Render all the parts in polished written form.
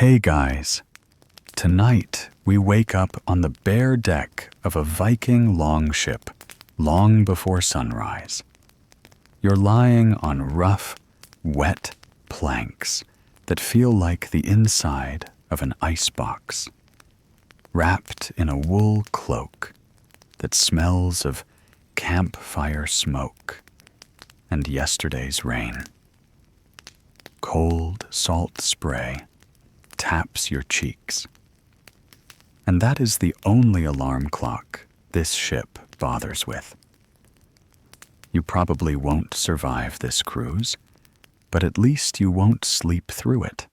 Hey guys, tonight we wake up on the bare deck of a Viking Longship long before sunrise. You're lying on rough, wet planks that feel like the inside of an icebox, wrapped in a wool cloak that smells of campfire smoke and yesterday's rain. Cold salt spray taps your cheeks. And that is the only alarm clock this ship bothers with. You probably won't survive this cruise, but at least you won't sleep through it.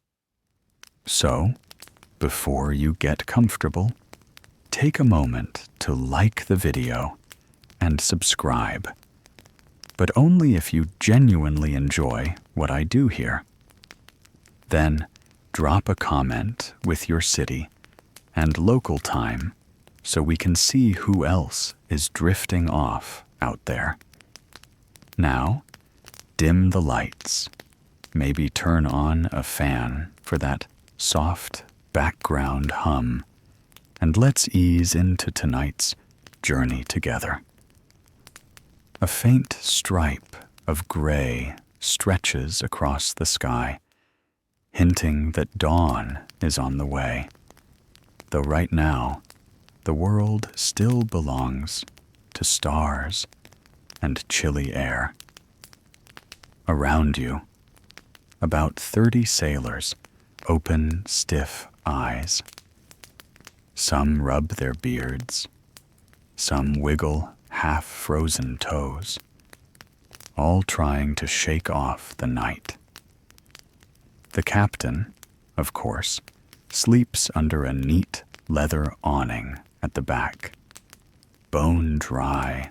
So, before you get comfortable, take a moment to like the video and subscribe, but only if you genuinely enjoy what I do here. Then, drop a comment with your city and local time so we can see who else is drifting off out there. Now, dim the lights, maybe turn on a fan for that soft background hum, and let's ease into tonight's journey together. A faint stripe of gray stretches across the sky, hinting that dawn is on the way, though right now the world still belongs to stars and chilly air. Around you, about 30 sailors open stiff eyes. Some rub their beards, some wiggle half-frozen toes, all trying to shake off the night. The captain, of course, sleeps under a neat leather awning at the back, bone dry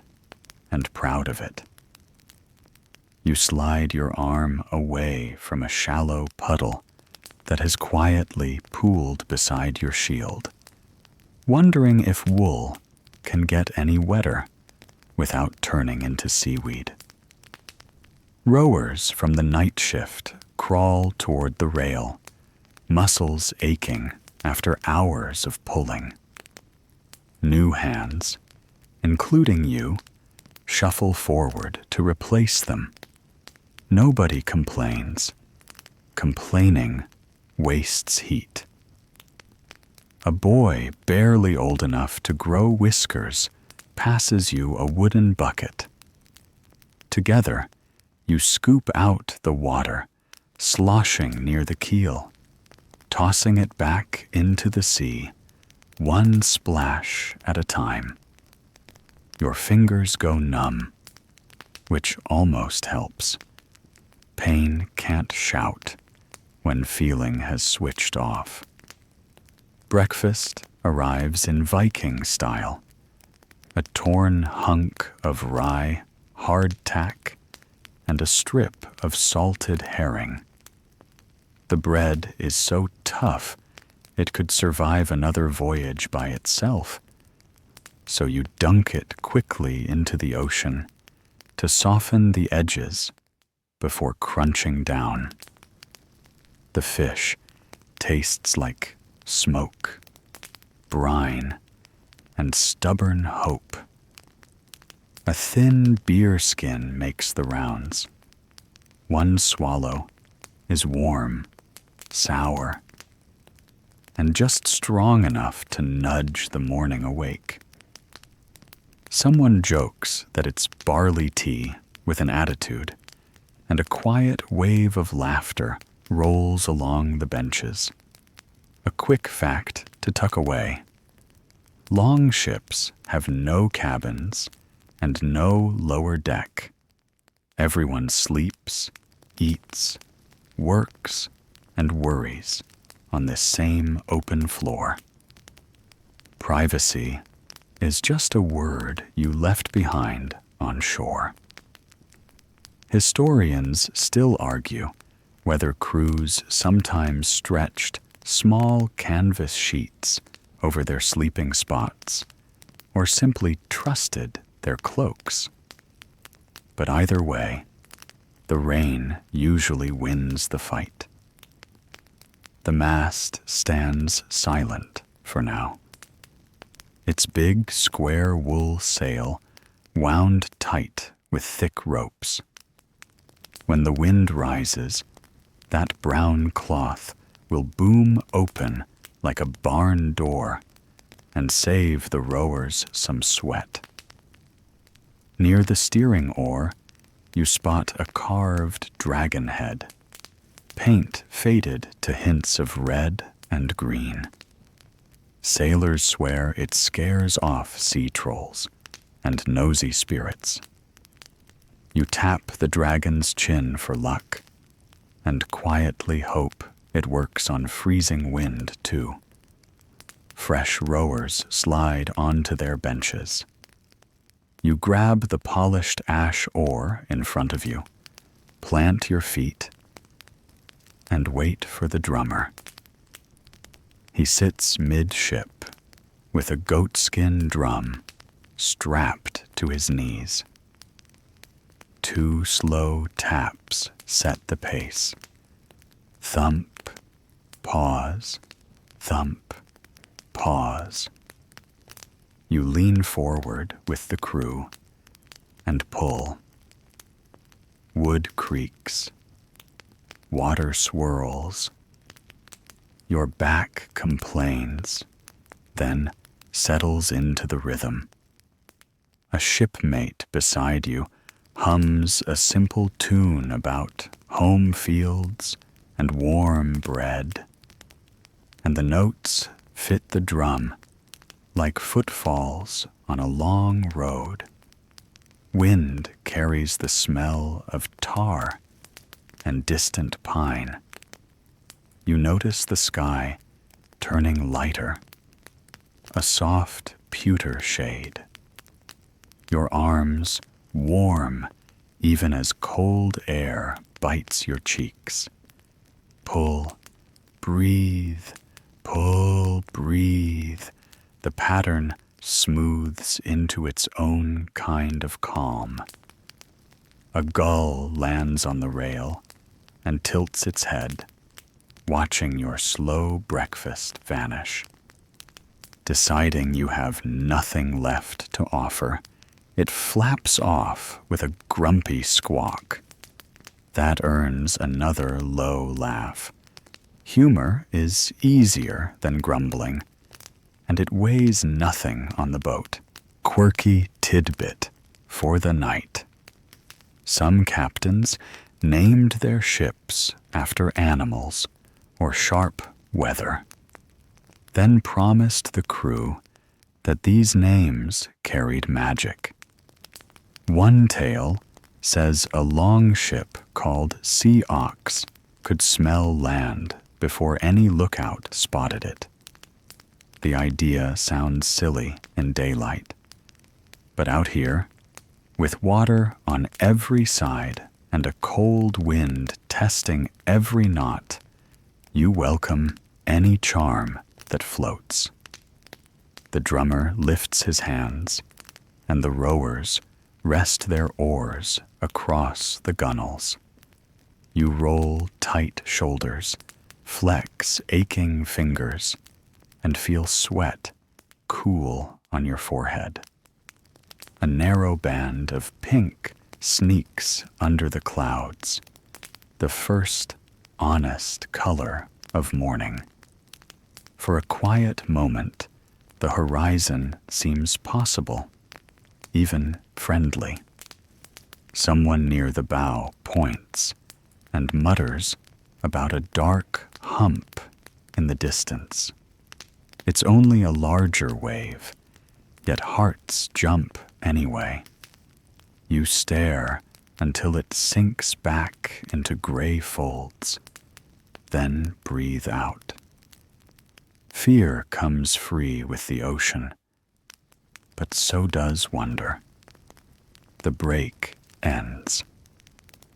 and proud of it. You slide your arm away from a shallow puddle that has quietly pooled beside your shield, wondering if wool can get any wetter without turning into seaweed. Rowers from the night shift crawl toward the rail, muscles aching after hours of pulling. New hands, including you, shuffle forward to replace them. Nobody complains. Complaining wastes heat. A boy barely old enough to grow whiskers passes you a wooden bucket. Together, you scoop out the water, sloshing near the keel, tossing it back into the sea, one splash at a time. Your fingers go numb, which almost helps. Pain can't shout when feeling has switched off. Breakfast arrives in Viking style. A torn hunk of rye, hardtack, and a strip of salted herring. The bread is so tough it could survive another voyage by itself, so you dunk it quickly into the ocean to soften the edges before crunching down. The fish tastes like smoke, brine, and stubborn hope. A thin beer skin makes the rounds. One swallow is warm, sour, and just strong enough to nudge the morning awake. Someone jokes that it's barley tea with an attitude, and a quiet wave of laughter rolls along the benches. A quick fact to tuck away. Long ships have no cabins and no lower deck. Everyone sleeps, eats, works, and worries on this same open floor. Privacy is just a word you left behind on shore. Historians still argue whether crews sometimes stretched small canvas sheets over their sleeping spots or simply trusted their cloaks. But either way, the rain usually wins the fight. The mast stands silent for now, its big square wool sail wound tight with thick ropes. When the wind rises, that brown cloth will boom open like a barn door and save the rowers some sweat. Near the steering oar, you spot a carved dragon head, paint faded to hints of red and green. Sailors swear it scares off sea trolls and nosy spirits. You tap the dragon's chin for luck and quietly hope it works on freezing wind too. Fresh rowers slide onto their benches. You grab the polished ash oar in front of you, plant your feet, and wait for the drummer. He sits midship with a goatskin drum strapped to his knees. 2 slow taps set the pace. Thump, pause, thump, pause. You lean forward with the crew and pull. Wood creaks. Water swirls. Your back complains, then settles into the rhythm. A shipmate beside you hums a simple tune about home fields and warm bread, and the notes fit the drum like footfalls on a long road. Wind carries the smell of tar and distant pine. You notice the sky turning lighter, a soft pewter shade. Your arms warm even as cold air bites your cheeks. Pull, breathe, pull, breathe. The pattern smooths into its own kind of calm. A gull lands on the rail and tilts its head, watching your slow breakfast vanish. Deciding you have nothing left to offer, it flaps off with a grumpy squawk. That earns another low laugh. Humor is easier than grumbling, and it weighs nothing on the boat. Quirky tidbit for the night. Some captains named their ships after animals or sharp weather, then promised the crew that these names carried magic. One tale says a longship called Sea Ox could smell land before any lookout spotted it. The idea sounds silly in daylight, but out here, with water on every side and a cold wind testing every knot, you welcome any charm that floats. The drummer lifts his hands, and the rowers rest their oars across the gunwales. You roll tight shoulders, flex aching fingers, and feel sweat cool on your forehead. A narrow band of pink sneaks under the clouds, the first honest color of morning. For a quiet moment, the horizon seems possible, even friendly. Someone near the bow points and mutters about a dark hump in the distance. It's only a larger wave, yet hearts jump anyway. You stare until it sinks back into gray folds, then breathe out. Fear comes free with the ocean, but so does wonder. The break ends.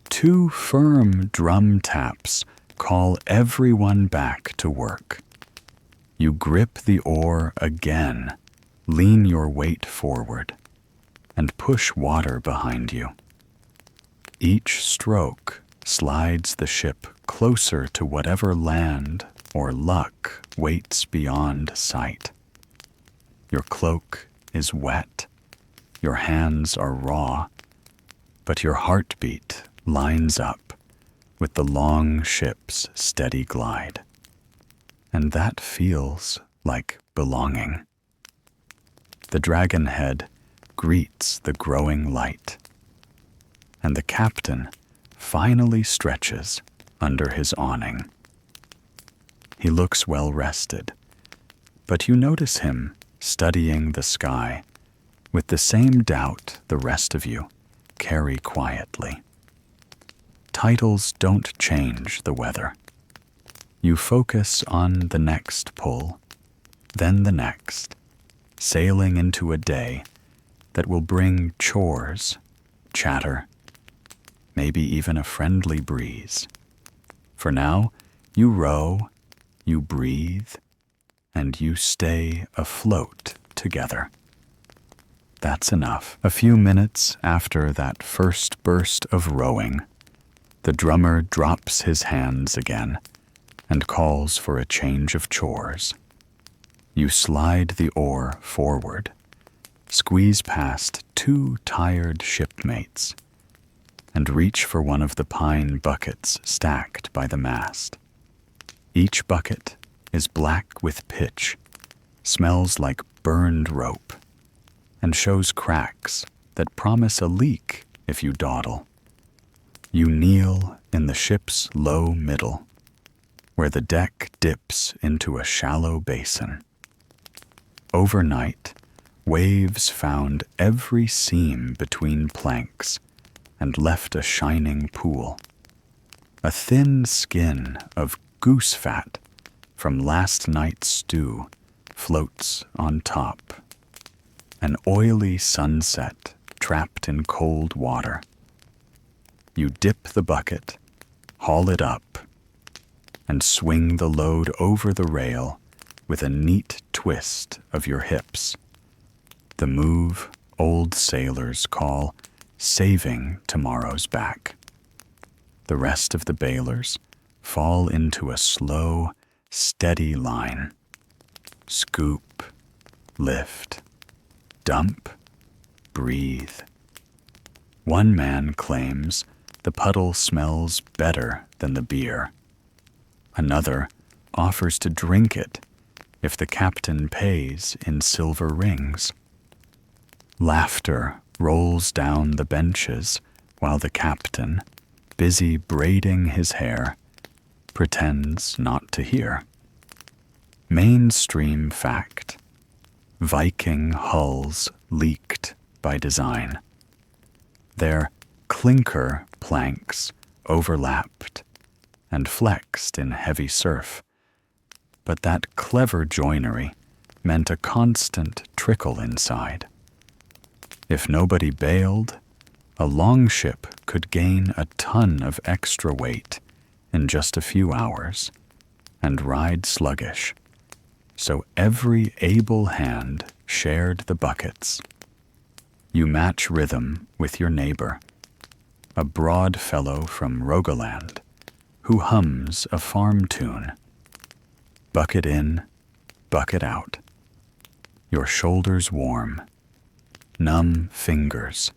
2 firm drum taps call everyone back to work. You grip the oar again, lean your weight forward, and push water behind you. Each stroke slides the ship closer to whatever land or luck waits beyond sight. Your cloak is wet, your hands are raw, but your heartbeat lines up with the long ship's steady glide. And that feels like belonging. The dragon head greets the growing light, and the captain finally stretches under his awning. He looks well rested, but you notice him studying the sky with the same doubt the rest of you carry quietly. Titles don't change the weather. You focus on the next pull, then the next, sailing into a day that will bring chores, chatter, maybe even a friendly breeze. For now, you row, you breathe, and you stay afloat together. That's enough. A few minutes after that first burst of rowing, the drummer drops his hands again and calls for a change of chores. You slide the oar forward, squeeze past two tired shipmates, and reach for one of the pine buckets stacked by the mast. Each bucket is black with pitch, smells like burned rope, and shows cracks that promise a leak if you dawdle. You kneel in the ship's low middle, where the deck dips into a shallow basin. Overnight, waves found every seam between planks and left a shining pool. A thin skin of goose fat from last night's stew floats on top. An oily sunset trapped in cold water. You dip the bucket, haul it up, and swing the load over the rail with a neat twist of your hips. The move old sailors call saving tomorrow's back. The rest of the bailers fall into a slow, steady line. Scoop, lift, dump, breathe. One man claims the puddle smells better than the beer. Another offers to drink it if the captain pays in silver rings. Laughter rolls down the benches while the captain, busy braiding his hair, pretends not to hear. Mainstream fact: Viking hulls leaked by design. Their clinker planks overlapped and flexed in heavy surf, but that clever joinery meant a constant trickle inside. If nobody bailed, a longship could gain a ton of extra weight in just a few hours and ride sluggish, so every able hand shared the buckets. You match rhythm with your neighbor, a broad fellow from Rogaland who hums a farm tune. Bucket in, bucket out. Your shoulders warm, numb fingers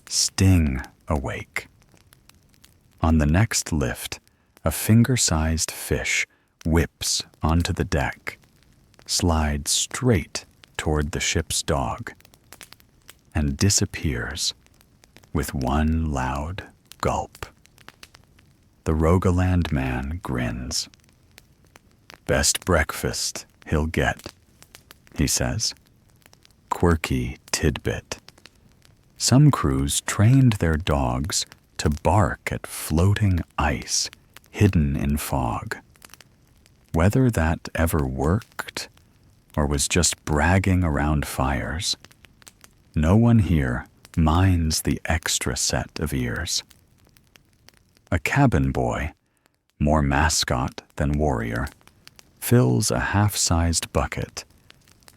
sting awake. On the next lift, a finger-sized fish whips onto the deck, slides straight toward the ship's dog, and disappears with one loud gulp. The Rogaland man grins. Best breakfast he'll get, he says. Quirky tidbit. Some crews trained their dogs to bark at floating ice hidden in fog. Whether that ever worked or was just bragging around fires, no one here minds the extra set of ears. A cabin boy, more mascot than warrior, fills a half-sized bucket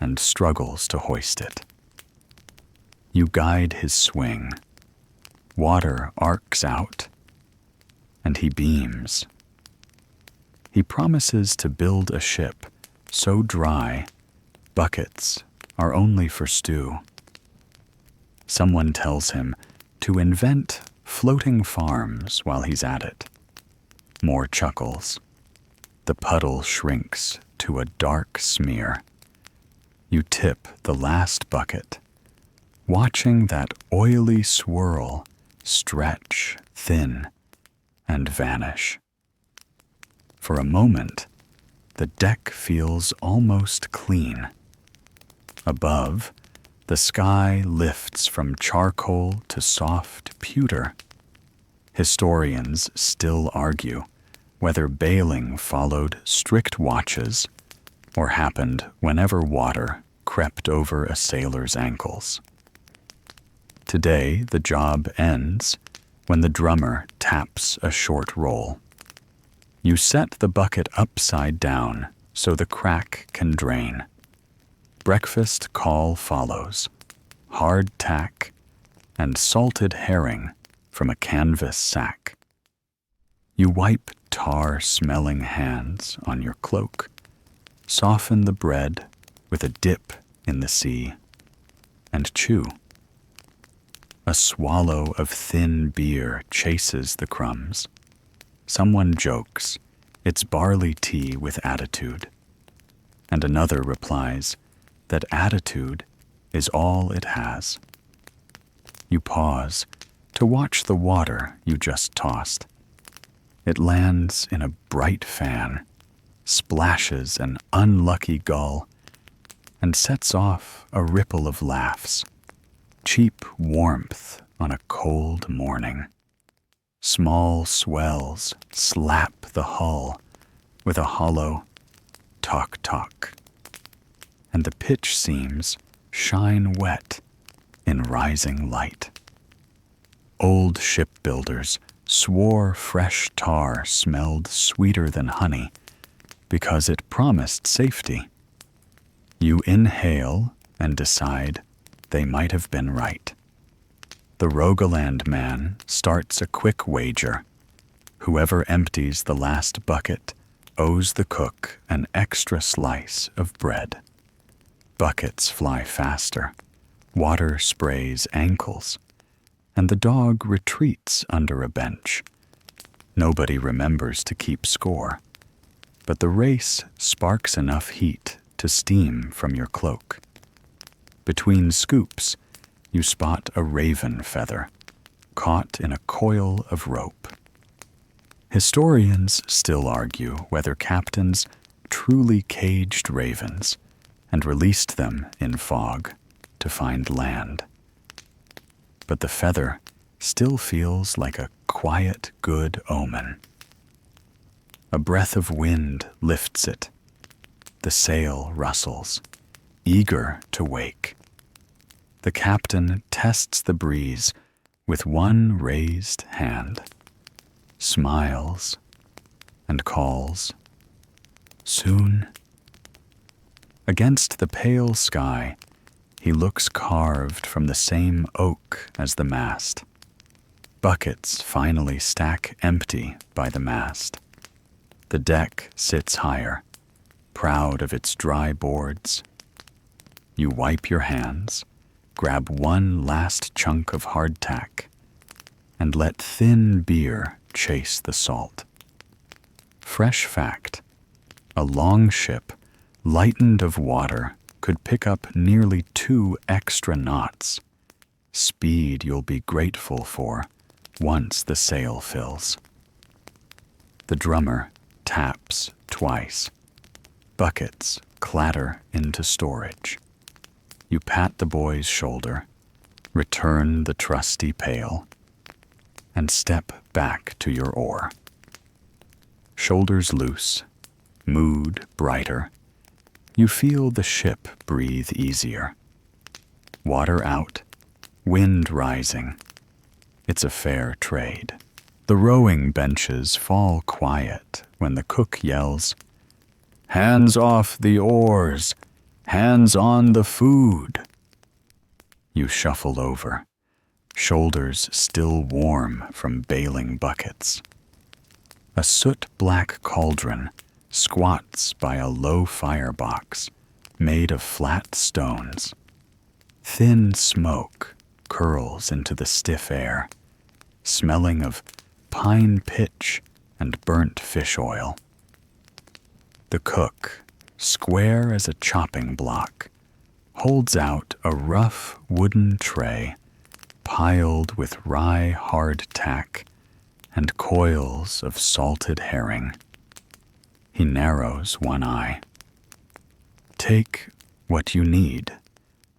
and struggles to hoist it. You guide his swing. Water arcs out, and he beams. He promises to build a ship so dry, buckets are only for stew. Someone tells him to invent floating farms while he's at it. More chuckles. The puddle shrinks to a dark smear. You tip the last bucket, watching that oily swirl stretch thin and vanish. For a moment, the deck feels almost clean. Above, the sky lifts from charcoal to soft pewter. Historians still argue whether bailing followed strict watches or happened whenever water crept over a sailor's ankles. Today, the job ends when the drummer taps a short roll. You set the bucket upside down so the crack can drain. Breakfast call follows, hard tack and salted herring from a canvas sack. You wipe tar-smelling hands on your cloak, soften the bread with a dip in the sea, and chew. A swallow of thin beer chases the crumbs. Someone jokes, it's barley tea with attitude. And another replies that attitude is all it has. You pause to watch the water you just tossed. It lands in a bright fan, splashes an unlucky gull, and sets off a ripple of laughs. Cheap warmth on a cold morning. Small swells slap the hull with a hollow tock-tock, and the pitch seams shine wet in rising light. Old shipbuilders swore fresh tar smelled sweeter than honey because it promised safety. You inhale and decide they might have been right. The Rogaland man starts a quick wager. Whoever empties the last bucket owes the cook an extra slice of bread. Buckets fly faster, water sprays ankles, and the dog retreats under a bench. Nobody remembers to keep score, but the race sparks enough heat to steam from your cloak. Between scoops, you spot a raven feather, caught in a coil of rope. Historians still argue whether captains truly caged ravens and released them in fog to find land. But the feather still feels like a quiet, good omen. A breath of wind lifts it. The sail rustles, eager to wake. The captain tests the breeze with one raised hand, smiles, and calls, "Soon." Against the pale sky, he looks carved from the same oak as the mast. Buckets finally stack empty by the mast. The deck sits higher, proud of its dry boards. You wipe your hands, grab one last chunk of hardtack, and let thin beer chase the salt. Fresh fact, a longship lightened of water could pick up nearly 2 extra knots. Speed you'll be grateful for once the sail fills. The drummer taps twice. Buckets clatter into storage. You pat the boy's shoulder, return the trusty pail, and step back to your oar. Shoulders loose, mood brighter, you feel the ship breathe easier. Water out, wind rising. It's a fair trade. The rowing benches fall quiet when the cook yells, "Hands off the oars! Hands on the food!" You shuffle over, shoulders still warm from bailing buckets. A soot-black cauldron squats by a low firebox made of flat stones. Thin smoke curls into the stiff air, smelling of pine pitch and burnt fish oil. The cook, square as a chopping block, holds out a rough wooden tray piled with rye hardtack and coils of salted herring. He narrows one eye. Take what you need,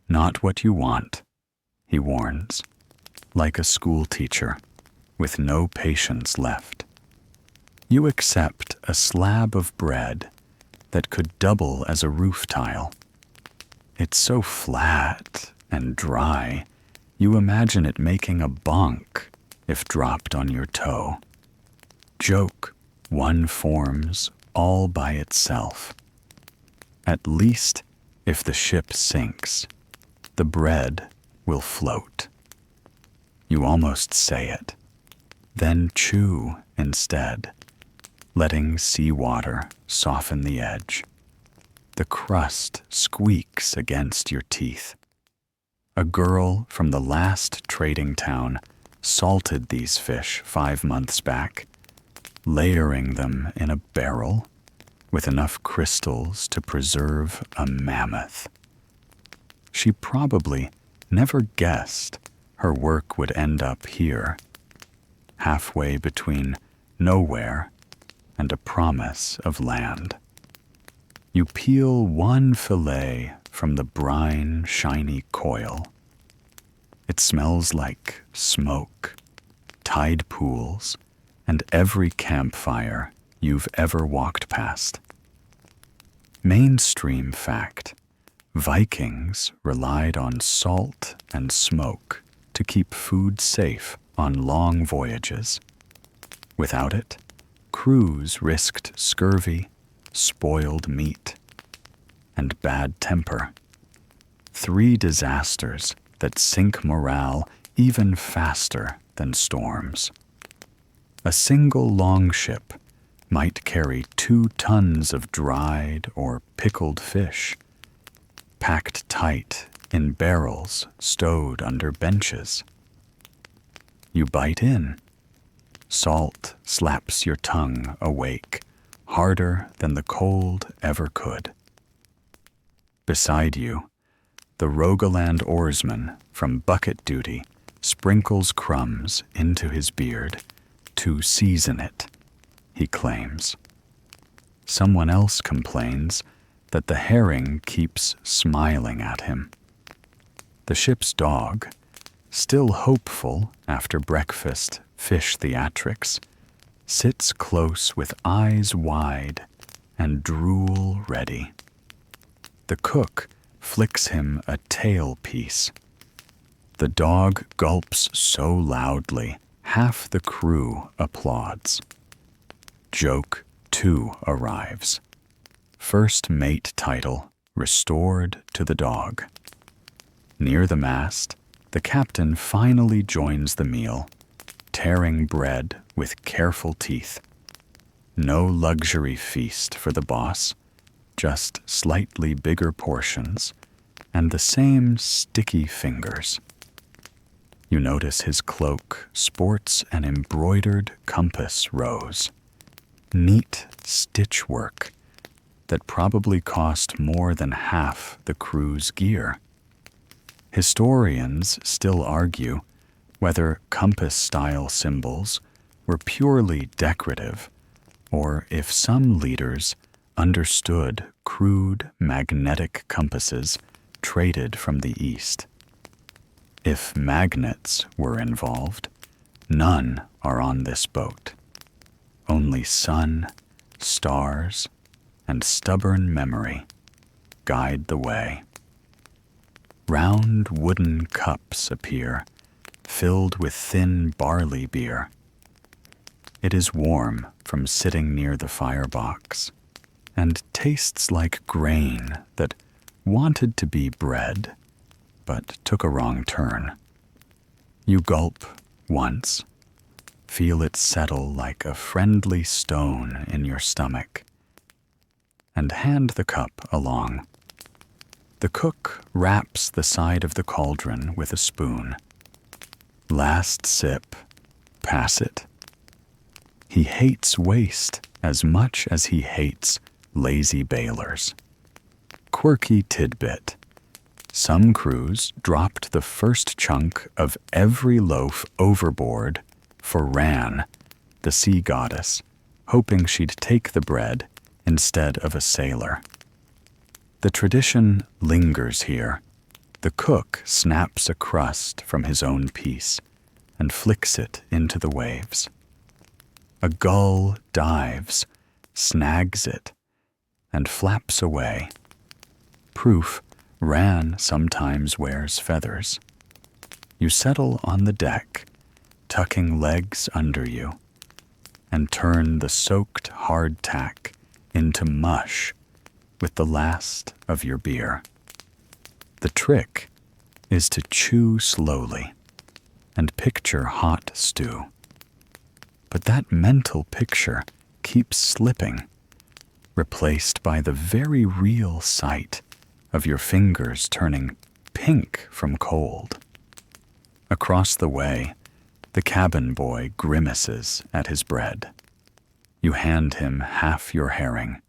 not what you want, he warns, like a school teacher with no patience left. You accept a slab of bread that could double as a roof tile. It's so flat and dry, you imagine it making a bonk if dropped on your toe. Joke one forms all by itself. At least, if the ship sinks, the bread will float. You almost say it, then chew instead, letting seawater soften the edge. The crust squeaks against your teeth. A girl from the last trading town salted these fish 5 months back, layering them in a barrel with enough crystals to preserve a mammoth. She probably never guessed her work would end up here, halfway between nowhere and a promise of land. You peel one fillet from the brine shiny coil. It smells like smoke, tide pools, and every campfire you've ever walked past. Mainstream fact: Vikings relied on salt and smoke to keep food safe on long voyages. Without it, crews risked scurvy, spoiled meat, and bad temper. 3 disasters that sink morale even faster than storms. A single longship might carry 2 tons of dried or pickled fish, packed tight in barrels stowed under benches. You bite in. Salt slaps your tongue awake, harder than the cold ever could. Beside you, the Rogaland oarsman from bucket duty sprinkles crumbs into his beard to season it, he claims. Someone else complains that the herring keeps smiling at him. The ship's dog, still hopeful after breakfast fish theatrics, sits close with eyes wide and drool ready. The cook flicks him a tail piece. The dog gulps so loudly, half the crew applauds. Joke 2 arrives. First mate title restored to the dog. Near the mast, the captain finally joins the meal, tearing bread with careful teeth. No luxury feast for the boss, just slightly bigger portions and the same sticky fingers. You notice his cloak sports an embroidered compass rose. Neat stitch work that probably cost more than half the crew's gear. Historians still argue whether compass-style symbols were purely decorative or if some leaders understood crude magnetic compasses traded from the East. If magnets were involved, none are on this boat. Only sun, stars, and stubborn memory guide the way. Round wooden cups appear, filled with thin barley beer. It is warm from sitting near the firebox, and tastes like grain that wanted to be bread, but took a wrong turn. You gulp once, Feel it settle like a friendly stone in your stomach, and hand the cup along. The cook wraps the side of the cauldron with a spoon. Last sip, pass it. He hates waste as much as he hates lazy bailers. Quirky tidbit. Some crews dropped the first chunk of every loaf overboard for Ran, the sea goddess, hoping she'd take the bread instead of a sailor. The tradition lingers here. The cook snaps a crust from his own piece and flicks it into the waves. A gull dives, snags it, and flaps away. Proof Ran sometimes wears feathers. You settle on the deck, tucking legs under you, and turn the soaked hardtack into mush with the last of your beer. The trick is to chew slowly and picture hot stew. But that mental picture keeps slipping, replaced by the very real sight of your fingers turning pink from cold. Across the way, the cabin boy grimaces at his bread. You hand him half your herring.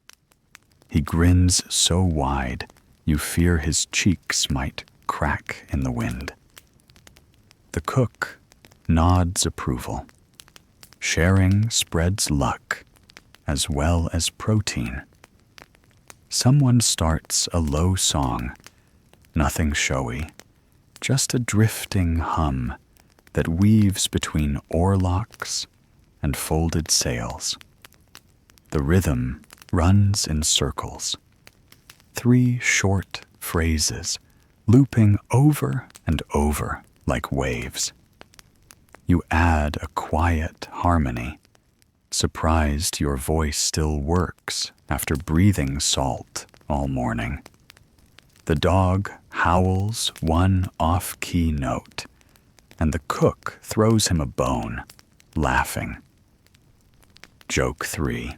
He grins so wide, you fear his cheeks might crack in the wind. The cook nods approval. Sharing spreads luck as well as protein. Someone starts a low song, nothing showy, just a drifting hum that weaves between oarlocks and folded sails. The rhythm runs in circles, 3 short phrases looping over and over like waves. You add a quiet harmony, surprised your voice still works after breathing salt all morning. The dog howls one off-key note, and the cook throws him a bone, laughing. Joke 3.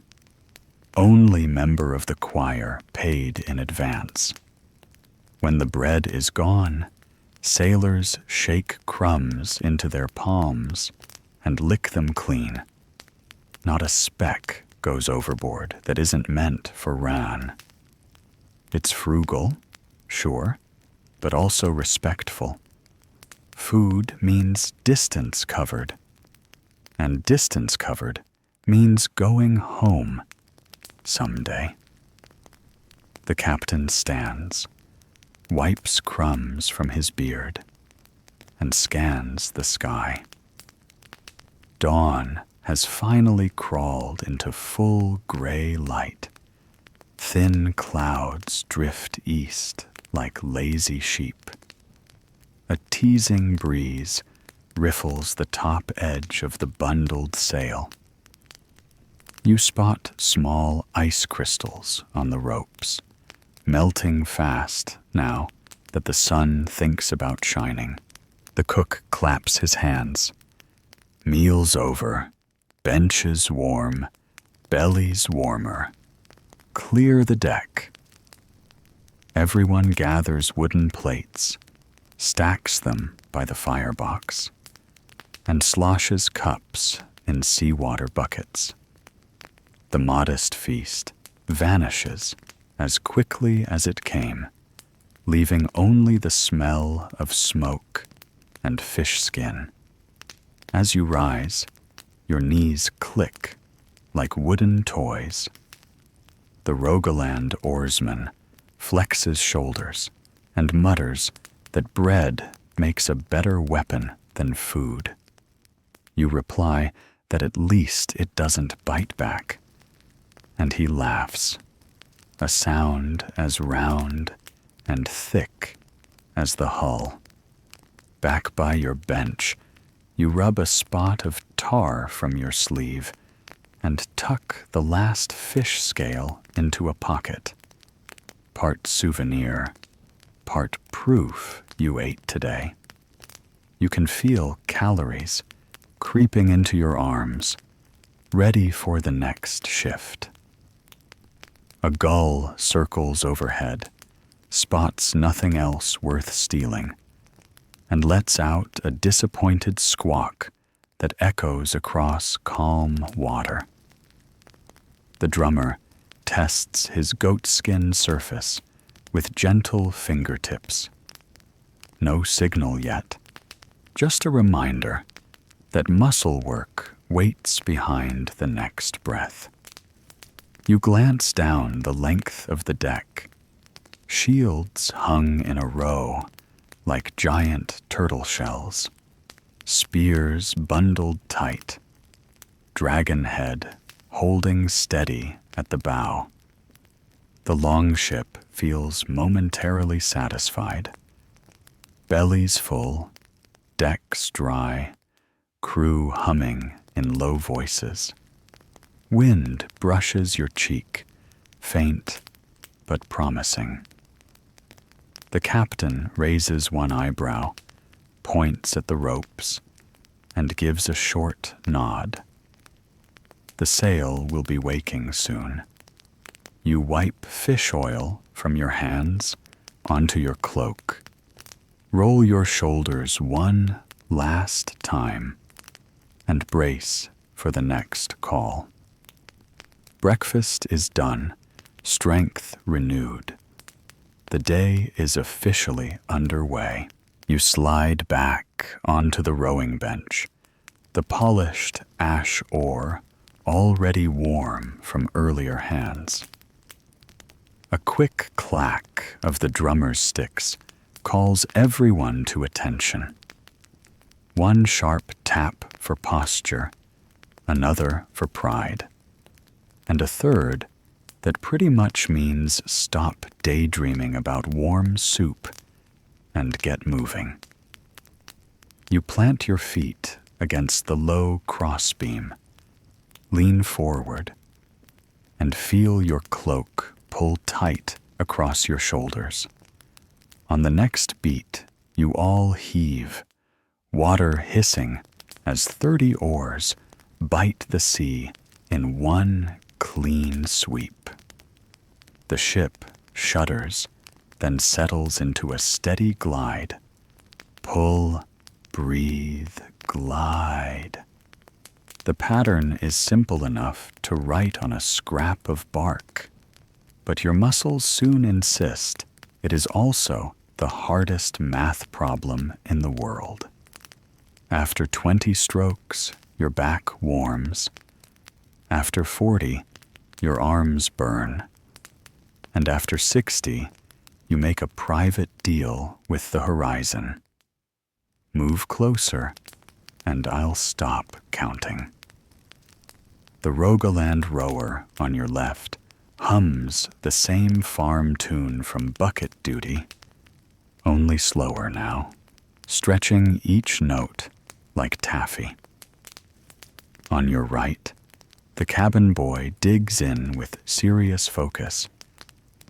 Only member of the choir paid in advance. When the bread is gone, sailors shake crumbs into their palms and lick them clean. Not a speck goes overboard that isn't meant for Ran. It's frugal, sure, but also respectful. Food means distance covered, and distance covered means going home someday. The captain stands, wipes crumbs from his beard, and scans the sky. Dawn has finally crawled into full gray light. Thin clouds drift east like lazy sheep. A teasing breeze riffles the top edge of the bundled sail. You spot small ice crystals on the ropes, melting fast now that the sun thinks about shining. The cook claps his hands. Meal's over, benches warm, bellies warmer. Clear the deck. Everyone gathers wooden plates, stacks them by the firebox, and sloshes cups in seawater buckets. The modest feast vanishes as quickly as it came, leaving only the smell of smoke and fish skin. As you rise, your knees click like wooden toys. The Rogaland oarsman flexes shoulders and mutters that bread makes a better weapon than food. You reply that at least it doesn't bite back, and he laughs, a sound as round and thick as the hull. Back by your bench, you rub a spot of tar from your sleeve and tuck the last fish scale into a pocket. Part souvenir, part proof you ate today. You can feel calories creeping into your arms, ready for the next shift. A gull circles overhead, spots nothing else worth stealing, and lets out a disappointed squawk that echoes across calm water. The drummer tests his goatskin surface with gentle fingertips. No signal yet, just a reminder that muscle work waits behind the next breath. You glance down the length of the deck, shields hung in a row like giant turtle shells, spears bundled tight, dragon head holding steady at the bow. The longship feels momentarily satisfied. Bellies full, decks dry, crew humming in low voices. Wind brushes your cheek, faint but promising. The captain raises one eyebrow, points at the ropes, and gives a short nod. The sail will be waking soon. You wipe fish oil from your hands onto your cloak. Roll your shoulders one last time and brace for the next call. Breakfast is done, strength renewed. The day is officially underway. You slide back onto the rowing bench, the polished ash oar already warm from earlier hands. A quick clack of the drummer's sticks calls everyone to attention. One sharp tap for posture, another for pride, and a third that pretty much means stop daydreaming about warm soup and get moving. You plant your feet against the low crossbeam, lean forward, and feel your cloak pull tight across your shoulders. On the next beat, you all heave, water hissing as 30 oars bite the sea in one clean sweep. The ship shudders, then settles into a steady glide. Pull, breathe, glide. The pattern is simple enough to write on a scrap of bark, but your muscles soon insist it is also the hardest math problem in the world. After 20 strokes, your back warms. After 40, your arms burn. And after 60, you make a private deal with the horizon. Move closer, and I'll stop counting. The Rogaland rower on your left hums the same farm tune from bucket duty, only slower now, stretching each note like taffy. On your right, the cabin boy digs in with serious focus,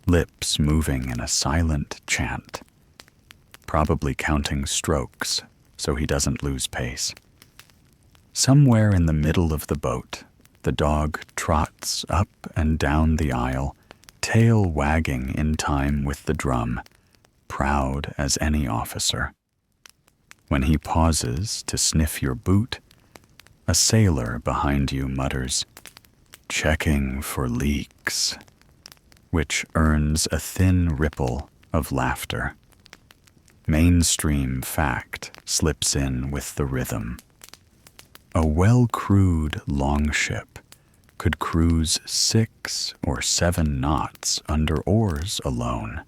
lips moving in a silent chant, probably counting strokes so he doesn't lose pace. Somewhere in the middle of the boat, the dog trots up and down the aisle, tail wagging in time with the drum, proud as any officer. When he pauses to sniff your boot, a sailor behind you mutters, "Checking for leaks," which earns a thin ripple of laughter. Mainstream fact slips in with the rhythm. A well-crewed longship could cruise 6 or 7 knots under oars alone,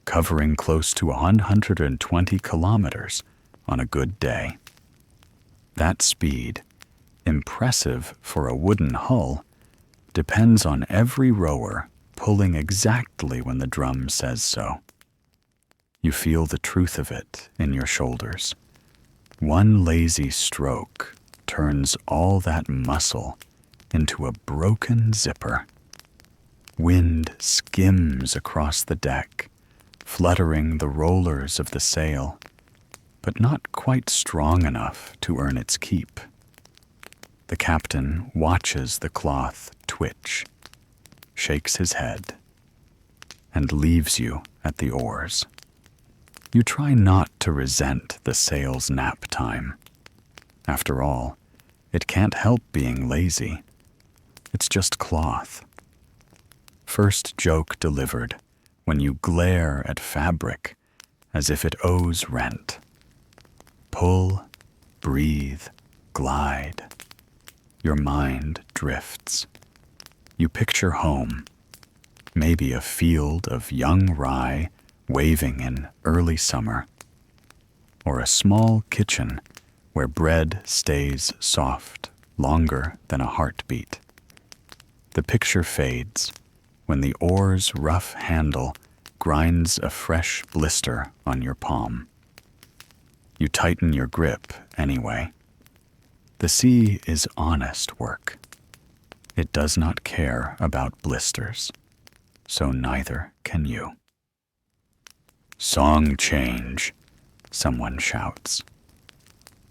covering close to 120 kilometers on a good day. That speed, impressive for a wooden hull, depends on every rower pulling exactly when the drum says so. You feel the truth of it in your shoulders. One lazy stroke turns all that muscle into a broken zipper. Wind skims across the deck, fluttering the rollers of the sail. but not quite strong enough to earn its keep. The captain watches the cloth twitch, shakes his head, and leaves you at the oars. You try not to resent the sail's nap time. After all, it can't help being lazy. It's just cloth. First joke delivered when you glare at fabric as if it owes rent. Pull, breathe, glide. Your mind drifts. You picture home, maybe a field of young rye waving in early summer, or a small kitchen where bread stays soft longer than a heartbeat. The picture fades when the oar's rough handle grinds a fresh blister on your palm. You tighten your grip anyway. The sea is honest work. It does not care about blisters, so neither can you. Song change, someone shouts.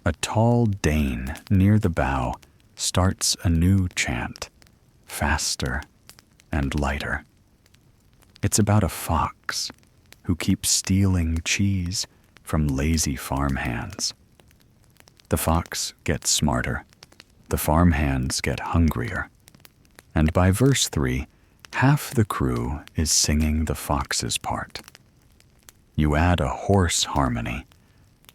A tall Dane near the bow starts a new chant, faster and lighter. It's about a fox who keeps stealing cheese from lazy farmhands. The fox gets smarter, the farmhands get hungrier, and by verse 3, half the crew is singing the fox's part. You add a hoarse harmony,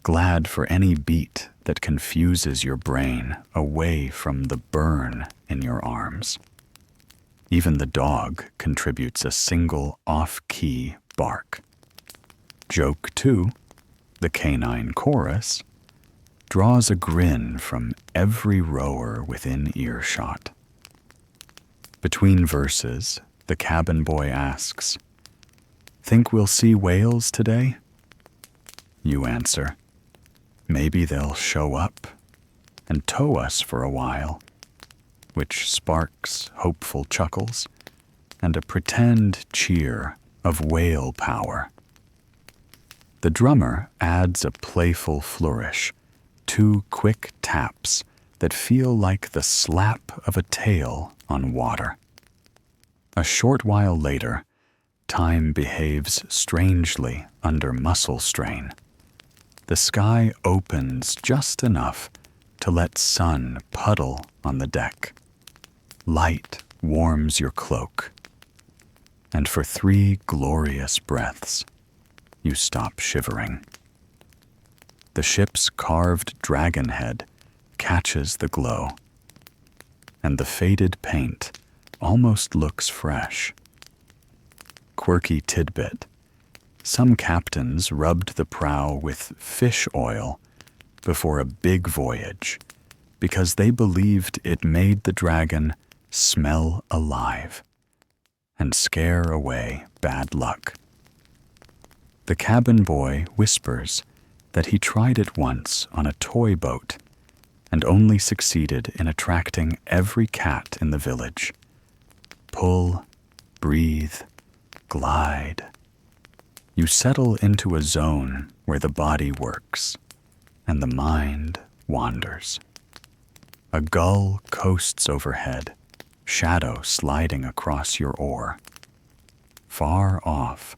glad for any beat that confuses your brain away from the burn in your arms. Even the dog contributes a single off-key bark. Joke 2, the canine chorus, draws a grin from every rower within earshot. Between verses, the cabin boy asks, "Think we'll see whales today?" You answer, "Maybe they'll show up and tow us for a while," which sparks hopeful chuckles and a pretend cheer of whale power. The drummer adds a playful flourish, 2 quick taps that feel like the slap of a tail on water. A short while later, time behaves strangely under muscle strain. The sky opens just enough to let sun puddle on the deck. Light warms your cloak, and for 3 glorious breaths, you stop shivering. The ship's carved dragon head catches the glow, and the faded paint almost looks fresh. Quirky tidbit: some captains rubbed the prow with fish oil before a big voyage because they believed it made the dragon smell alive and scare away bad luck. The cabin boy whispers that he tried it once on a toy boat and only succeeded in attracting every cat in the village. Pull, breathe, glide. You settle into a zone where the body works and the mind wanders. A gull coasts overhead, shadow sliding across your oar. Far off,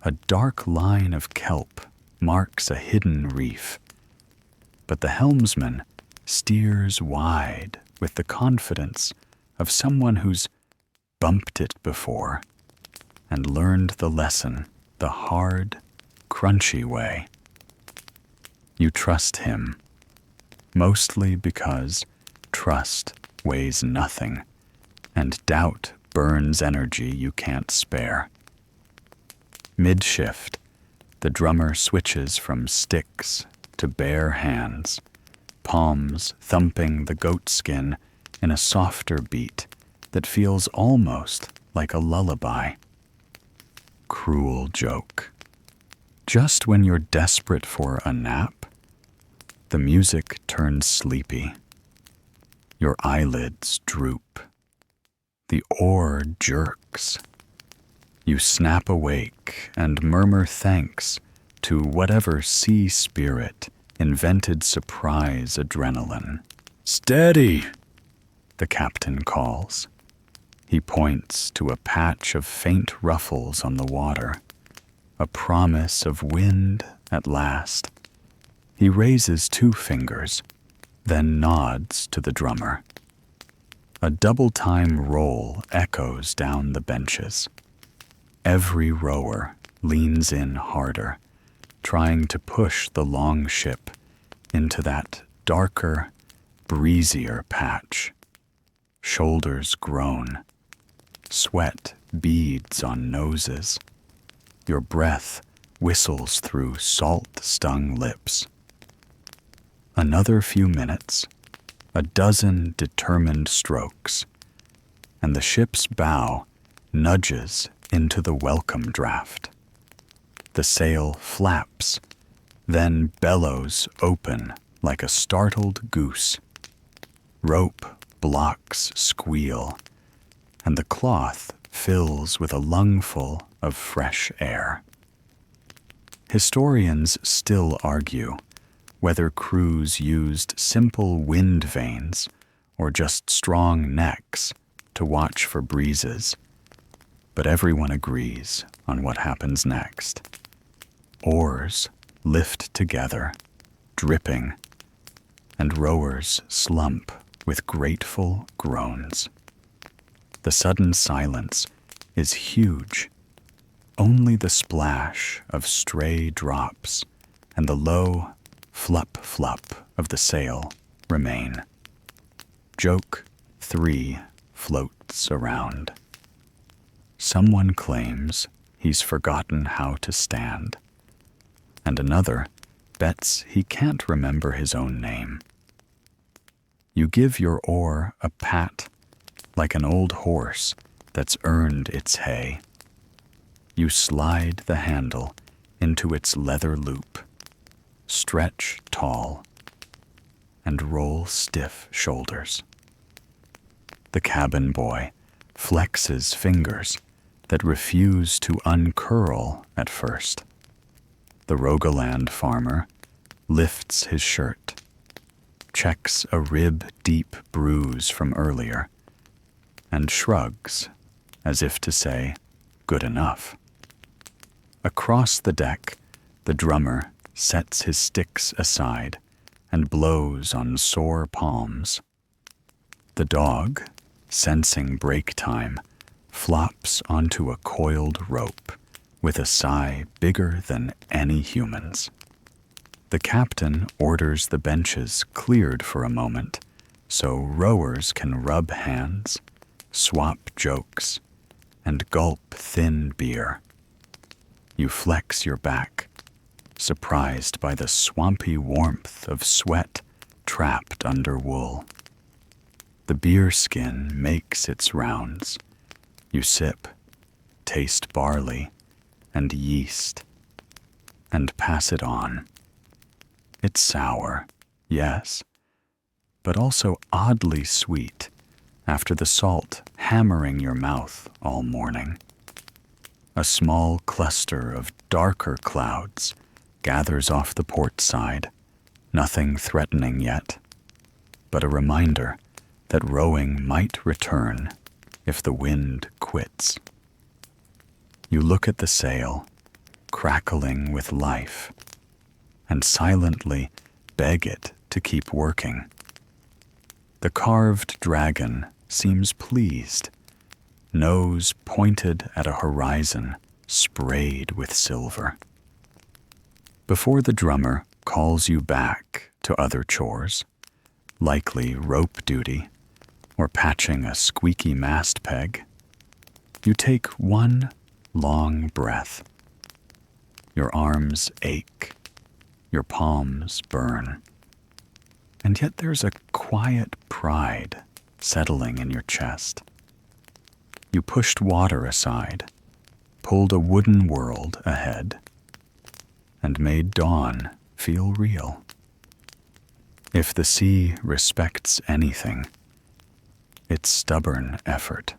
a dark line of kelp marks a hidden reef, but the helmsman steers wide with the confidence of someone who's bumped it before and learned the lesson the hard, crunchy way. You trust him, mostly because trust weighs nothing and doubt burns energy you can't spare. Mid-shift, the drummer switches from sticks to bare hands, palms thumping the goat skin in a softer beat that feels almost like a lullaby. Cruel joke. Just when you're desperate for a nap, the music turns sleepy. Your eyelids droop. The oar jerks. You snap awake and murmur thanks to whatever sea spirit invented surprise adrenaline. "Steady!" the captain calls. He points to a patch of faint ruffles on the water, a promise of wind at last. He raises 2 fingers, then nods to the drummer. A double-time roll echoes down the benches. Every rower leans in harder, trying to push the Longship into that darker, breezier patch. Shoulders groan. Sweat beads on noses. Your breath whistles through salt-stung lips. Another few minutes, a dozen determined strokes, and the ship's bow nudges into the welcome draft. The sail flaps, then bellows open like a startled goose. Rope blocks squeal, and the cloth fills with a lungful of fresh air. Historians still argue whether crews used simple wind vanes or just strong necks to watch for breezes, but everyone agrees on what happens next. Oars lift together, dripping, and rowers slump with grateful groans. The sudden silence is huge. Only the splash of stray drops and the low flup-flup of the sail remain. Joke 3 floats around. Someone claims he's forgotten how to stand, and another bets he can't remember his own name. You give your oar a pat, like an old horse that's earned its hay. You slide the handle into its leather loop, stretch tall, and roll stiff shoulders. The cabin boy flexes fingers that refuse to uncurl at first. The Rogaland farmer lifts his shirt, checks a rib-deep bruise from earlier, and shrugs as if to say, "Good enough." Across the deck, the drummer sets his sticks aside and blows on sore palms. The dog, sensing break time, flops onto a coiled rope with a sigh bigger than any human's. The captain orders the benches cleared for a moment so rowers can rub hands, swap jokes, and gulp thin beer. You flex your back, surprised by the swampy warmth of sweat trapped under wool. The beer skin makes its rounds. You sip, taste barley and yeast, and pass it on. It's sour, yes, but also oddly sweet after the salt hammering your mouth all morning. A small cluster of darker clouds gathers off the port side, nothing threatening yet, but a reminder that rowing might return if the wind quits. You look at the sail, crackling with life, and silently beg it to keep working. The carved dragon seems pleased, nose pointed at a horizon sprayed with silver. Before the drummer calls you back to other chores, likely rope duty or patching a squeaky mast peg, you take one long breath. Your arms ache, your palms burn, and yet there's a quiet pride settling in your chest. You pushed water aside, pulled a wooden world ahead, and made dawn feel real. If the sea respects anything, it's stubborn effort.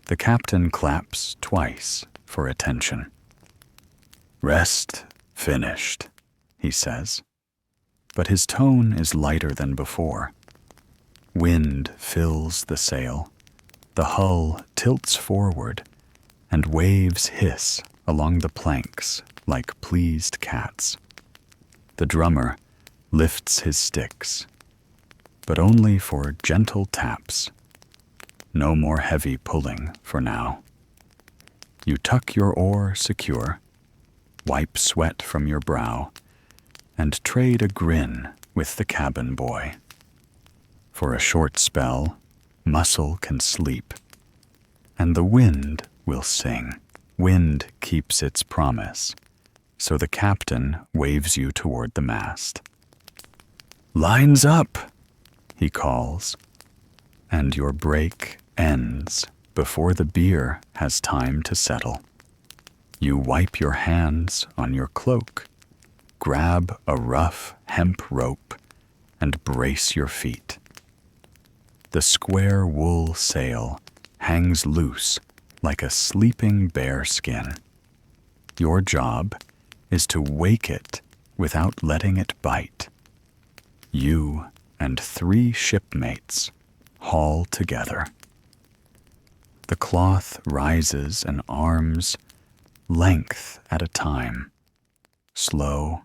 The captain claps twice for attention. "Rest finished," he says, but his tone is lighter than before. Wind fills the sail, the hull tilts forward, and waves hiss along the planks like pleased cats. The drummer lifts his sticks, but only for gentle taps. No more heavy pulling for now. You tuck your oar secure, wipe sweat from your brow, and trade a grin with the cabin boy. For a short spell, muscle can sleep, and the wind will sing. Wind keeps its promise, so the captain waves you toward the mast. "Lines up," he calls, and your break ends before the beer has time to settle. You wipe your hands on your cloak, grab a rough hemp rope, and brace your feet. The square wool sail hangs loose like a sleeping bear skin. Your job is to wake it without letting it bite. You and 3 shipmates haul together. The cloth rises and arms length at a time, slow,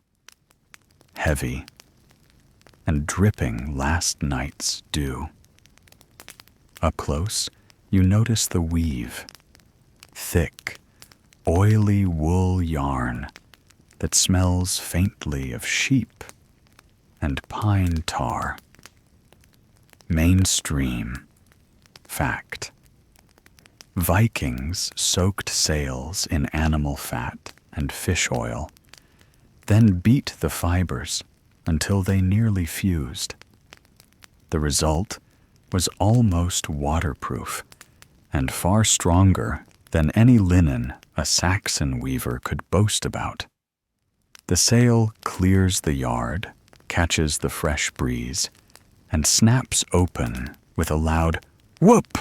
heavy, and dripping last night's dew. Up close, you notice the weave, thick, oily wool yarn that smells faintly of sheep and pine tar. Mainstream fact. Vikings soaked sails in animal fat and fish oil, then beat the fibers until they nearly fused. The result was almost waterproof and far stronger than any linen a Saxon weaver could boast about. The sail clears the yard, catches the fresh breeze, and snaps open with a loud whoop.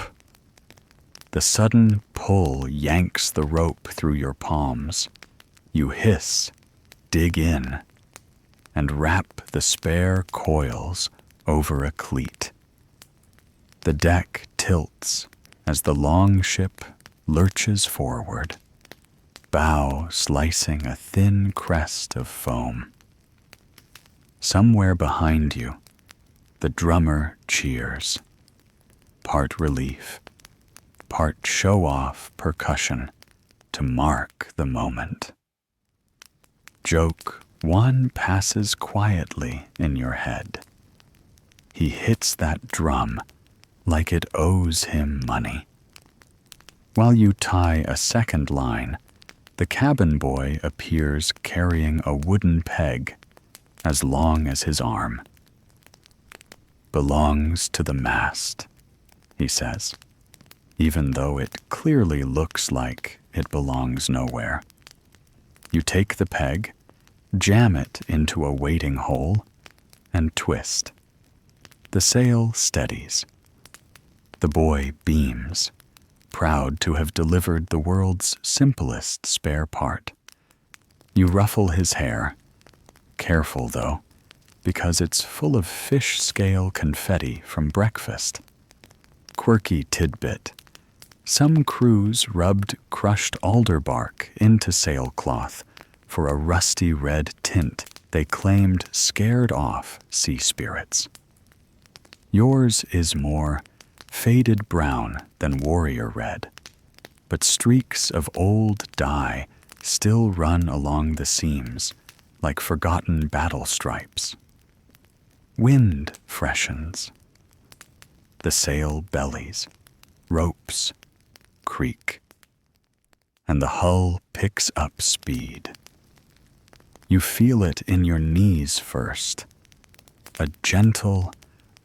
The sudden pull yanks the rope through your palms. You hiss, dig in, and wrap the spare coils over a cleat. The deck tilts as the longship lurches forward, bow slicing a thin crest of foam. Somewhere behind you, the drummer cheers, part relief, part show-off percussion to mark the moment. Joke 1 passes quietly in your head. He hits that drum like it owes him money. While you tie a second line, the cabin boy appears carrying a wooden peg as long as his arm. "Belongs to the mast," he says, even though it clearly looks like it belongs nowhere. You take the peg, jam it into a waiting hole, and twist. The sail steadies. The boy beams, proud to have delivered the world's simplest spare part. You ruffle his hair, careful though, because it's full of fish scale confetti from breakfast. Quirky tidbit. Some crews rubbed crushed alder bark into sailcloth for a rusty red tint they claimed scared off sea spirits. Yours is more faded brown than warrior red, but streaks of old dye still run along the seams like forgotten battle stripes. Wind freshens. The sail bellies, ropes creak, and the hull picks up speed. You feel it in your knees first, a gentle,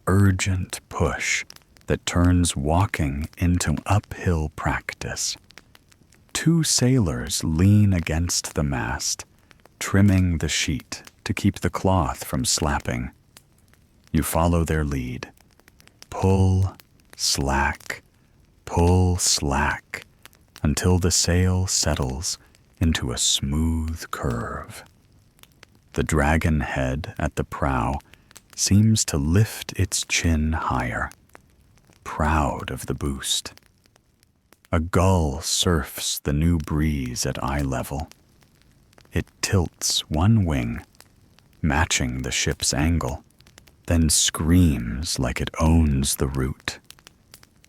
urgent push that turns walking into uphill practice. 2 sailors lean against the mast, trimming the sheet to keep the cloth from slapping. You follow their lead. Pull, slack, until the sail settles into a smooth curve. The dragon head at the prow seems to lift its chin higher, proud of the boost. A gull surfs the new breeze at eye level. It tilts one wing, matching the ship's angle, then screams like it owns the route.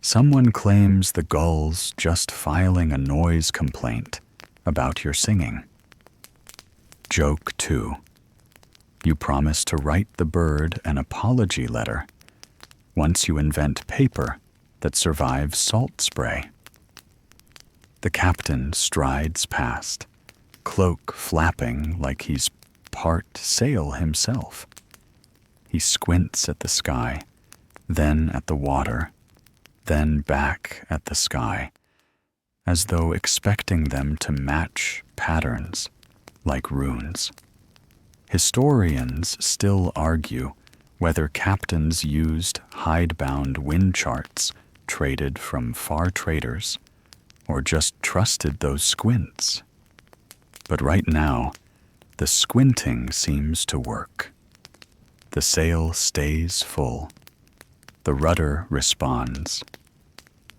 Someone claims the gull's just filing a noise complaint about your singing. Joke 2. You promise to write the bird an apology letter once you invent paper that survives salt spray. The captain strides past, cloak flapping like he's part sail himself. He squints at the sky, then at the water, then back at the sky, as though expecting them to match patterns like runes. Historians still argue whether captains used hidebound wind charts traded from far traders or just trusted those squints. But right now, the squinting seems to work. The sail stays full, the rudder responds,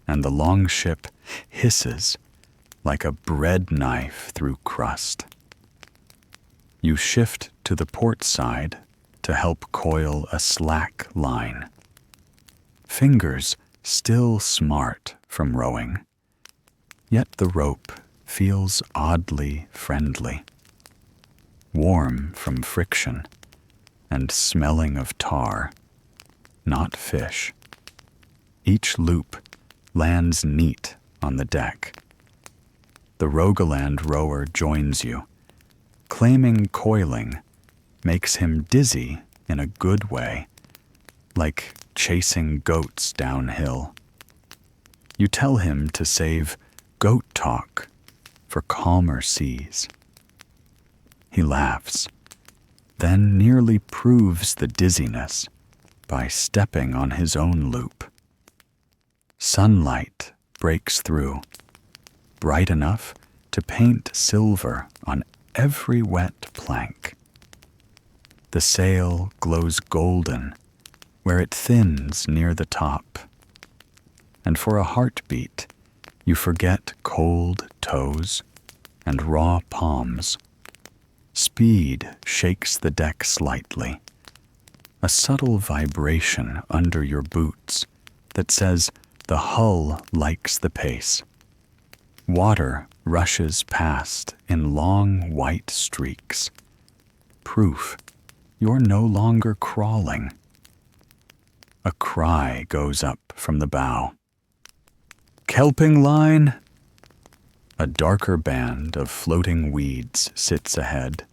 and the longship hisses like a bread knife through crust. You shift to the port side to help coil a slack line. Fingers still smart from rowing, yet the rope feels oddly friendly, warm from friction and smelling of tar, not fish. Each loop lands neat on the deck. The Rogaland rower joins you, claiming coiling makes him dizzy in a good way, like chasing goats downhill. You tell him to save goat talk for calmer seas. He laughs, then nearly proves the dizziness by stepping on his own loop. Sunlight breaks through, bright enough to paint silver on every wet plank. The sail glows golden where it thins near the top, and for a heartbeat you forget cold toes and raw palms. Speed shakes the deck slightly, a subtle vibration under your boots that says the hull likes the pace. Water rushes past in long white streaks, proof you're no longer crawling. A cry goes up from the bow. Kelping line! A darker band of floating weeds sits ahead,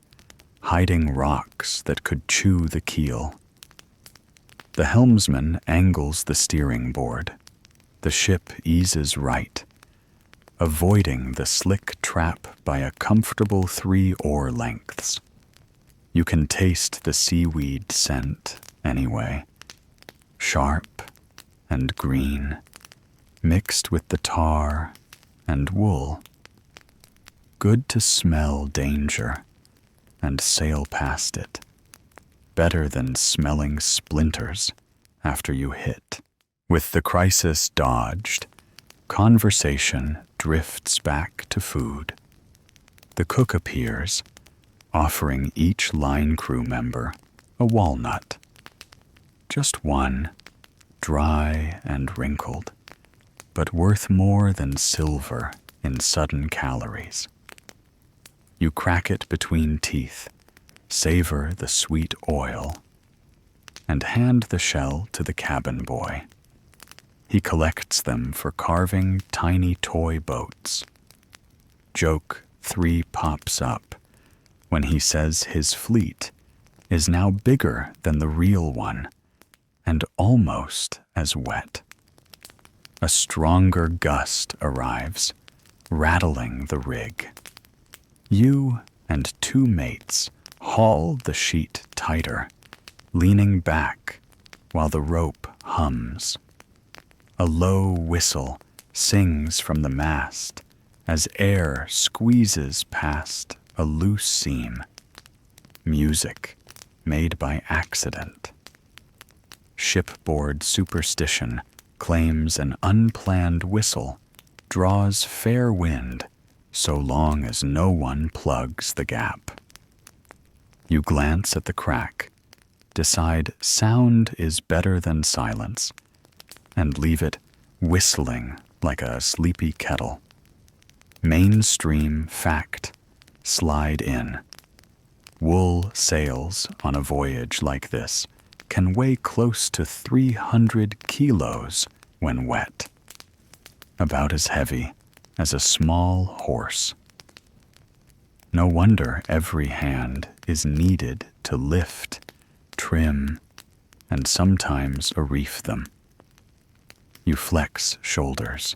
hiding rocks that could chew the keel. The helmsman angles the steering board. The ship eases right, avoiding the slick trap by a comfortable 3 oar lengths. You can taste the seaweed scent anyway, sharp and green, mixed with the tar and wool. Good to smell danger and sail past it. Better than smelling splinters after you hit. With the crisis dodged, conversation drifts back to food. The cook appears, offering each line crew member a walnut. Just one, dry and wrinkled, but worth more than silver in sudden calories. You crack it between teeth, savor the sweet oil, and hand the shell to the cabin boy. He collects them for carving tiny toy boats. Joke 3 pops up when he says his fleet is now bigger than the real one and almost as wet. A stronger gust arrives, rattling the rig. You and 2 mates haul the sheet tighter, leaning back while the rope hums. A low whistle sings from the mast as air squeezes past a loose seam. Music made by accident. Shipboard superstition claims an unplanned whistle draws fair wind so long as no one plugs the gap. You glance at the crack, decide sound is better than silence, and leave it whistling like a sleepy kettle. Mainstream fact, slide in. Wool sails on a voyage like this can weigh close to 300 kilos when wet, about as heavy as a small horse. No wonder every hand is needed to lift, trim, and sometimes reef them. You flex shoulders,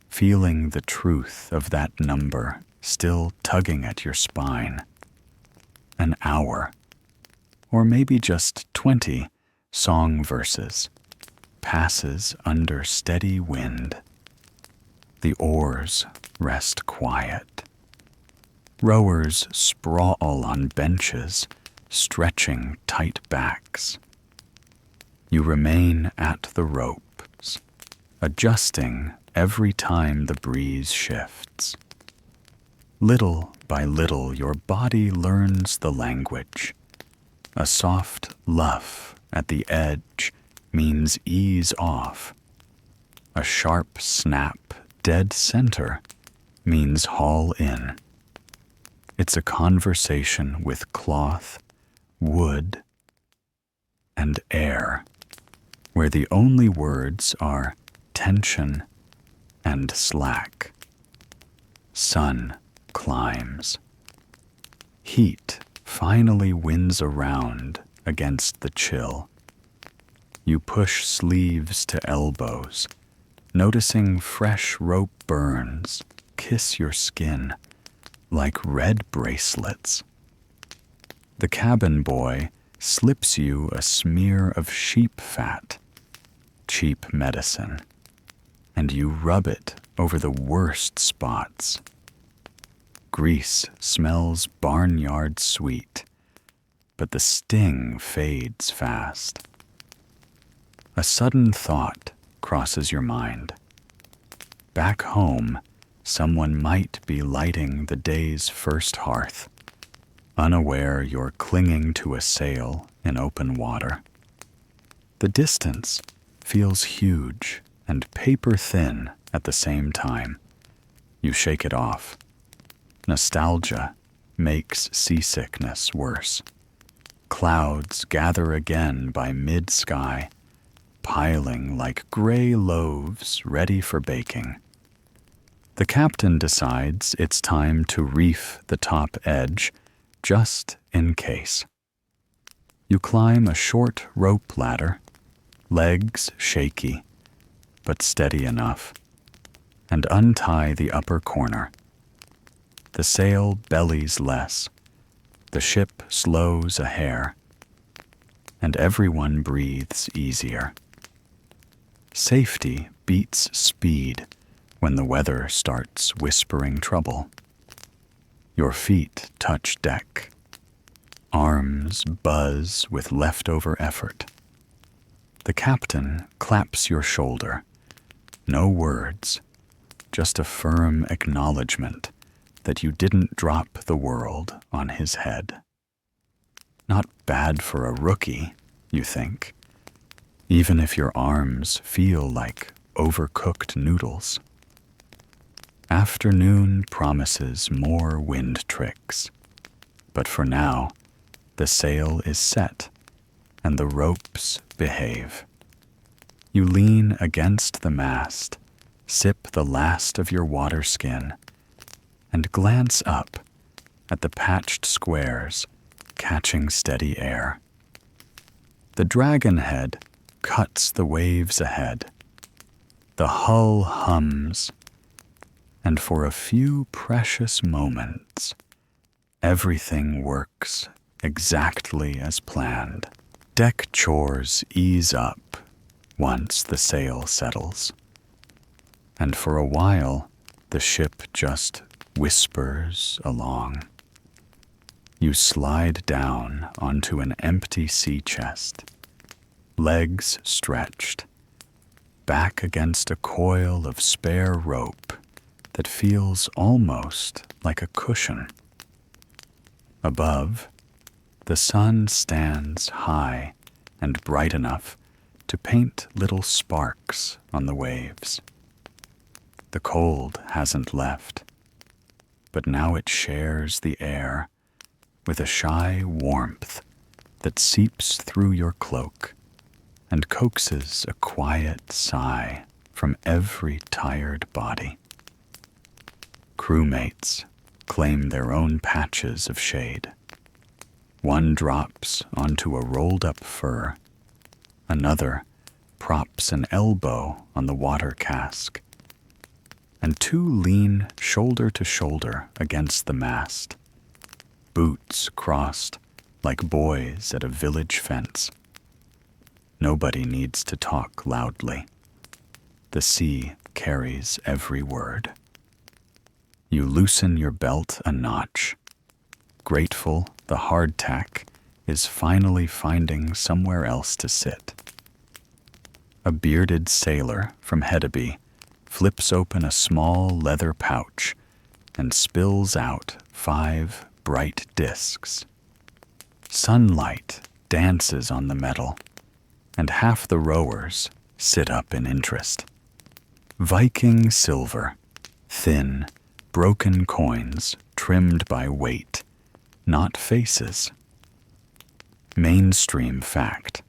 feeling the truth of that number still tugging at your spine. An hour, or maybe just 20 song verses, passes under steady wind. The oars rest quiet. Rowers sprawl on benches, stretching tight backs. You remain at the ropes, adjusting every time the breeze shifts. Little by little, your body learns the language. A soft luff at the edge means ease off. A sharp snap dead center means haul in. It's a conversation with cloth, wood, and air, where the only words are tension and slack. Sun climbs. Heat finally wins around against the chill. You push sleeves to elbows, noticing fresh rope burns kiss your skin like red bracelets. The cabin boy slips you a smear of sheep fat, cheap medicine, and you rub it over the worst spots. Grease smells barnyard sweet, but the sting fades fast. A sudden thought crosses your mind. Back home, someone might be lighting the day's first hearth, unaware you're clinging to a sail in open water. The distance feels huge and paper-thin at the same time. You shake it off. Nostalgia makes seasickness worse. Clouds gather again by mid-sky, piling like gray loaves ready for baking. The captain decides it's time to reef the top edge, just in case. You climb a short rope ladder, legs shaky, but steady enough, and untie the upper corner. The sail bellies less, the ship slows a hair, and everyone breathes easier. Safety beats speed when the weather starts whispering trouble. Your feet touch deck. Arms buzz with leftover effort. The captain claps your shoulder. No words, just a firm acknowledgement that you didn't drop the world on his head. Not bad for a rookie, you think, even if your arms feel like overcooked noodles. Afternoon promises more wind tricks, but for now, the sail is set and the ropes behave. You lean against the mast, sip the last of your water skin, and glance up at the patched squares catching steady air. The dragonhead cuts the waves ahead. The hull hums, and for a few precious moments, everything works exactly as planned. Deck chores ease up once the sail settles, and for a while, The ship just whispers along. You slide down onto an empty sea chest, legs stretched, back against a coil of spare rope that feels almost like a cushion. Above, the sun stands high and bright enough to paint little sparks on the waves. The cold hasn't left, but now it shares the air with a shy warmth that seeps through your cloak and coaxes a quiet sigh from every tired body. Crewmates claim their own patches of shade. One drops onto a rolled-up fur. Another props an elbow on the water cask. And two lean shoulder to shoulder against the mast, boots crossed like boys at a village fence. Nobody needs to talk loudly. The sea carries every word. You loosen your belt a notch, grateful the hardtack is finally finding somewhere else to sit. A bearded sailor from Hedeby flips open a small leather pouch and spills out 5 bright discs. Sunlight dances on the metal, and half the rowers sit up in interest. Viking silver, thin, broken coins trimmed by weight, not faces. Mainstream fact: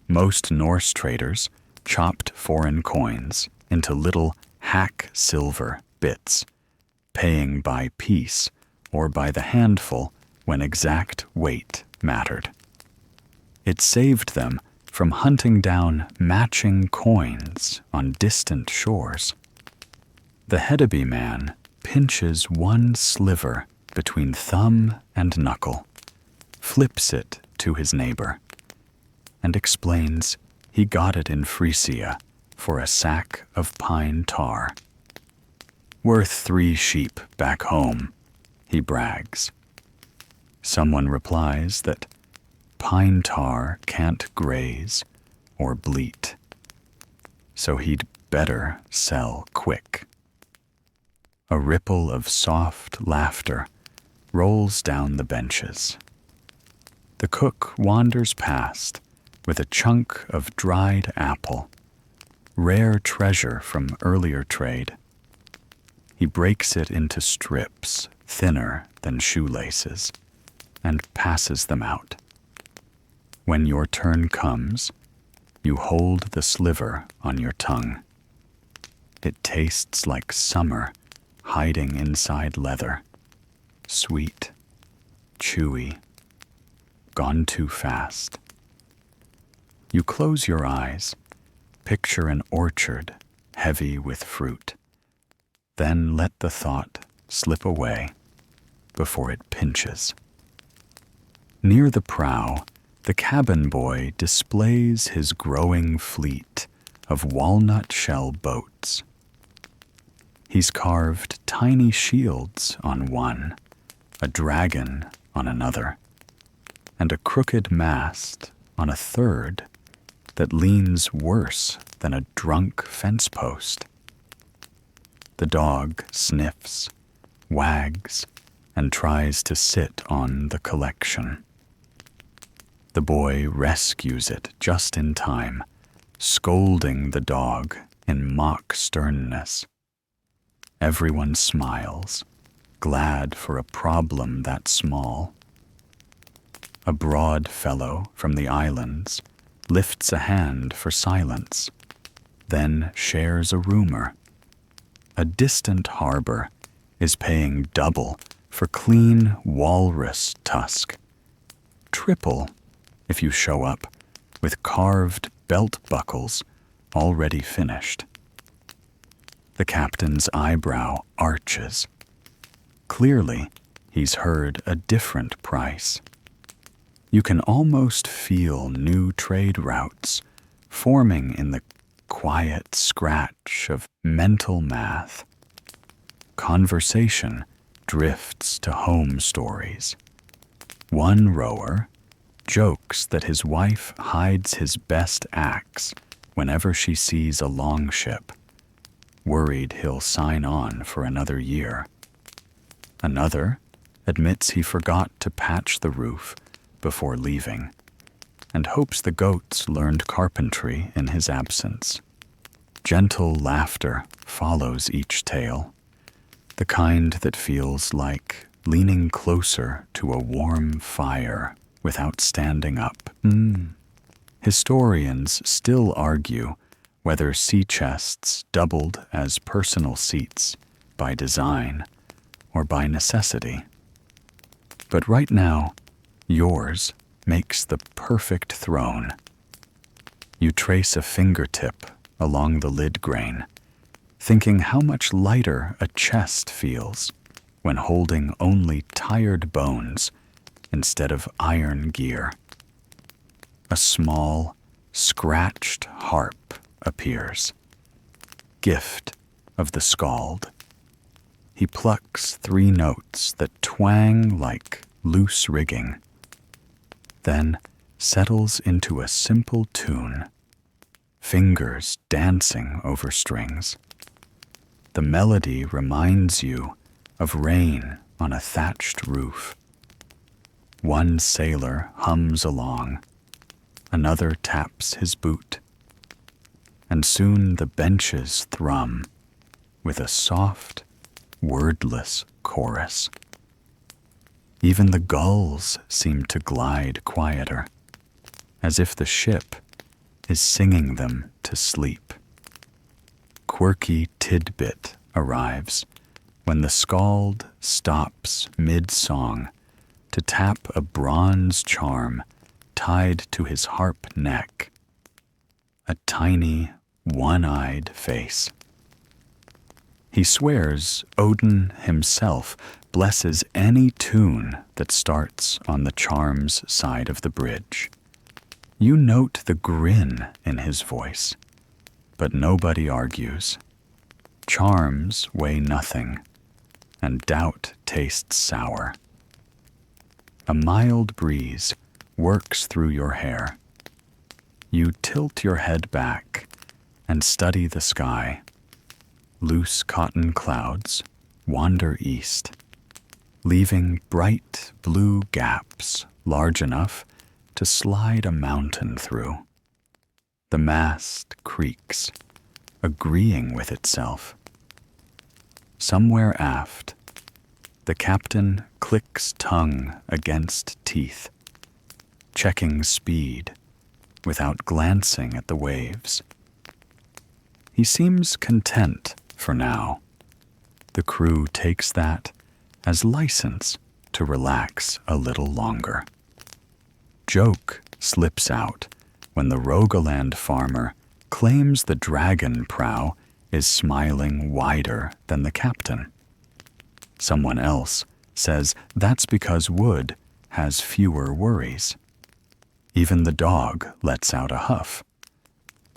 most Norse traders chopped foreign coins into little hack silver bits, paying by piece or by the handful when exact weight mattered. It saved them from hunting down matching coins on distant shores. The Hedeby man pinches one sliver between thumb and knuckle, flips it to his neighbor, and explains he got it in Frisia for a sack of pine tar. Worth 3 sheep back home, he brags. Someone replies that pine tar can't graze or bleat, so he'd better sell quick. A ripple of soft laughter rolls down the benches. The cook wanders past with a chunk of dried apple, rare treasure from earlier trade. He breaks it into strips thinner than shoelaces and passes them out. When your turn comes, you hold the sliver on your tongue. It tastes like summer hiding inside leather, sweet, chewy, gone too fast. You close your eyes, picture an orchard heavy with fruit, then let the thought slip away before it pinches. Near the prow, the cabin boy displays his growing fleet of walnut shell boats. He's carved tiny shields on one, a dragon on another, and a crooked mast on a third that leans worse than a drunk fence post. The dog sniffs, wags, and tries to sit on the collection. The boy rescues it just in time, scolding the dog in mock sternness. Everyone smiles, glad for a problem that small. A broad fellow from the islands lifts a hand for silence, then shares a rumor. A distant harbor is paying double for clean walrus tusk, triple if you show up with carved belt buckles already finished. The captain's eyebrow arches. Clearly, he's heard a different price. You can almost feel new trade routes forming in the quiet scratch of mental math. conversation drifts to home stories. One rower jokes that his wife hides his best axe whenever she sees a longship, worried he'll sign on for another year. Another admits he forgot to patch the roof before leaving and hopes the goats learned carpentry in his absence. Gentle laughter follows each tale, the kind that feels like leaning closer to a warm fire without standing up. Historians still argue whether sea chests doubled as personal seats by design or by necessity. But right now, yours makes the perfect throne. You trace a fingertip along the lid grain, thinking how much lighter a chest feels when holding only tired bones instead of iron gear. A small, scratched harp appears, gift of the skald. He plucks 3 notes that twang like loose rigging, then settles into a simple tune, fingers dancing over strings. The melody reminds you of rain on a thatched roof. One sailor hums along, another taps his boot, and soon the benches thrum with a soft, wordless chorus. Even the gulls seem to glide quieter, as if the ship is singing them to sleep. Quirky tidbit arrives when the skald stops mid-song to tap a bronze charm tied to his harp neck, a tiny, one-eyed face. He swears Odin himself blesses any tune that starts on the charm's side of the bridge. You note the grin in his voice, but nobody argues. Charms weigh nothing, and doubt tastes sour. A mild breeze works through your hair. You tilt your head back and study the sky. Loose cotton clouds wander east, leaving bright blue gaps large enough to slide a mountain through. The mast creaks, agreeing with itself. Somewhere aft, the captain clicks tongue against teeth, checking speed without glancing at the waves. He seems content for now. The crew takes that as license to relax a little longer. Joke slips out when the Rogaland farmer claims the dragon prow is smiling wider than the captain. Someone else says that's because wood has fewer worries. Even the dog lets out a huff,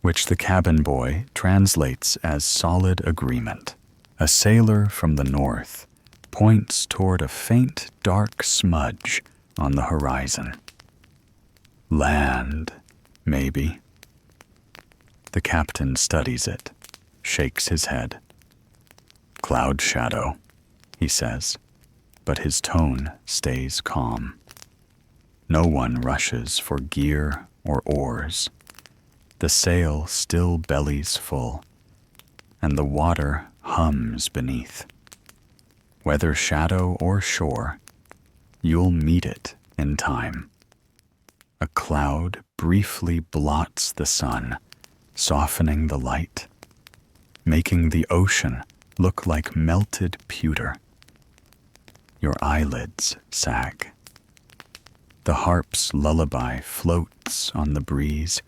which the cabin boy translates as solid agreement. A sailor from the north points toward a faint, dark smudge on the horizon. Land, maybe. The captain studies it, shakes his head. Cloud shadow, he says, but his tone stays calm. No one rushes for gear or oars. The sail still bellies full, and the water hums beneath. Whether shadow or shore, you'll meet it in time. A cloud briefly blots the sun, softening the light, making the ocean look like melted pewter. Your eyelids sag. The harp's lullaby floats on the breeze,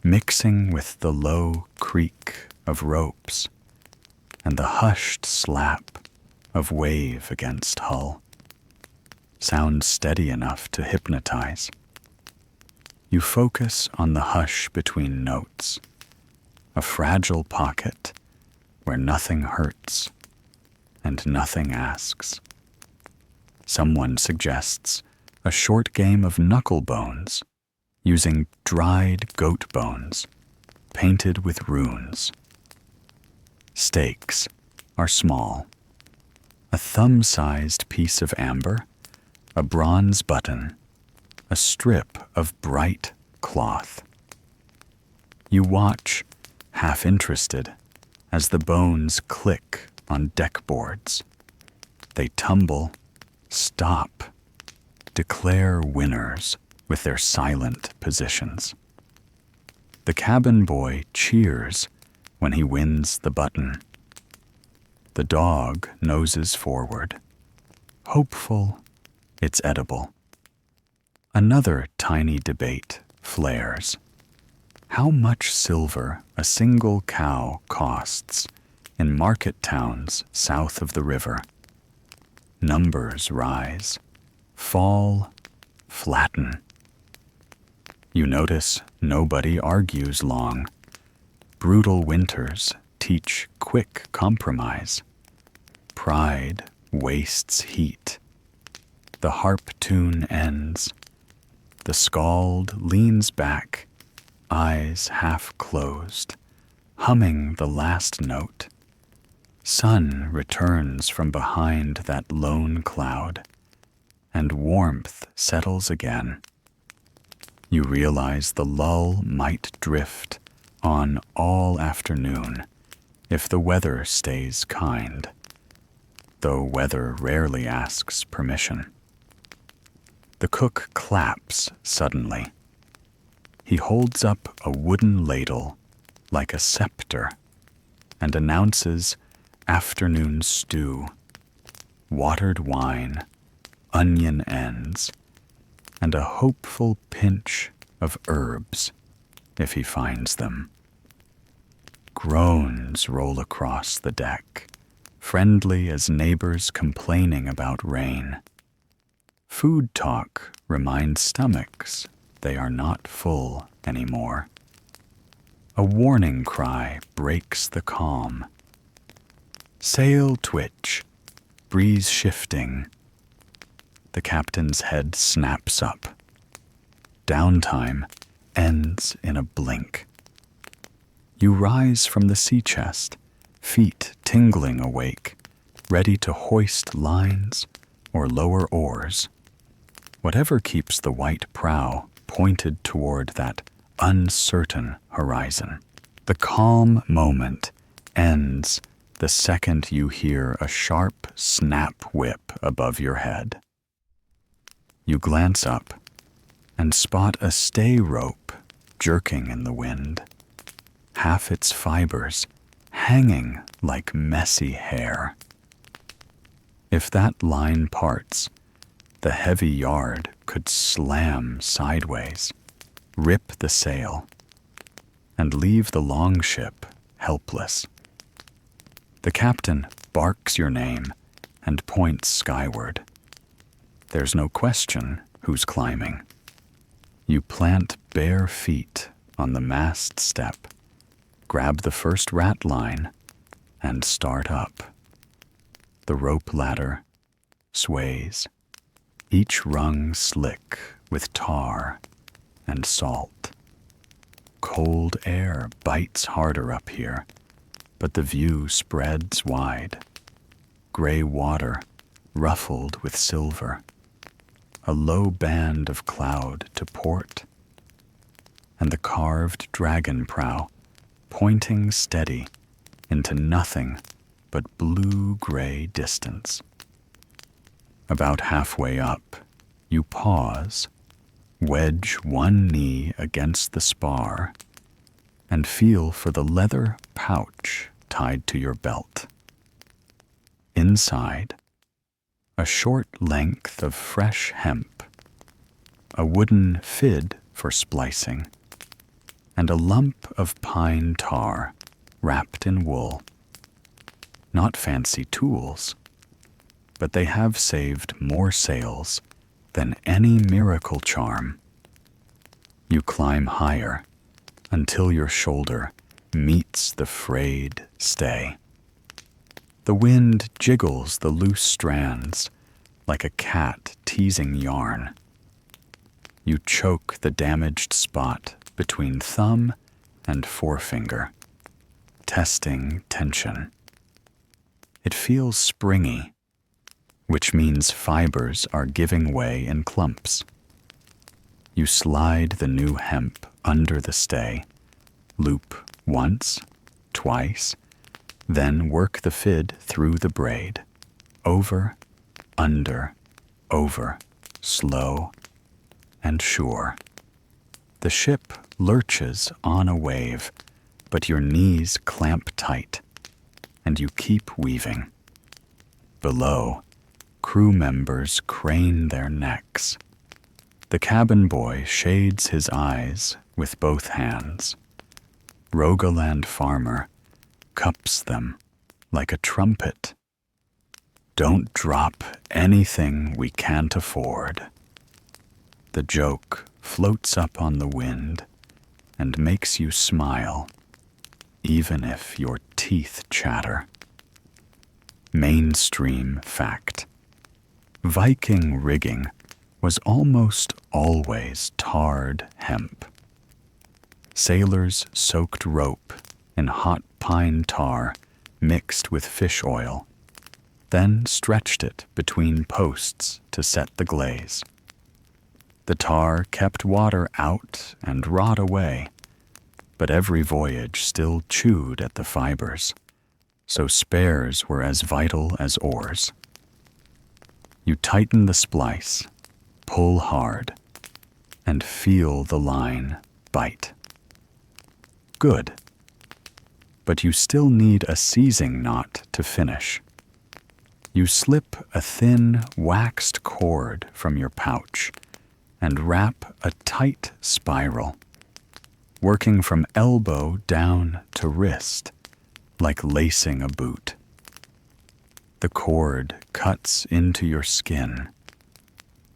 mixing with the low creak of ropes and the hushed slap of wave against hull. Sounds steady enough to hypnotize. You focus on the hush between notes, a fragile pocket where nothing hurts, and nothing asks. Someone suggests a short game of knuckle bones using dried goat bones painted with runes. Stakes are small. A thumb-sized piece of amber, a bronze button, a strip of bright cloth. You watch, half interested, as the bones click on deck boards. They tumble, stop, declare winners with their silent positions. The cabin boy cheers when he wins the button. The dog noses forward, hopeful it's edible. Another tiny debate flares. How much silver a single cow costs in market towns south of the river. Numbers rise, fall, flatten. You notice nobody argues long. Brutal winters teach quick compromise. Pride wastes heat. The harp tune ends. The skald leans back, eyes half closed, humming the last note. Sun returns from behind that lone cloud, and warmth settles again. You realize the lull might drift on all afternoon if the weather stays kind, though weather rarely asks permission. The cook claps suddenly. He holds up a wooden ladle like a scepter and announces afternoon stew, watered wine, onion ends, and a hopeful pinch of herbs if he finds them. Groans roll across the deck, friendly as neighbors complaining about rain. Food talk reminds stomachs they are not full anymore. A warning cry breaks the calm. Sail twitch, breeze shifting. The captain's head snaps up. Downtime ends in a blink. You rise from the sea chest, feet tingling awake, ready to hoist lines or lower oars. Whatever keeps the white prow pointed toward that uncertain horizon. The calm moment ends the second you hear a sharp snap whip above your head. You glance up and spot a stay rope jerking in the wind, half its fibers hanging like messy hair. If that line parts, the heavy yard could slam sideways, rip the sail, and leave the longship helpless. The captain barks your name and points skyward. There's no question who's climbing. You plant bare feet on the mast step, grab the first rat line, and start up. The rope ladder sways, each rung slick with tar and salt. Cold air bites harder up here, but the view spreads wide. Gray water ruffled with silver, a low band of cloud to port, and the carved dragon prow pointing steady into nothing but blue-gray distance. About halfway up, you pause, wedge one knee against the spar, and feel for the leather pouch tied to your belt. Inside, a short length of fresh hemp, a wooden fid for splicing, and a lump of pine tar wrapped in wool. Not fancy tools, but they have saved more sails than any miracle charm. You climb higher until your shoulder meets the frayed stay. The wind jiggles the loose strands like a cat teasing yarn. You choke the damaged spot between thumb and forefinger, testing tension. It feels springy, which means fibers are giving way in clumps. You slide the new hemp under the stay, loop once, twice, then work the fid through the braid, over, under, over, slow and sure. The ship lurches on a wave, but your knees clamp tight, and you keep weaving. Below, crew members crane their necks. The cabin boy shades his eyes with both hands. Rogaland farmer cups them like a trumpet. Don't drop anything we can't afford. The joke floats up on the wind and makes you smile, even if your teeth chatter. Mainstream fact. Viking rigging was almost always tarred hemp. Sailors soaked rope in hot pine tar mixed with fish oil, then stretched it between posts to set the glaze. The tar kept water out and rot away, but every voyage still chewed at the fibers, so spares were as vital as oars. You tighten the splice, pull hard, and feel the line bite. Good. But you still need a seizing knot to finish. You slip a thin, waxed cord from your pouch and wrap a tight spiral, working from elbow down to wrist, like lacing a boot. The cord cuts into your skin,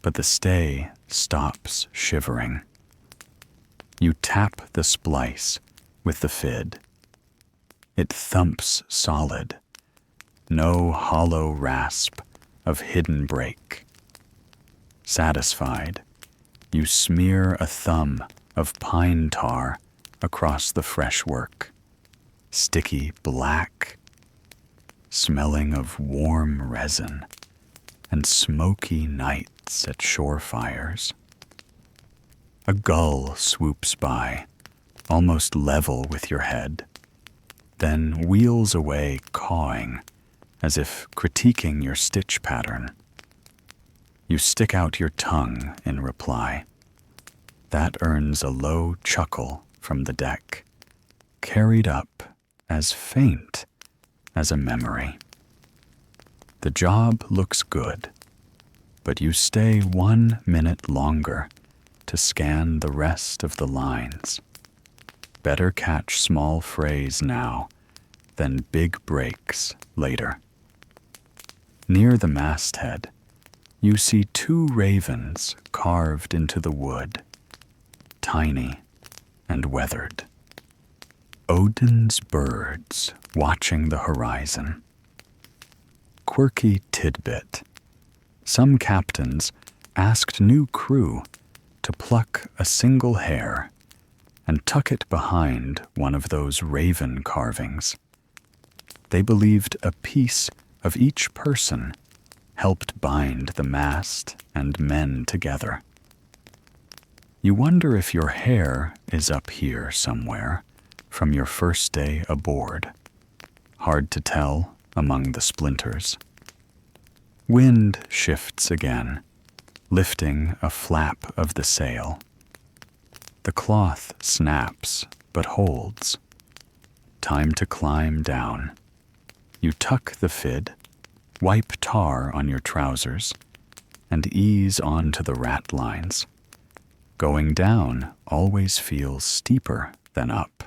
but the stay stops shivering. You tap the splice with the fid. It thumps solid, no hollow rasp of hidden break. Satisfied, you smear a thumb of pine tar across the fresh work, sticky black, smelling of warm resin and smoky nights at shore fires. A gull swoops by, almost level with your head, then wheels away cawing, as if critiquing your stitch pattern. You stick out your tongue in reply. That earns a low chuckle from the deck, carried up as faint as a memory. The job looks good, but you stay 1 minute longer to scan the rest of the lines. Better catch small frays now than big breaks later. Near the masthead, you see 2 ravens carved into the wood, tiny and weathered. Odin's birds watching the horizon. Quirky tidbit. Some captains asked new crew to pluck a single hair and tuck it behind one of those raven carvings. They believed a piece of each person helped bind the mast and men together. You wonder if your hair is up here somewhere from your first day aboard. Hard to tell among the splinters. Wind shifts again, lifting a flap of the sail. The cloth snaps but holds. Time to climb down. You tuck the fid, wipe tar on your trousers, and ease onto the ratlines. Going down always feels steeper than up.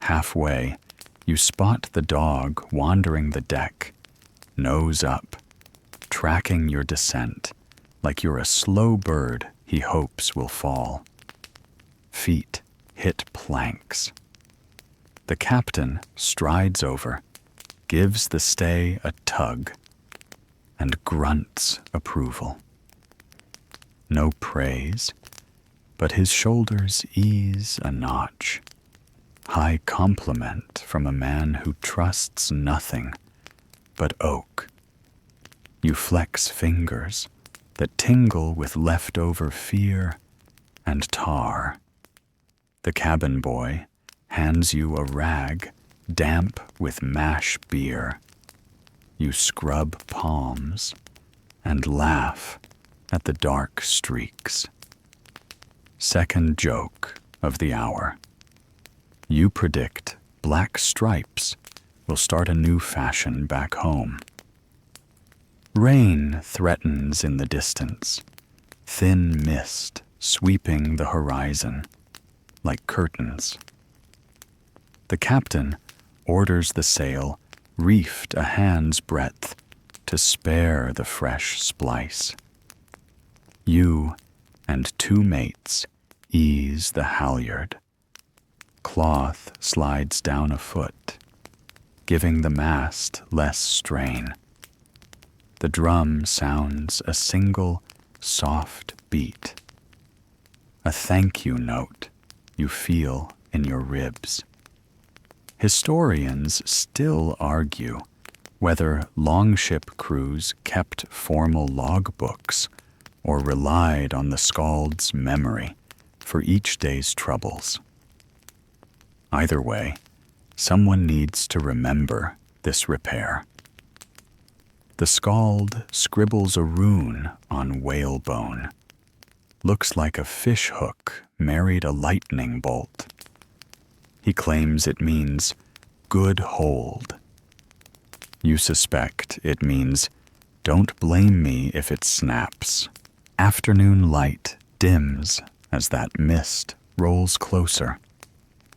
Halfway, you spot the dog wandering the deck, nose up, tracking your descent like you're a slow bird he hopes will fall. Feet hit planks. The captain strides over, gives the stay a tug and grunts approval. No praise, but his shoulders ease a notch. High compliment from a man who trusts nothing but oak. You flex fingers that tingle with leftover fear and tar. The cabin boy hands you a rag damp with mash beer. You scrub palms and laugh at the dark streaks. Second joke of the hour. You predict black stripes will start a new fashion back home. Rain threatens in the distance, thin mist sweeping the horizon like curtains. The captain orders the sail reefed a hand's breadth to spare the fresh splice. You and two mates ease the halyard. Cloth slides down a foot, giving the mast less strain. The drum sounds a single, soft beat. A thank you note you feel in your ribs. Historians still argue whether longship crews kept formal logbooks or relied on the skald's memory for each day's troubles. Either way, someone needs to remember this repair. The skald scribbles a rune on whalebone. Looks like a fish hook married a lightning bolt. He claims it means good hold. You suspect it means don't blame me if it snaps. Afternoon light dims as that mist rolls closer.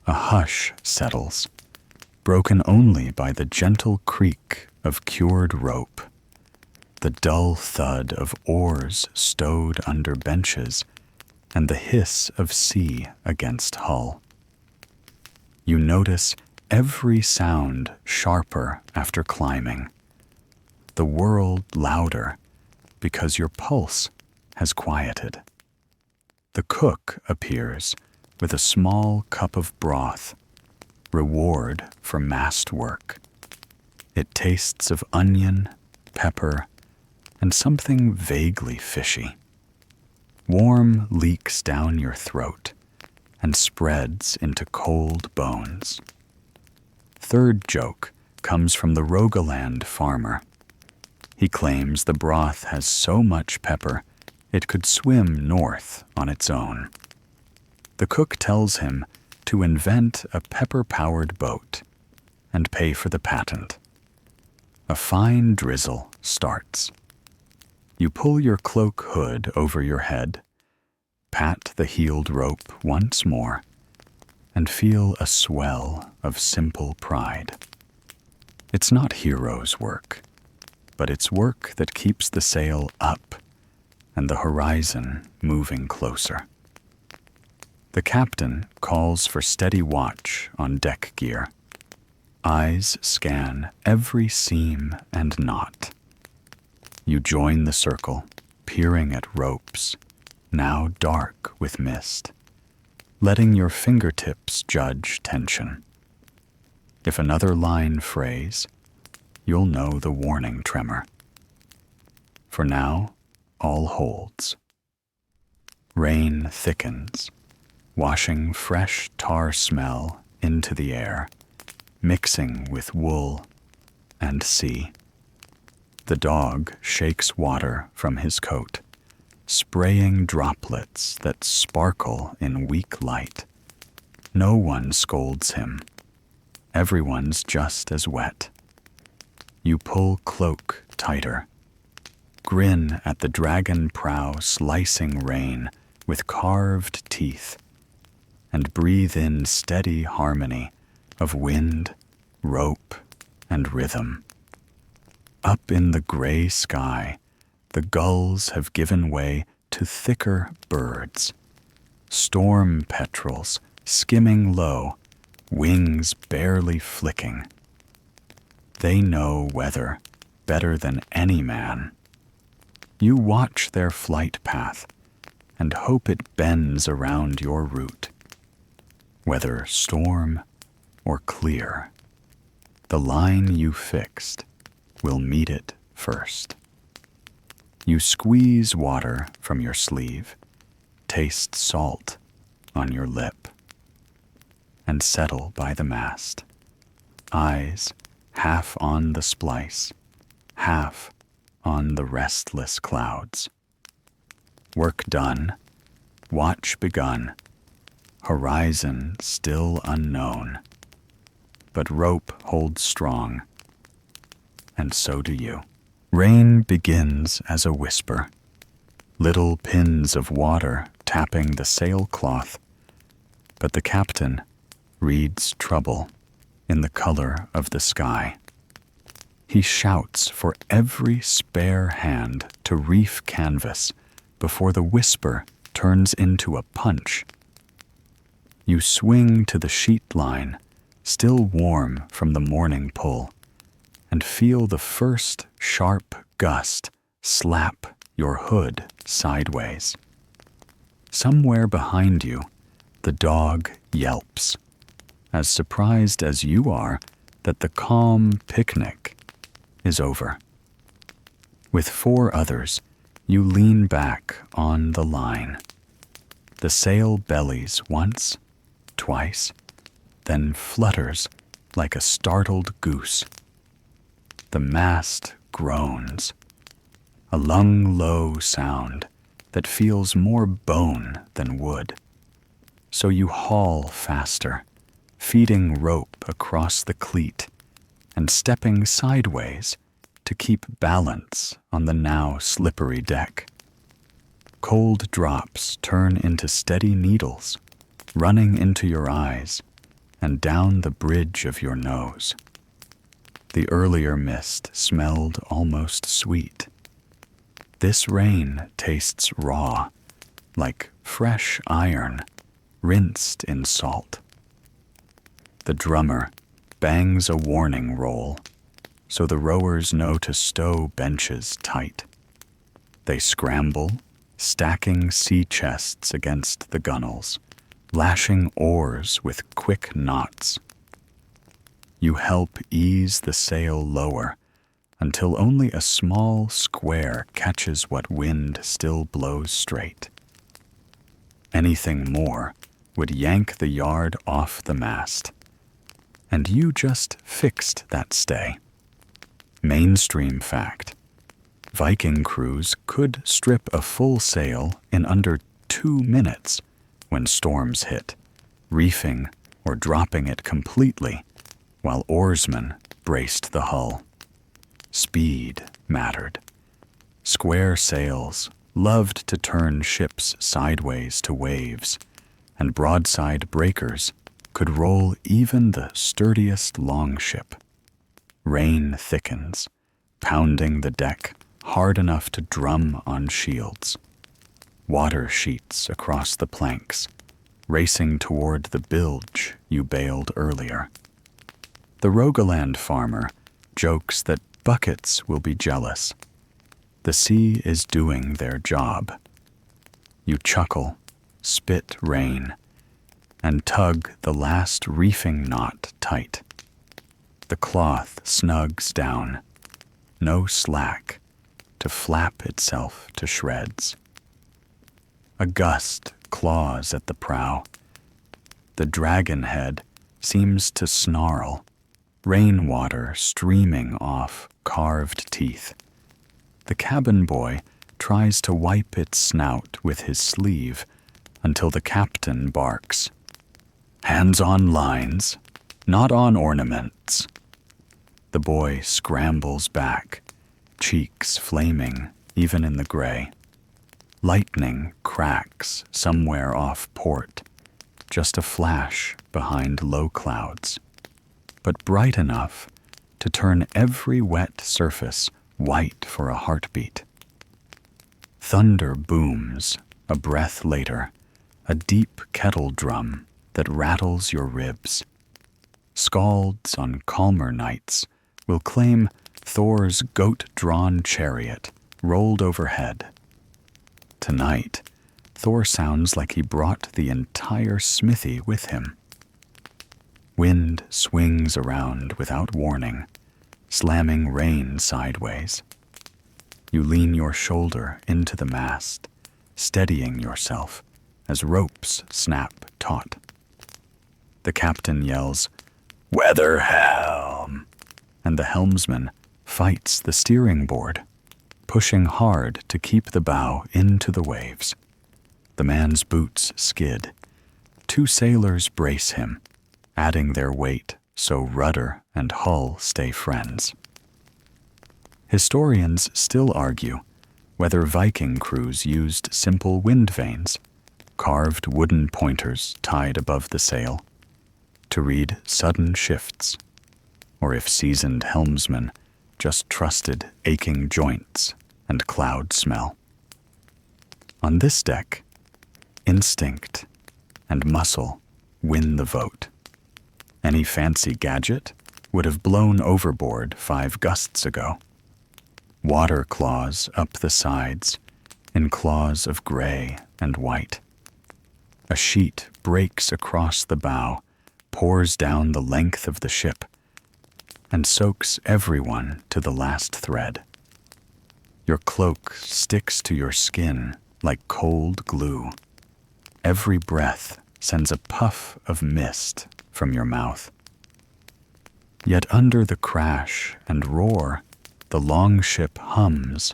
A hush settles, broken only by the gentle creak of cured rope, the dull thud of oars stowed under benches, and the hiss of sea against hull. You notice every sound sharper after climbing, the world louder because your pulse has quieted. The cook appears with a small cup of broth, reward for mast work. It tastes of onion, pepper, and something vaguely fishy. Warm leaks down your throat and spreads into cold bones. Third joke comes from the Rogaland farmer. He claims the broth has so much pepper it could swim north on its own. The cook tells him to invent a pepper-powered boat and pay for the patent. A fine drizzle starts. You pull your cloak hood over your head, pat the heeled rope once more, and feel a swell of simple pride. It's not hero's work, but it's work that keeps the sail up and the horizon moving closer. The captain calls for steady watch on deck gear. Eyes scan every seam and knot. You join the circle, peering at ropes, now dark with mist, letting your fingertips judge tension. If another line frays, you'll know the warning tremor. For now, all holds. Rain thickens, washing fresh tar smell into the air, mixing with wool and sea. The dog shakes water from his coat, spraying droplets that sparkle in weak light. No one scolds him. Everyone's just as wet. You pull cloak tighter, grin at the dragon prow slicing rain with carved teeth, and breathe in steady harmony of wind, rope, and rhythm. Up in the gray sky, the gulls have given way to thicker birds. Storm petrels skimming low, wings barely flicking. They know weather better than any man. You watch their flight path and hope it bends around your route. Whether storm or clear, the line you fixed will meet it first. You squeeze water from your sleeve, taste salt on your lip, and settle by the mast, eyes half on the splice, half on the restless clouds. Work done, watch begun, horizon still unknown, but rope holds strong, and so do you. Rain begins as a whisper, little pins of water tapping the sailcloth, but the captain reads trouble in the color of the sky. He shouts for every spare hand to reef canvas before the whisper turns into a punch. You swing to the sheet line, still warm from the morning pull, and feel the first sharp gust slap your hood sideways. Somewhere behind you, the dog yelps, as surprised as you are that the calm picnic is over. With 4 others, you lean back on the line. The sail bellies once, twice, then flutters like a startled goose. The mast groans, a lung-low sound that feels more bone than wood. So you haul faster, feeding rope across the cleat and stepping sideways to keep balance on the now slippery deck. Cold drops turn into steady needles, running into your eyes and down the bridge of your nose. The earlier mist smelled almost sweet. This rain tastes raw, like fresh iron rinsed in salt. The drummer bangs a warning roll, so the rowers know to stow benches tight. They scramble, stacking sea chests against the gunwales, lashing oars with quick knots. You help ease the sail lower until only a small square catches what wind still blows straight. Anything more would yank the yard off the mast, and you just fixed that stay. Mainstream fact: Viking crews could strip a full sail in under 2 minutes when storms hit, reefing or dropping it completely, while oarsmen braced the hull. Speed mattered. Square sails loved to turn ships sideways to waves, and broadside breakers could roll even the sturdiest longship. Rain thickens, pounding the deck hard enough to drum on shields. Water sheets across the planks, racing toward the bilge you bailed earlier. The Rogaland farmer jokes that buckets will be jealous. The sea is doing their job. You chuckle, spit rain, and tug the last reefing knot tight. The cloth snugs down, no slack, to flap itself to shreds. A gust claws at the prow. The dragon head seems to snarl, rainwater streaming off carved teeth. The cabin boy tries to wipe its snout with his sleeve until the captain barks, "Hands on lines, not on ornaments." The boy scrambles back, cheeks flaming even in the gray. Lightning cracks somewhere off port, just a flash behind low clouds, but bright enough to turn every wet surface white for a heartbeat. Thunder booms a breath later, a deep kettle drum that rattles your ribs. Scalds on calmer nights will claim Thor's goat-drawn chariot rolled overhead. Tonight, Thor sounds like he brought the entire smithy with him. Wind swings around without warning, slamming rain sideways. You lean your shoulder into the mast, steadying yourself as ropes snap taut. The captain yells, "Weather helm!" and the helmsman fights the steering board, pushing hard to keep the bow into the waves. The man's boots skid. 2 sailors brace him, adding their weight so rudder and hull stay friends. Historians still argue whether Viking crews used simple wind vanes, carved wooden pointers tied above the sail, to read sudden shifts, or if seasoned helmsmen just trusted aching joints and cloud smell. On this deck, instinct and muscle win the vote. Any fancy gadget would have blown overboard 5 gusts ago. Water claws up the sides in claws of gray and white. A sheet breaks across the bow, pours down the length of the ship, and soaks everyone to the last thread. Your cloak sticks to your skin like cold glue. Every breath sends a puff of mist from your mouth. Yet under the crash and roar, the longship hums,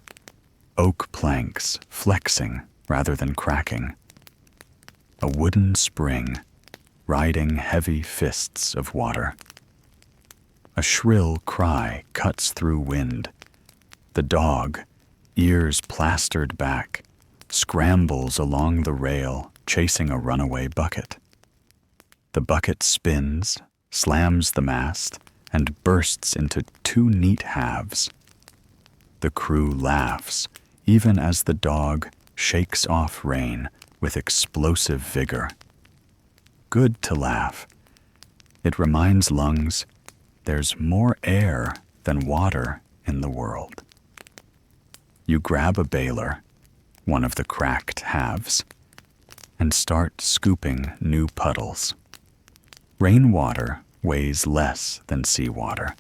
oak planks flexing rather than cracking. A wooden spring riding heavy fists of water. A shrill cry cuts through wind. The dog, ears plastered back, scrambles along the rail, chasing a runaway bucket. The bucket spins, slams the mast, and bursts into 2 neat halves. The crew laughs, even as the dog shakes off rain with explosive vigor. Good to laugh. It reminds lungs there's more air than water in the world. You grab a bailer, one of the cracked halves, and start scooping new puddles. Rainwater weighs less than seawater,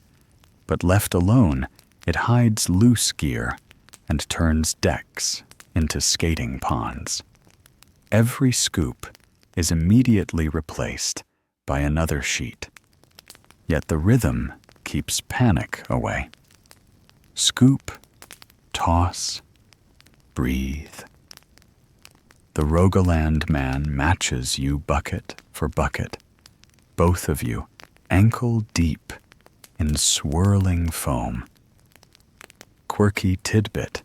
but left alone, it hides loose gear and turns decks into skating ponds. Every scoop is immediately replaced by another sheet, yet the rhythm keeps panic away. Scoop, toss, breathe. The Rogaland man matches you bucket for bucket, both of you ankle deep in swirling foam. Quirky tidbit: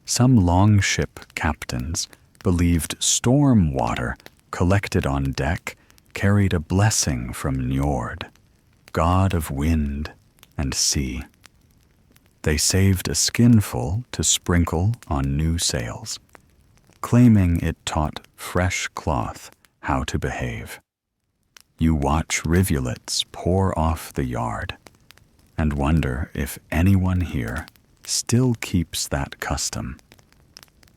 some longship captains believed storm water collected on deck carried a blessing from Njord, god of wind and sea. They saved a skinful to sprinkle on new sails, claiming it taught fresh cloth how to behave. You watch rivulets pour off the yard and wonder if anyone here still keeps that custom,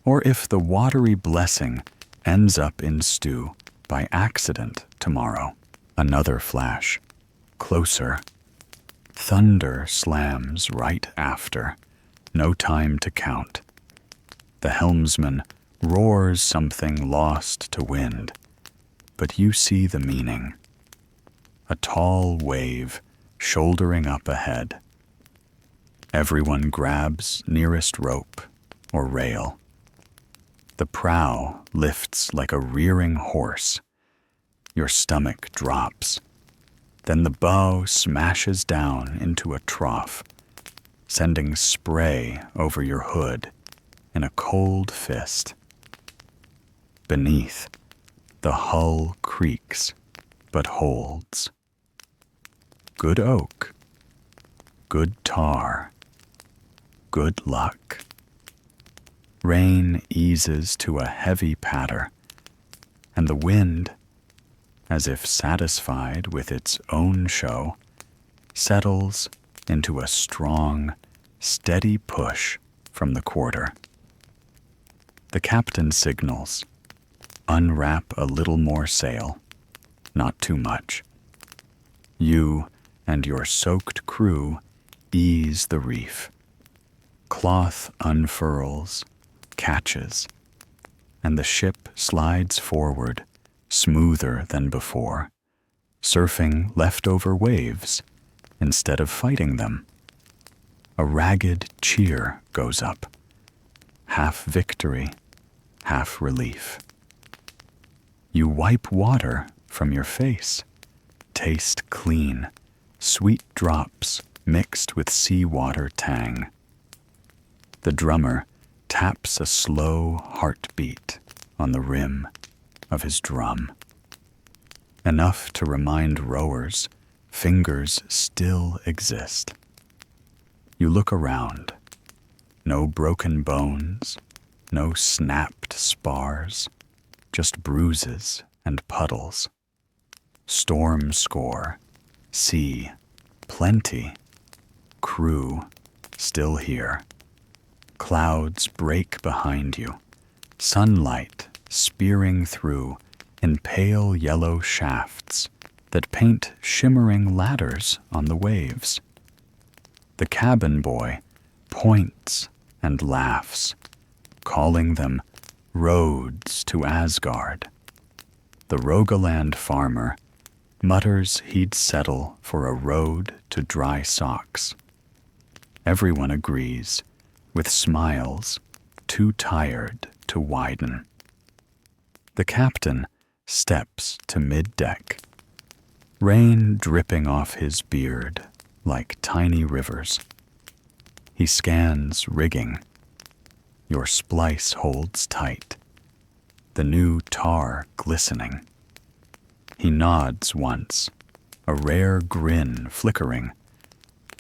or if the watery blessing ends up in stew by accident tomorrow. Another flash. Closer. Thunder slams right after. No time to count. The helmsman roars something lost to wind, but you see the meaning. A tall wave shouldering up ahead. Everyone grabs nearest rope or rail. The prow lifts like a rearing horse. Your stomach drops. Then the bow smashes down into a trough, sending spray over your hood in a cold fist. Beneath, the hull creaks but holds. Good oak, good tar, good luck. Rain eases to a heavy patter, and the wind, as if satisfied with its own show, settles into a strong, steady push from the quarter. The captain signals, unwrap a little more sail, not too much. You and your soaked crew ease the reef. Cloth unfurls, catches, and the ship slides forward, smoother than before, surfing leftover waves instead of fighting them. A ragged cheer goes up, half victory, half relief. You wipe water from your face, taste clean, sweet drops mixed with seawater tang. The drummer taps a slow heartbeat on the rim of his drum. Enough to remind rowers fingers still exist. You look around. No broken bones, no snapped spars, just bruises and puddles. Storm score, sea, plenty, crew still here. Clouds break behind you, sunlight spearing through in pale yellow shafts that paint shimmering ladders on the waves. The cabin boy points and laughs, calling them roads to Asgard. The Rogaland farmer mutters he'd settle for a road to dry socks. Everyone agrees, with smiles too tired to widen. The captain steps to middeck, rain dripping off his beard like tiny rivers. He scans rigging. Your splice holds tight, the new tar glistening. He nods once, a rare grin flickering,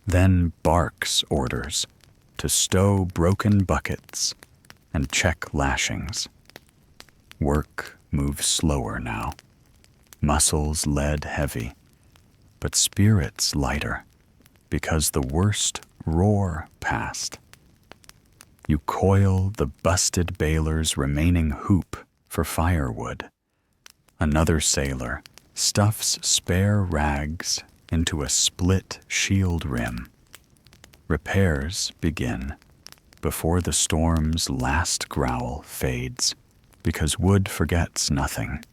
then barks orders to stow broken buckets and check lashings. Work moves slower now, muscles lead heavy, but spirits lighter, because the worst roar past. You coil the busted bailer's remaining hoop for firewood. Another sailor stuffs spare rags into a split shield rim. Repairs begin before the storm's last growl fades, because wood forgets nothing.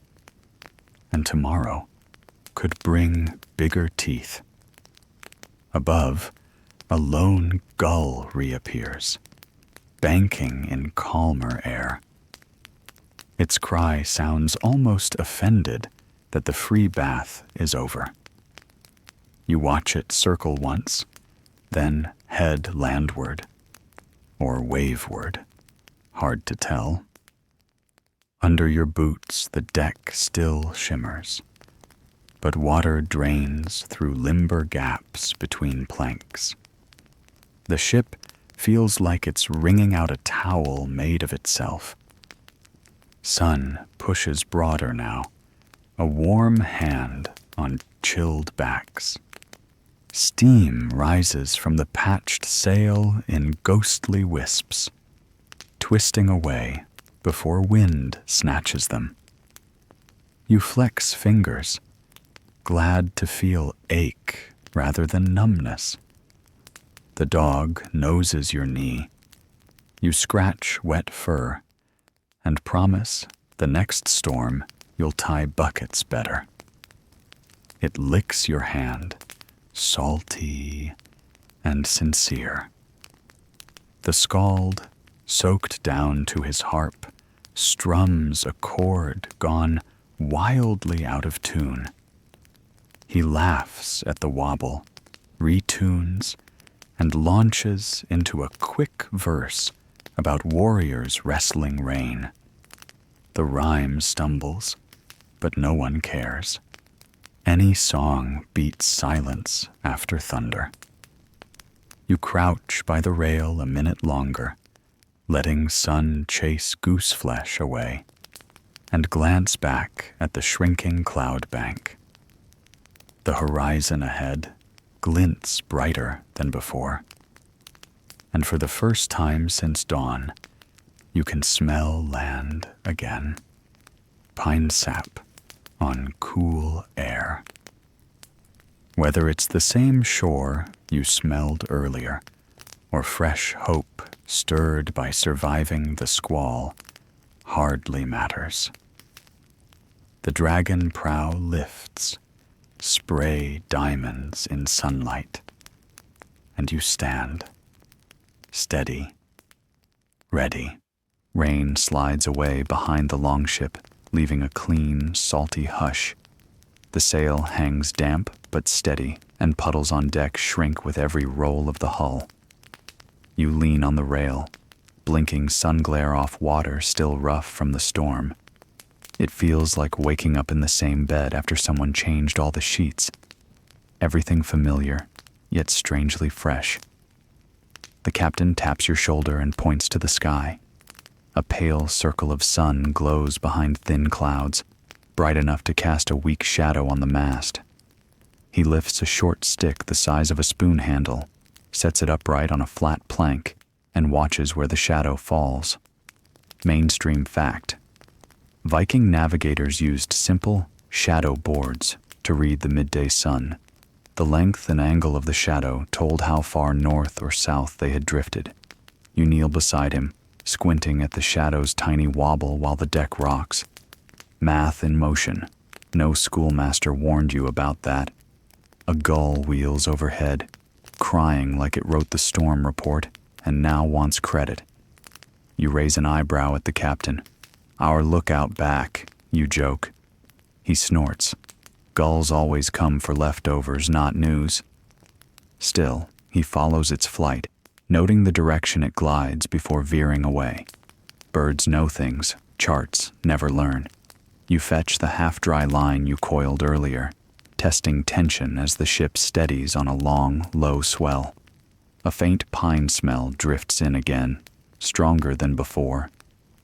And tomorrow could bring bigger teeth. Above, a lone gull reappears, banking in calmer air. Its cry sounds almost offended that the free bath is over. You watch it circle once, then head landward, or waveward, hard to tell. Under your boots the deck still shimmers, but water drains through limber gaps between planks. The ship feels like it's wringing out a towel made of itself. Sun pushes broader now, a warm hand on chilled backs. Steam rises from the patched sail in ghostly wisps, twisting away before wind snatches them. You flex fingers, glad to feel ache rather than numbness. The dog noses your knee. You scratch wet fur and promise the next storm you'll tie buckets better. It licks your hand, salty and sincere. The skald, soaked down to his harp, strums a chord gone wildly out of tune. He laughs at the wobble, retunes, and launches into a quick verse about warriors wrestling rain. The rhyme stumbles, but no one cares. Any song beats silence after thunder. You crouch by the rail a minute longer, letting sun chase goose flesh away, and glance back at the shrinking cloud bank. The horizon ahead, glints brighter than before. And for the first time since dawn, you can smell land again. Pine sap on cool air. Whether it's the same shore you smelled earlier, or fresh hope stirred by surviving the squall, hardly matters. The dragon prow lifts, spray diamonds in sunlight, and you stand, steady, ready. Rain slides away behind the longship, leaving a clean, salty hush. The sail hangs damp but steady, and puddles on deck shrink with every roll of the hull. You lean on the rail, blinking sun glare off water still rough from the storm. It feels like waking up in the same bed after someone changed all the sheets. Everything familiar, yet strangely fresh. The captain taps your shoulder and points to the sky. A pale circle of sun glows behind thin clouds, bright enough to cast a weak shadow on the mast. He lifts a short stick the size of a spoon handle, sets it upright on a flat plank, and watches where the shadow falls. Mainstream fact: Viking navigators used simple shadow boards to read the midday sun. The length and angle of the shadow told how far north or south they had drifted. You kneel beside him, squinting at the shadow's tiny wobble while the deck rocks. Math in motion. No schoolmaster warned you about that. A gull wheels overhead, crying like it wrote the storm report and now wants credit. You raise an eyebrow at the captain. Our lookout back, you joke. He snorts. Gulls always come for leftovers, not news. Still, he follows its flight, noting the direction it glides before veering away. Birds know things, charts never learn. You fetch the half-dry line you coiled earlier, testing tension as the ship steadies on a long, low swell. A faint pine smell drifts in again, stronger than before.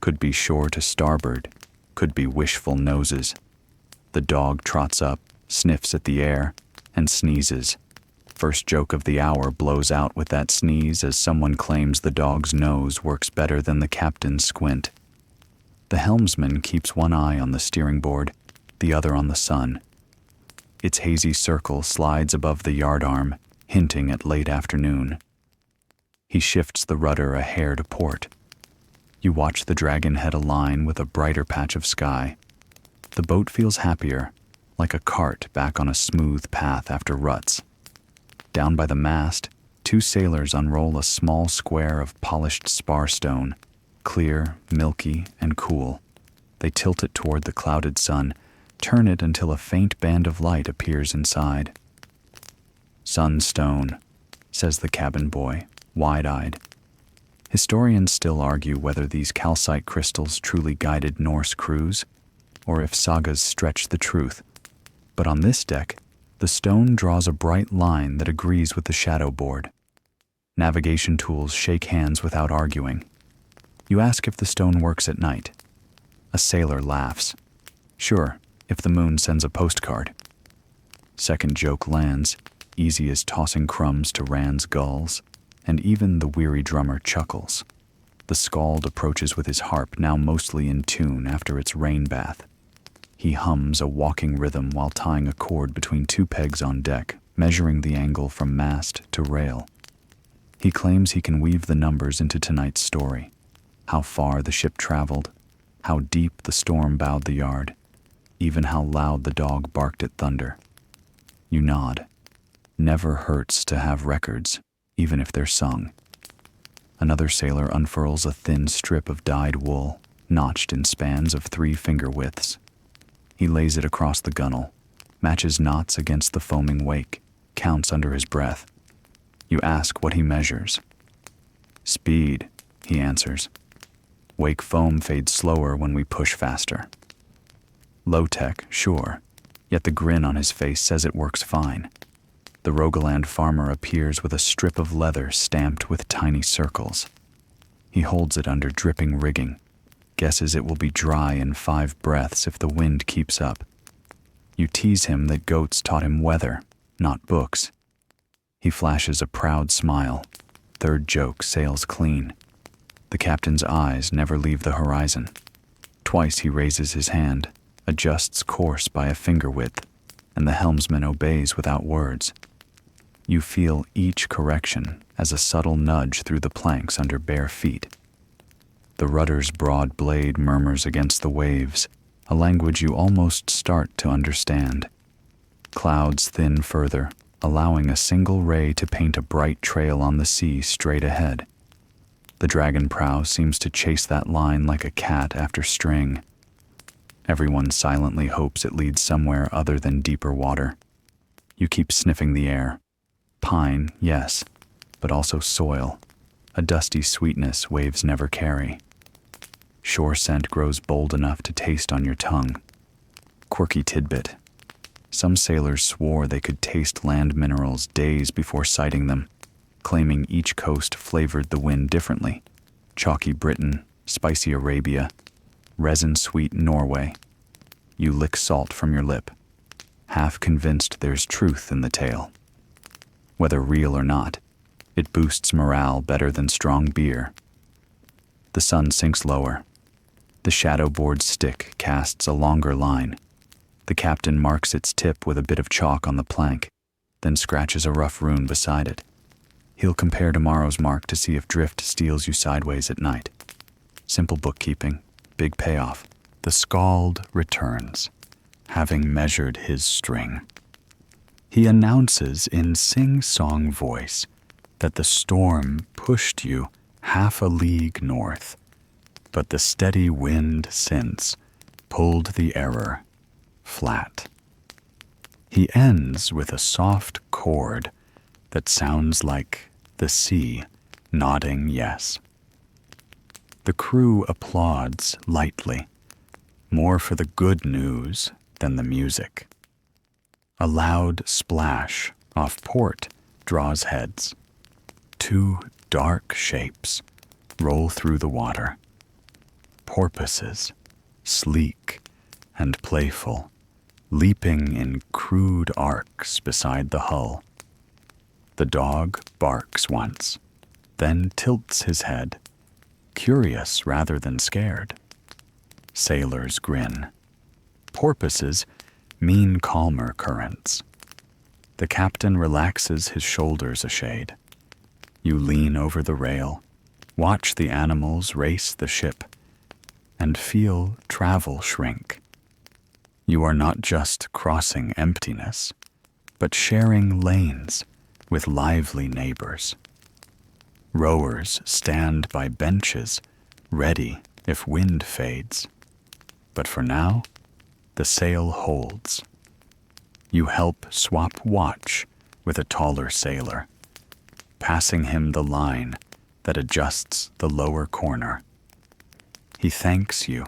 Could be shore to starboard, could be wishful noses. The dog trots up, sniffs at the air, and sneezes. First joke of the hour blows out with that sneeze as someone claims the dog's nose works better than the captain's squint. The helmsman keeps one eye on the steering board, the other on the sun. Its hazy circle slides above the yardarm, hinting at late afternoon. He shifts the rudder a hair to port. You watch the dragon head align with a brighter patch of sky. The boat feels happier, like a cart back on a smooth path after ruts. Down by the mast, two sailors unroll a small square of polished spar stone, clear, milky, and cool. They tilt it toward the clouded sun, turn it until a faint band of light appears inside. Sunstone, says the cabin boy, wide-eyed. Historians still argue whether these calcite crystals truly guided Norse crews, or if sagas stretch the truth. But on this deck, the stone draws a bright line that agrees with the shadow board. Navigation tools shake hands without arguing. You ask if the stone works at night. A sailor laughs. Sure, if the moon sends a postcard. Second joke lands, easy as tossing crumbs to Rand's gulls, and even the weary drummer chuckles. The skald approaches with his harp, now mostly in tune after its rain bath. He hums a walking rhythm while tying a cord between two pegs on deck, measuring the angle from mast to rail. He claims he can weave the numbers into tonight's story. How far the ship traveled, how deep the storm bowed the yard, even how loud the dog barked at thunder. You nod. Never hurts to have records, even if they're sung. Another sailor unfurls a thin strip of dyed wool, notched in spans of 3 finger widths. He lays it across the gunwale, matches knots against the foaming wake, counts under his breath. You ask what he measures. Speed, he answers. Wake foam fades slower when we push faster. Low tech, sure, yet the grin on his face says it works fine. The Rogaland farmer appears with a strip of leather stamped with tiny circles. He holds it under dripping rigging, guesses it will be dry in 5 breaths if the wind keeps up. You tease him that goats taught him weather, not books. He flashes a proud smile. Third joke sails clean. The captain's eyes never leave the horizon. Twice he raises his hand, adjusts course by a finger width, and the helmsman obeys without words. You feel each correction as a subtle nudge through the planks under bare feet. The rudder's broad blade murmurs against the waves, a language you almost start to understand. Clouds thin further, allowing a single ray to paint a bright trail on the sea straight ahead. The dragon prow seems to chase that line like a cat after string. Everyone silently hopes it leads somewhere other than deeper water. You keep sniffing the air. Pine, yes, but also soil, a dusty sweetness waves never carry. Shore scent grows bold enough to taste on your tongue. Quirky tidbit. Some sailors swore they could taste land minerals days before sighting them, claiming each coast flavored the wind differently. Chalky Britain, spicy Arabia, resin-sweet Norway. You lick salt from your lip, half convinced there's truth in the tale. Whether real or not, it boosts morale better than strong beer. The sun sinks lower. The shadowboard's stick casts a longer line. The captain marks its tip with a bit of chalk on the plank, then scratches a rough rune beside it. He'll compare tomorrow's mark to see if drift steals you sideways at night. Simple bookkeeping, big payoff. The skald returns, having measured his string. He announces in sing-song voice that the storm pushed you half a league north, but the steady wind since pulled the error flat. He ends with a soft chord that sounds like the sea nodding yes. The crew applauds lightly, more for the good news than the music. A loud splash off port draws heads. Two dark shapes roll through the water. Porpoises, sleek and playful, leaping in crude arcs beside the hull. The dog barks once, then tilts his head, curious rather than scared. Sailors grin. Porpoises mean calmer currents. The captain relaxes his shoulders a shade. You lean over the rail, watch the animals race the ship, and feel travel shrink. You are not just crossing emptiness, but sharing lanes with lively neighbors. Rowers stand by benches, ready if wind fades. But for now, the sail holds. You help swap watch with a taller sailor, passing him the line that adjusts the lower corner. He thanks you,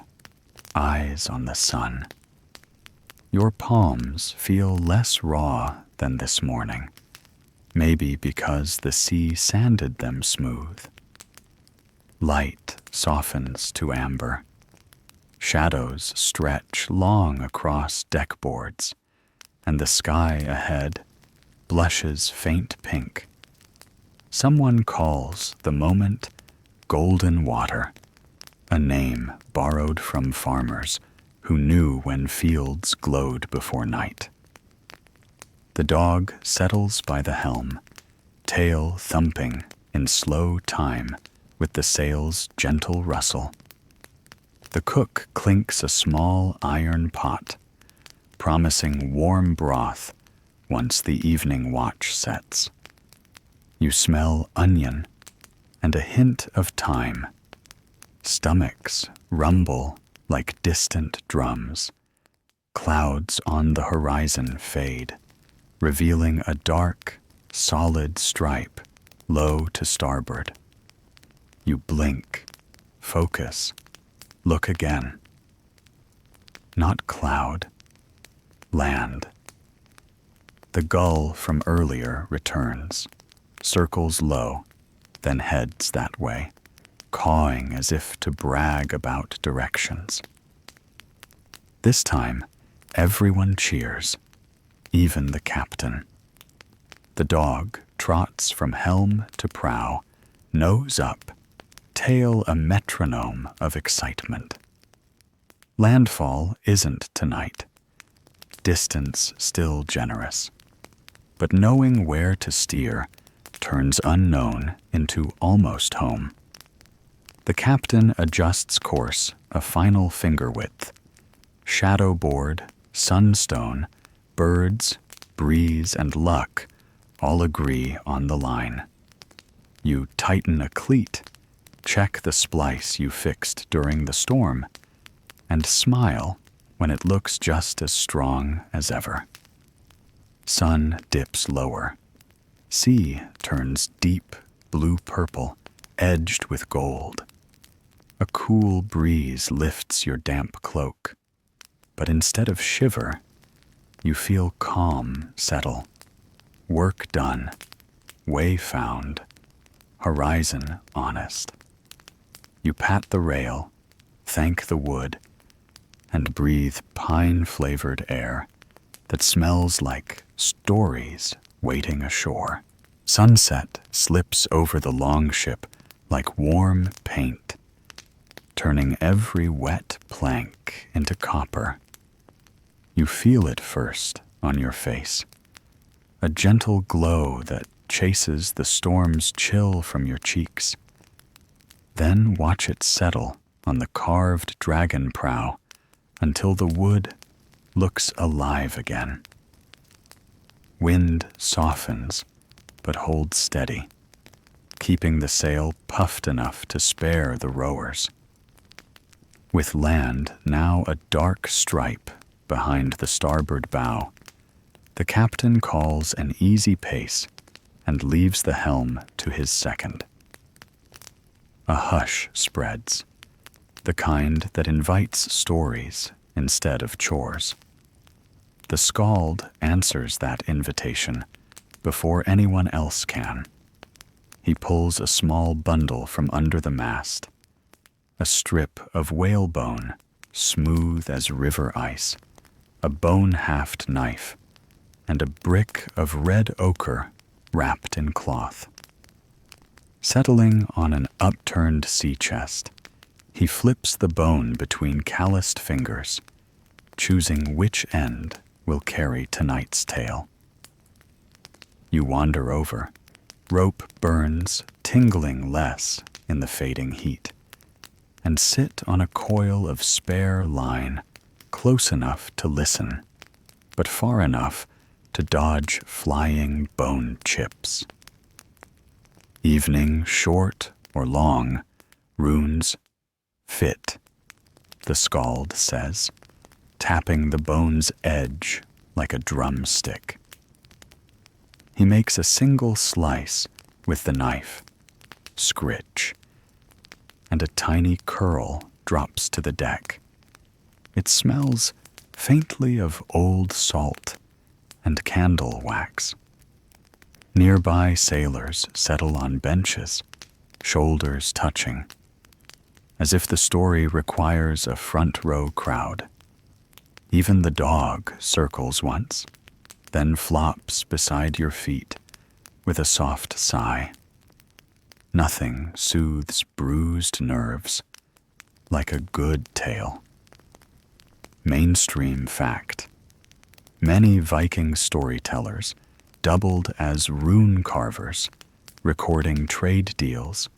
eyes on the sun. Your palms feel less raw than this morning, maybe because the sea sanded them smooth. Light softens to amber. Shadows stretch long across deckboards, and the sky ahead blushes faint pink. Someone calls the moment golden water, a name borrowed from farmers who knew when fields glowed before night. The dog settles by the helm, tail thumping in slow time with the sail's gentle rustle. The cook clinks a small iron pot, promising warm broth once the evening watch sets. You smell onion and a hint of thyme. Stomachs rumble like distant drums. Clouds on the horizon fade, revealing a dark, solid stripe low to starboard. You blink, focus, look again. Not cloud, land. The gull from earlier returns, circles low, then heads that way, cawing as if to brag about directions. This time, everyone cheers, even the captain. The dog trots from helm to prow, nose up, tail a metronome of excitement. Landfall isn't tonight. Distance still generous. But knowing where to steer turns unknown into almost home. The captain adjusts course a final finger width. Shadowboard, sunstone, birds, breeze, and luck all agree on the line. You tighten a cleat, check the splice you fixed during the storm, and smile when it looks just as strong as ever. Sun dips lower. Sea turns deep blue-purple, edged with gold. A cool breeze lifts your damp cloak, but instead of shiver, you feel calm settle. Work done, way found, horizon honest. You pat the rail, thank the wood, and breathe pine-flavored air that smells like stories waiting ashore. Sunset slips over the Longship like warm paint, turning every wet plank into copper. You feel it first on your face, a gentle glow that chases the storm's chill from your cheeks. Then watch it settle on the carved dragon prow until the wood looks alive again. Wind softens, but holds steady, keeping the sail puffed enough to spare the rowers. With land now a dark stripe behind the starboard bow, the captain calls an easy pace and leaves the helm to his second. A hush spreads, the kind that invites stories instead of chores. The skald answers that invitation before anyone else can. He pulls a small bundle from under the mast, a strip of whalebone, smooth as river ice, a bone-haft knife, and a brick of red ochre wrapped in cloth. Settling on an upturned sea chest, he flips the bone between calloused fingers, choosing which end will carry tonight's tale. You wander over. Rope burns, tingling less in the fading heat, and sit on a coil of spare line, close enough to listen, but far enough to dodge flying bone chips. Evening short or long, runes fit, the skald says, tapping the bone's edge like a drumstick. He makes a single slice with the knife, scritch, and a tiny curl drops to the deck. It smells faintly of old salt and candle wax. Nearby sailors settle on benches, shoulders touching, as if the story requires a front row crowd. Even the dog circles once, then flops beside your feet with a soft sigh. Nothing soothes bruised nerves like a good tale. Mainstream fact: many Viking storytellers doubled as rune carvers, recording trade deals,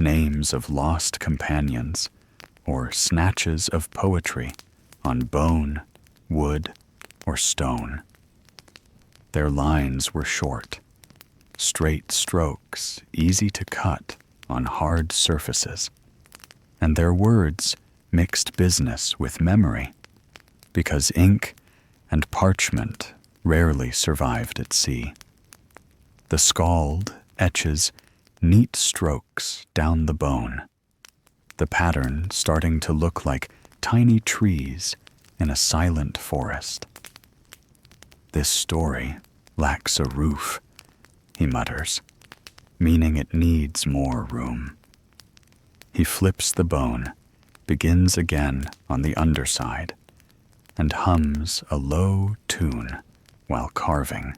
names of lost companions, or snatches of poetry on bone, wood, or stone. Their lines were short, straight strokes easy to cut on hard surfaces, and their words mixed business with memory, because ink and parchment rarely survived at sea. The skald etches neat strokes down the bone, the pattern starting to look like tiny trees in a silent forest. This story lacks a roof, he mutters, meaning it needs more room. He flips the bone, begins again on the underside, and hums a low tune while carving.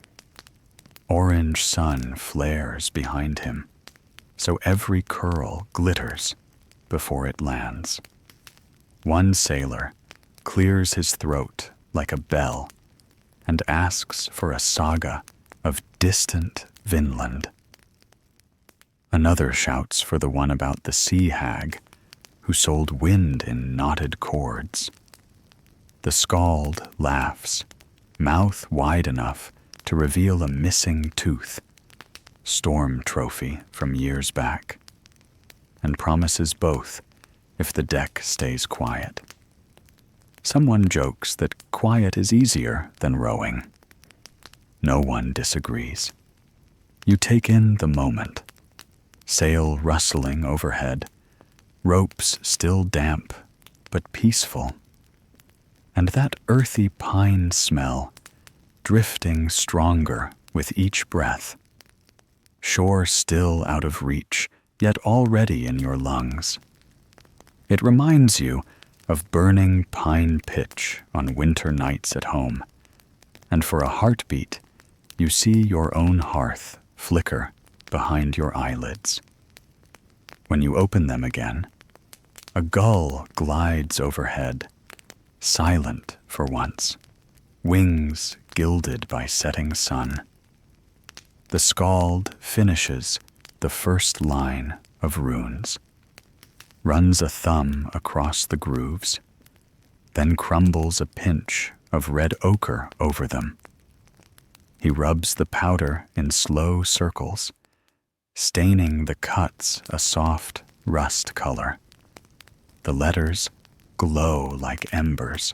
Orange sun flares behind him, so every curl glitters before it lands. One sailor clears his throat like a bell and asks for a saga of distant Vinland. Another shouts for the one about the sea hag who sold wind in knotted cords. The skald laughs, mouth wide enough to reveal a missing tooth, storm trophy from years back, and promises both if the deck stays quiet. Someone jokes that quiet is easier than rowing. No one disagrees. You take in the moment. Sail rustling overhead, ropes still damp but peaceful, and that earthy pine smell drifting stronger with each breath. Shore still out of reach, yet already in your lungs. It reminds you of burning pine pitch on winter nights at home, and for a heartbeat, you see your own hearth flicker behind your eyelids. When you open them again, a gull glides overhead, silent for once, wings gilded by setting sun. The skald finishes the first line of runes, runs a thumb across the grooves, then crumbles a pinch of red ochre over them. He rubs the powder in slow circles, staining the cuts a soft rust color. The letters glow like embers.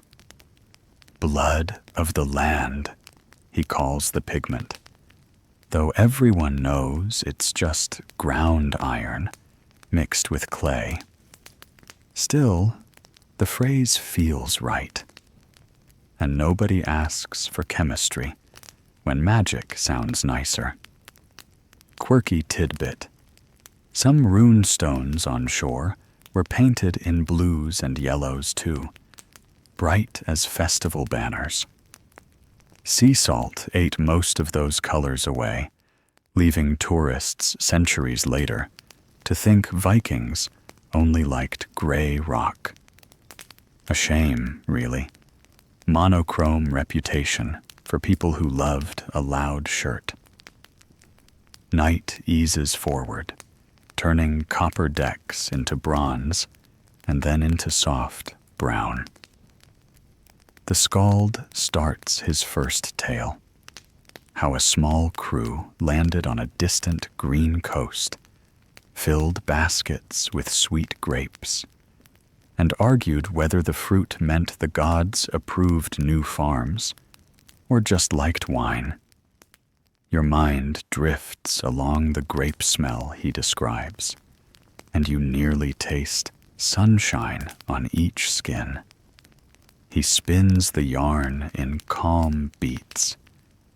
Blood of the land, he calls the pigment, though everyone knows it's just ground iron mixed with clay. Still, the phrase feels right, and nobody asks for chemistry when magic sounds nicer. Quirky tidbit. Some rune stones on shore were painted in blues and yellows too, bright as festival banners. Sea salt ate most of those colors away, leaving tourists centuries later to think Vikings only liked gray rock. A shame, really. Monochrome reputation for people who loved a loud shirt. Night eases forward, turning copper decks into bronze and then into soft brown. The skald starts his first tale, how a small crew landed on a distant green coast, filled baskets with sweet grapes, and argued whether the fruit meant the gods approved new farms or just liked wine. Your mind drifts along the grape smell he describes, and you nearly taste sunshine on each skin. He spins the yarn in calm beats,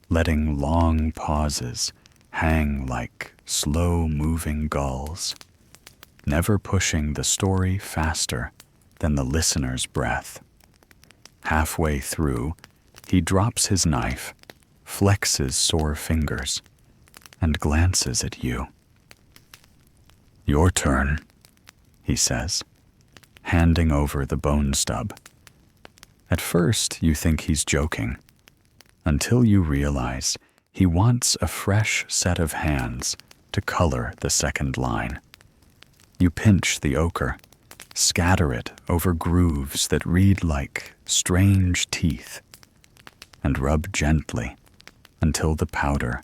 letting long pauses hang like slow-moving gulls, never pushing the story faster than the listener's breath. Halfway through, he drops his knife, flexes sore fingers, and glances at you. "Your turn," he says, handing over the bone stub. At first, you think he's joking, until you realize he wants a fresh set of hands to color the second line. You pinch the ochre, scatter it over grooves that read like strange teeth, and rub gently until the powder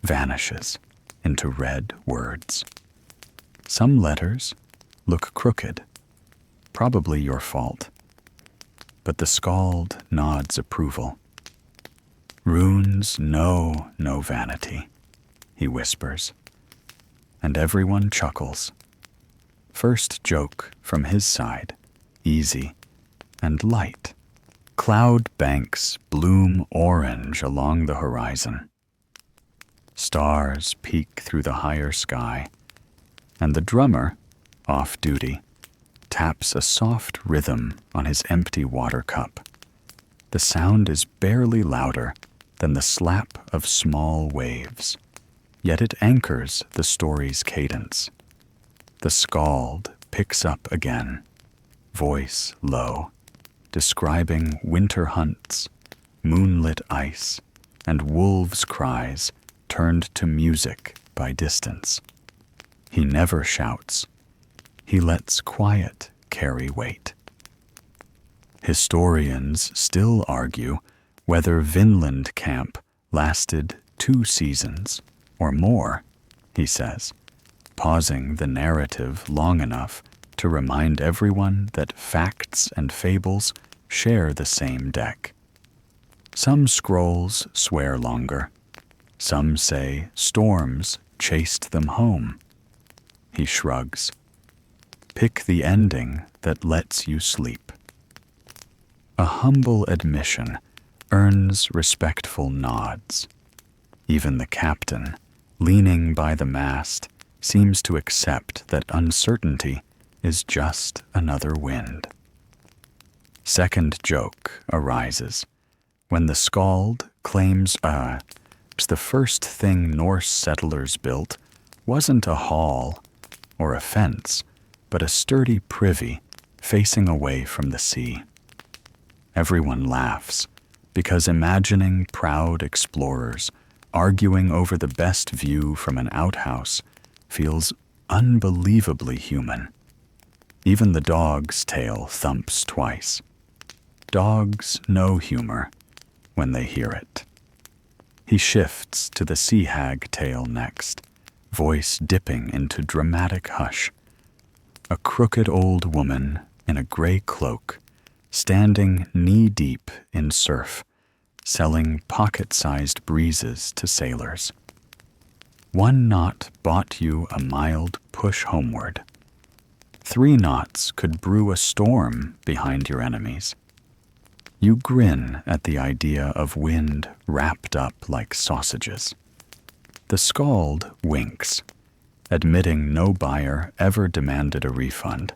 vanishes into red words. Some letters look crooked, probably your fault, but the skald nods approval. "Runes know no vanity," he whispers, and everyone chuckles. First joke from his side, easy and light. Cloud banks bloom orange along the horizon. Stars peek through the higher sky, and the drummer, off duty, taps a soft rhythm on his empty water cup. The sound is barely louder than the slap of small waves, yet it anchors the story's cadence. The skald picks up again, voice low, describing winter hunts, moonlit ice, and wolves' cries turned to music by distance. He never shouts. He lets quiet carry weight. Historians still argue whether Vinland camp lasted 2 seasons or more, he says, pausing the narrative long enough to remind everyone that facts and fables share the same deck. Some scrolls swear longer. Some say storms chased them home. He shrugs. Pick the ending that lets you sleep. A humble admission earns respectful nods. Even the captain, leaning by the mast, seems to accept that uncertainty is just another wind. Second joke arises when the skald claims the first thing Norse settlers built wasn't a hall or a fence, but a sturdy privy facing away from the sea. Everyone laughs, because imagining proud explorers arguing over the best view from an outhouse feels unbelievably human. Even the dog's tail thumps twice. Dogs know humor when they hear it. He shifts to the sea hag tale next, voice dipping into dramatic hush. A crooked old woman in a gray cloak, standing knee-deep in surf, selling pocket-sized breezes to sailors. 1 knot bought you a mild push homeward. 3 knots could brew a storm behind your enemies. You grin at the idea of wind wrapped up like sausages. The skald winks, admitting no buyer ever demanded a refund.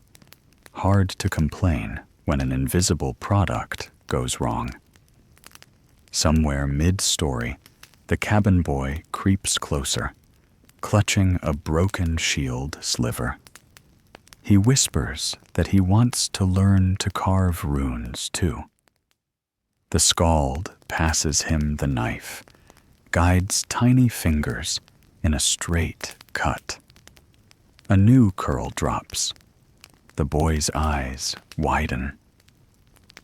Hard to complain when an invisible product goes wrong. Somewhere mid-story, the cabin boy creeps closer, clutching a broken shield sliver. He whispers that he wants to learn to carve runes too. The skald passes him the knife, guides tiny fingers in a straight cut. A new curl drops. The boy's eyes widen.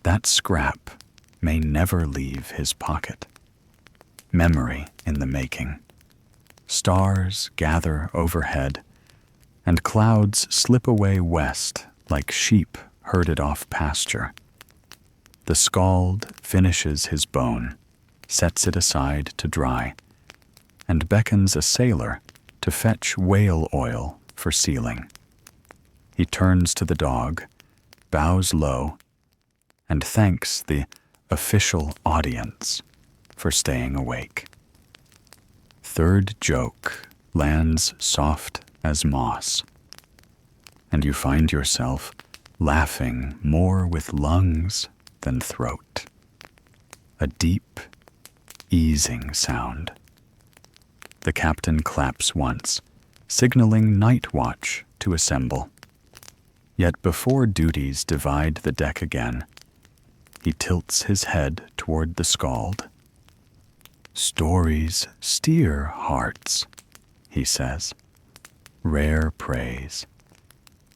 That scrap may never leave his pocket. Memory in the making. Stars gather overhead, and clouds slip away west like sheep herded off pasture. The skald finishes his bone, sets it aside to dry, and beckons a sailor to fetch whale oil for sealing. He turns to the dog, bows low, and thanks the official audience for staying awake. Third joke lands soft as moss, and you find yourself laughing more with lungs than throat. A deep, easing sound. The captain claps once, signaling night watch to assemble. Yet before duties divide the deck again, he tilts his head toward the skald. Stories steer hearts, he says. Rare praise.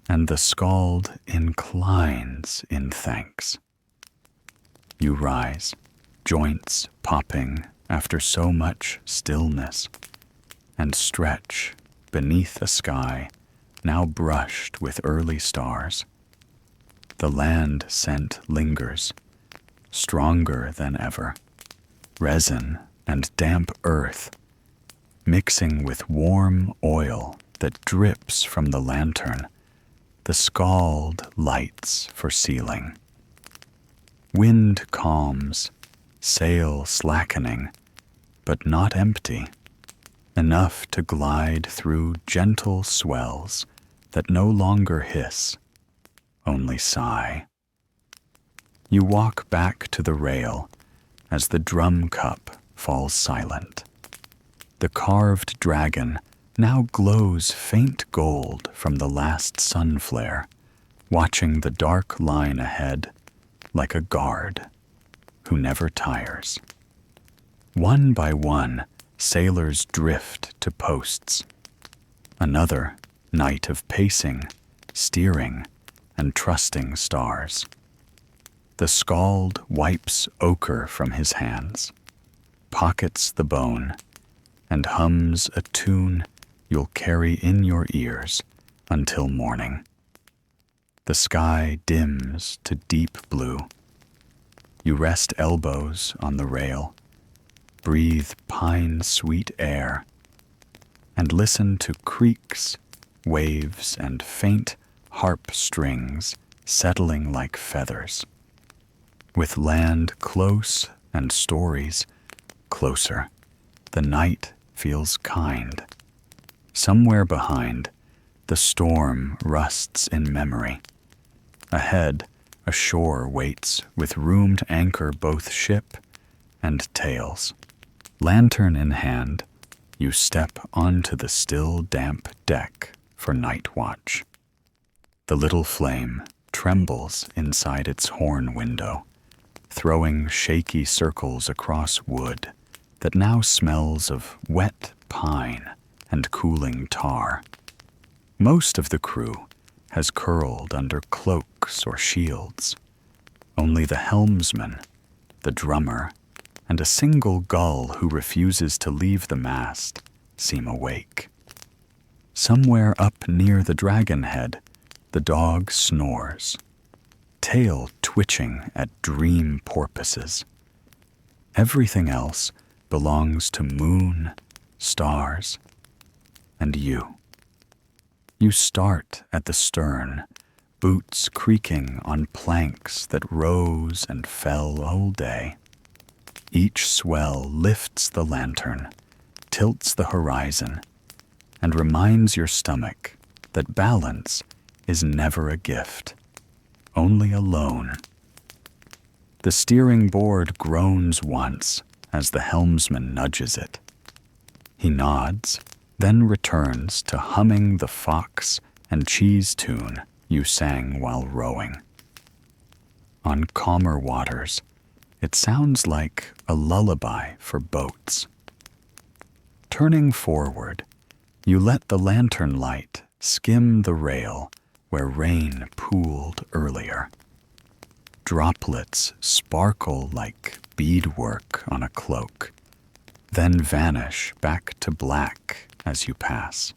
And the skald inclines in thanks. You rise, joints popping after so much stillness, and stretch beneath a sky now brushed with early stars. The land scent lingers, stronger than ever, resin and damp earth, mixing with warm oil that drips from the lantern. The skald lights for sealing. Wind calms, sail slackening, but not empty, enough to glide through gentle swells that no longer hiss, only sigh. You walk back to the rail as the drum cup falls silent. The carved dragon now glows faint gold from the last sun flare, watching the dark line ahead like a guard who never tires. One by one, sailors drift to posts. Another night of pacing, steering, and trusting stars. The skald wipes ochre from his hands, pockets the bone, and hums a tune you'll carry in your ears until morning. The sky dims to deep blue. You rest elbows on the rail, breathe pine-sweet air, and listen to creaks, waves, and faint harp strings settling like feathers. With land close and stories closer, the night feels kind. Somewhere behind, the storm rusts in memory. Ahead, a shore waits with room to anchor both ship and tails. Lantern in hand, you step onto the still damp deck for night watch. The little flame trembles inside its horn window, throwing shaky circles across wood that now smells of wet pine and cooling tar. Most of the crew has curled under cloaks or shields. Only the helmsman, the drummer, and a single gull who refuses to leave the mast seem awake. Somewhere up near the dragonhead, the dog snores, tail twitching at dream porpoises. Everything else belongs to moon, stars, and you. You start at the stern, boots creaking on planks that rose and fell all day. Each swell lifts the lantern, tilts the horizon, and reminds your stomach that balance is never a gift, only a loan. The steering board groans once as the helmsman nudges it. He nods, then returns to humming the fox and cheese tune you sang while rowing. On calmer waters, it sounds like a lullaby for boats. Turning forward, you let the lantern light skim the rail where rain pooled earlier. Droplets sparkle like beadwork on a cloak, then vanish back to black as you pass.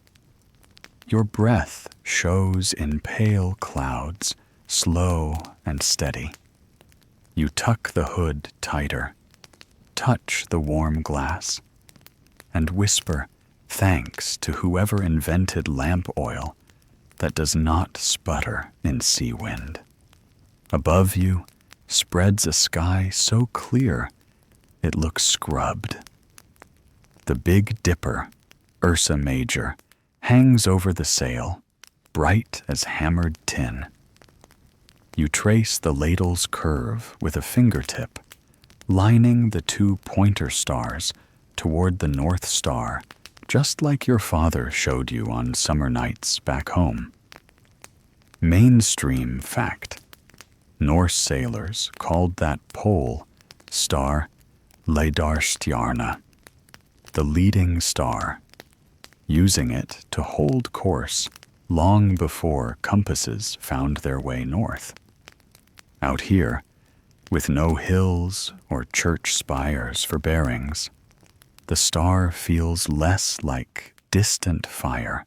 Your breath shows in pale clouds, slow and steady. You tuck the hood tighter, touch the warm glass, and whisper thanks to whoever invented lamp oil that does not sputter in sea wind. Above you spreads a sky so clear it looks scrubbed. The Big Dipper, Ursa Major, hangs over the sail, bright as hammered tin. You trace the ladle's curve with a fingertip, lining the two pointer stars toward the North Star, just like your father showed you on summer nights back home. Mainstream fact: Norse sailors called that pole star Leidarstjarna, the leading star, using it to hold course long before compasses found their way north. Out here, with no hills or church spires for bearings, the star feels less like distant fire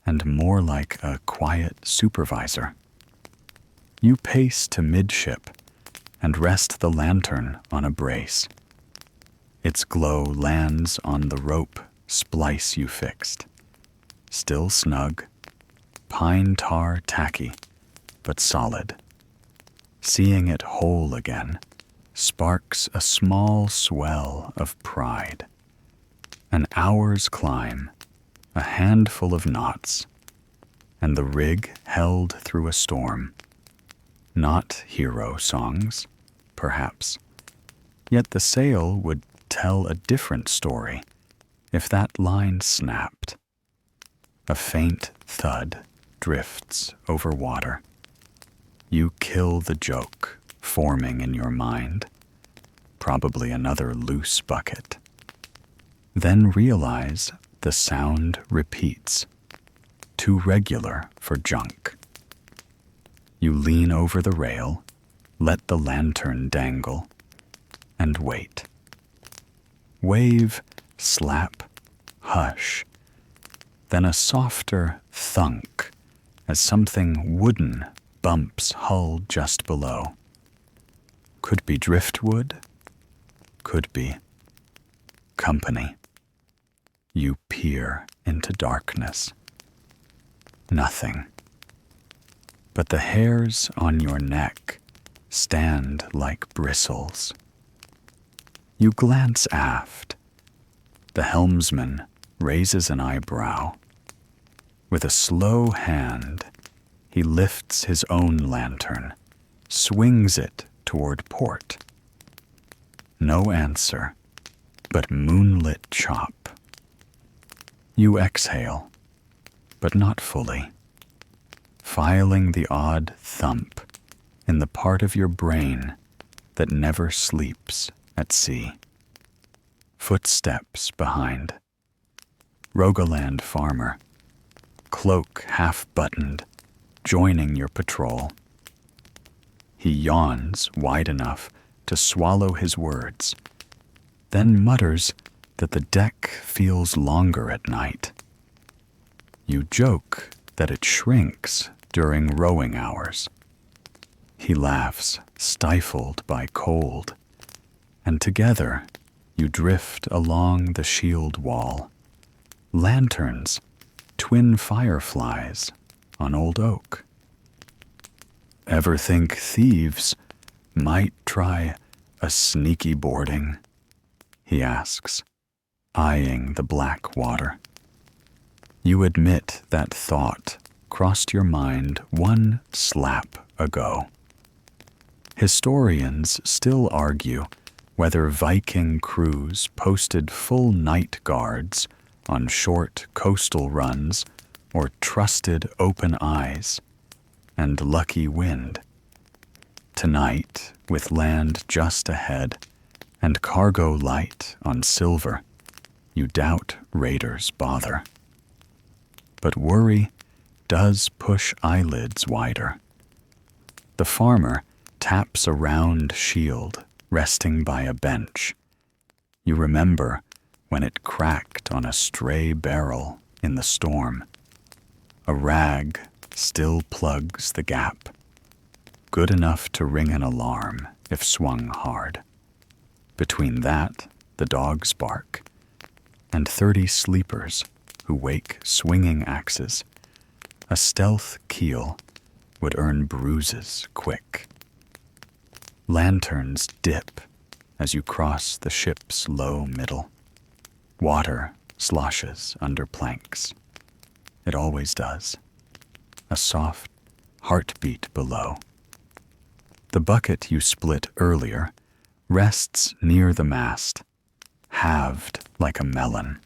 and more like a quiet supervisor. You pace to midship and rest the lantern on a brace. Its glow lands on the rope splice you fixed. Still snug, pine tar tacky, but solid. Seeing it whole again sparks a small swell of pride. An hour's climb, a handful of knots, and the rig held through a storm. Not hero songs, perhaps. Yet the sail would tell a different story if that line snapped. A faint thud drifts over water. You kill the joke forming in your mind, probably another loose bucket. Then realize the sound repeats, too regular for junk. You lean over the rail, let the lantern dangle, and wait. Wave, slap, hush, then a softer thunk as something wooden bumps hull just below. Could be driftwood, could be company. You peer into darkness. Nothing. But the hairs on your neck stand like bristles. You glance aft. The helmsman raises an eyebrow. With a slow hand, he lifts his own lantern, swings it toward port. No answer, but moonlit chop. You exhale, but not fully, filing the odd thump in the part of your brain that never sleeps at sea. Footsteps behind. Rogaland farmer, cloak half-buttoned, joining your patrol. He yawns wide enough to swallow his words, then mutters that the deck feels longer at night. You joke that it shrinks during rowing hours. He laughs, stifled by cold, and together you drift along the shield wall. Lanterns, twin fireflies on old oak. Ever think thieves might try a sneaky boarding? He asks, eyeing the black water. You admit that thought crossed your mind one slap ago. Historians still argue whether Viking crews posted full night guards on short coastal runs or trusted open eyes and lucky wind. Tonight, with land just ahead and cargo light on silver, you doubt raiders bother. But worry does push eyelids wider. The farmer taps a round shield resting by a bench. You remember when it cracked on a stray barrel in the storm. A rag still plugs the gap, good enough to ring an alarm if swung hard. Between that, the dogs bark, and 30 sleepers who wake swinging axes, a stealth keel would earn bruises quick. Lanterns dip as you cross the ship's low middle. Water sloshes under planks. It always does. A soft heartbeat below. The bucket you split earlier rests near the mast, halved like a melon.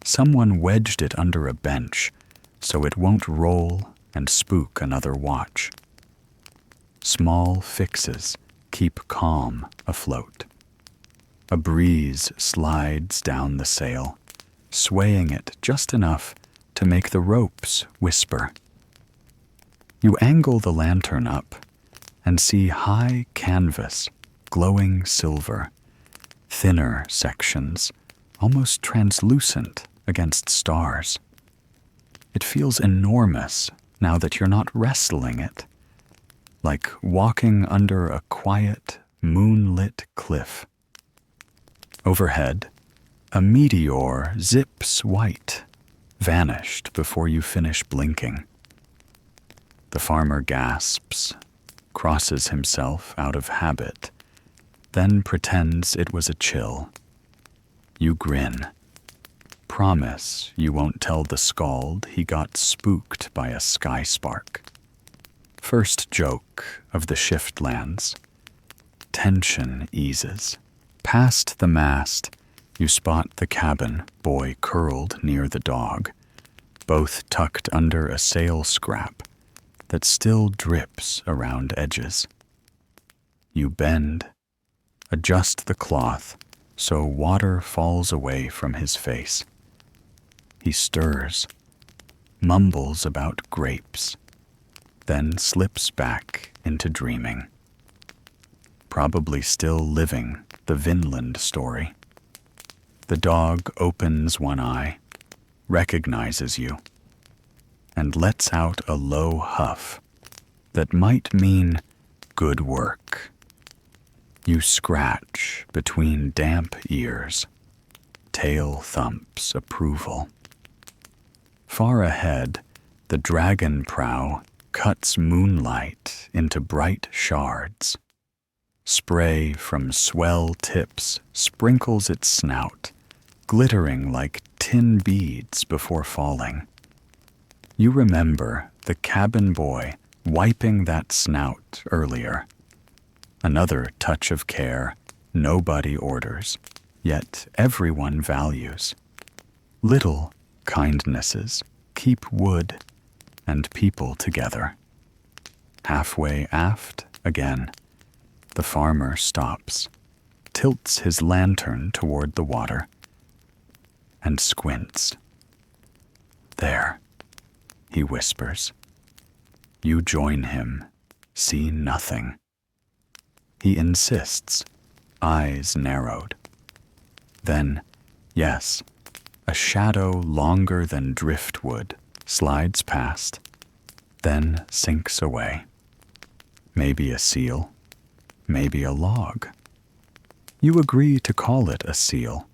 Someone wedged it under a bench so it won't roll and spook another watch. Small fixes keep calm afloat. A breeze slides down the sail, swaying it just enough to make the ropes whisper. You angle the lantern up and see high canvas, glowing silver, thinner sections, almost translucent against stars. It feels enormous now that you're not wrestling it, like walking under a quiet, moonlit cliff. Overhead, a meteor zips white, vanished before you finish blinking. The farmer gasps, crosses himself out of habit, then pretends it was a chill. You grin. Promise you won't tell the scald he got spooked by a sky spark. First joke of the shift lands. Tension eases, Past the mast, you spot the cabin boy curled near the dog, both tucked under a sail scrap that still drips around edges. You bend, adjust the cloth so water falls away from his face. He stirs, mumbles about grapes, then slips back into dreaming. Probably still living the Vinland story. The dog opens one eye, recognizes you, and lets out a low huff that might mean good work. You scratch between damp ears, tail thumps approval. Far ahead, the dragon prow cuts moonlight into bright shards. Spray from swell tips sprinkles its snout, glittering like tin beads before falling. You remember the cabin boy wiping that snout earlier. Another touch of care nobody orders, yet everyone values. Little kindnesses keep wood and people together. Halfway aft again, the farmer stops, tilts his lantern toward the water, and squints. There, he whispers. You join him, see nothing. He insists, eyes narrowed. Then, yes, a shadow longer than driftwood slides past, then sinks away. Maybe a seal, maybe a log. You agree to call it a seal.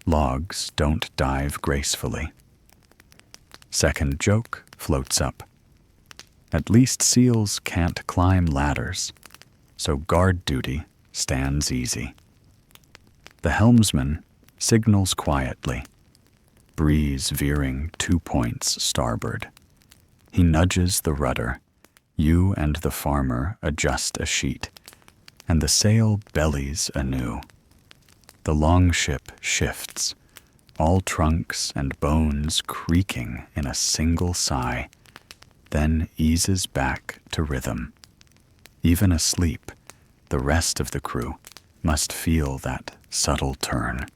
Logs don't dive gracefully. Second joke floats up. At least seals can't climb ladders, so guard duty stands easy. The helmsman signals quietly, breeze veering 2 points starboard. He nudges the rudder. You and the farmer adjust a sheet, and the sail bellies anew. The longship shifts, all trunks and bones creaking in a single sigh, then eases back to rhythm. Even asleep, the rest of the crew must feel that subtle turn.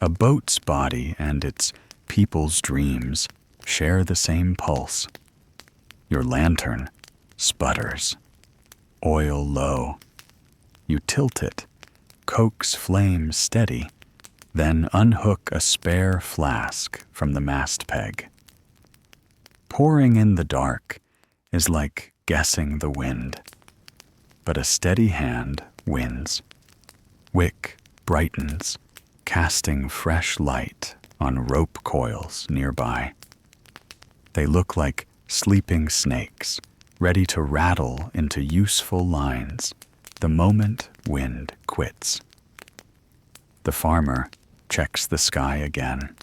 A boat's body and its people's dreams share the same pulse. Your lantern sputters, oil low. You tilt it, coax flame steady, then unhook a spare flask from the mast peg. Pouring in the dark is like guessing the wind, but a steady hand wins. Wick brightens, casting fresh light on rope coils nearby. They look like sleeping snakes, ready to rattle into useful lines the moment wind quits. The farmer checks the sky again.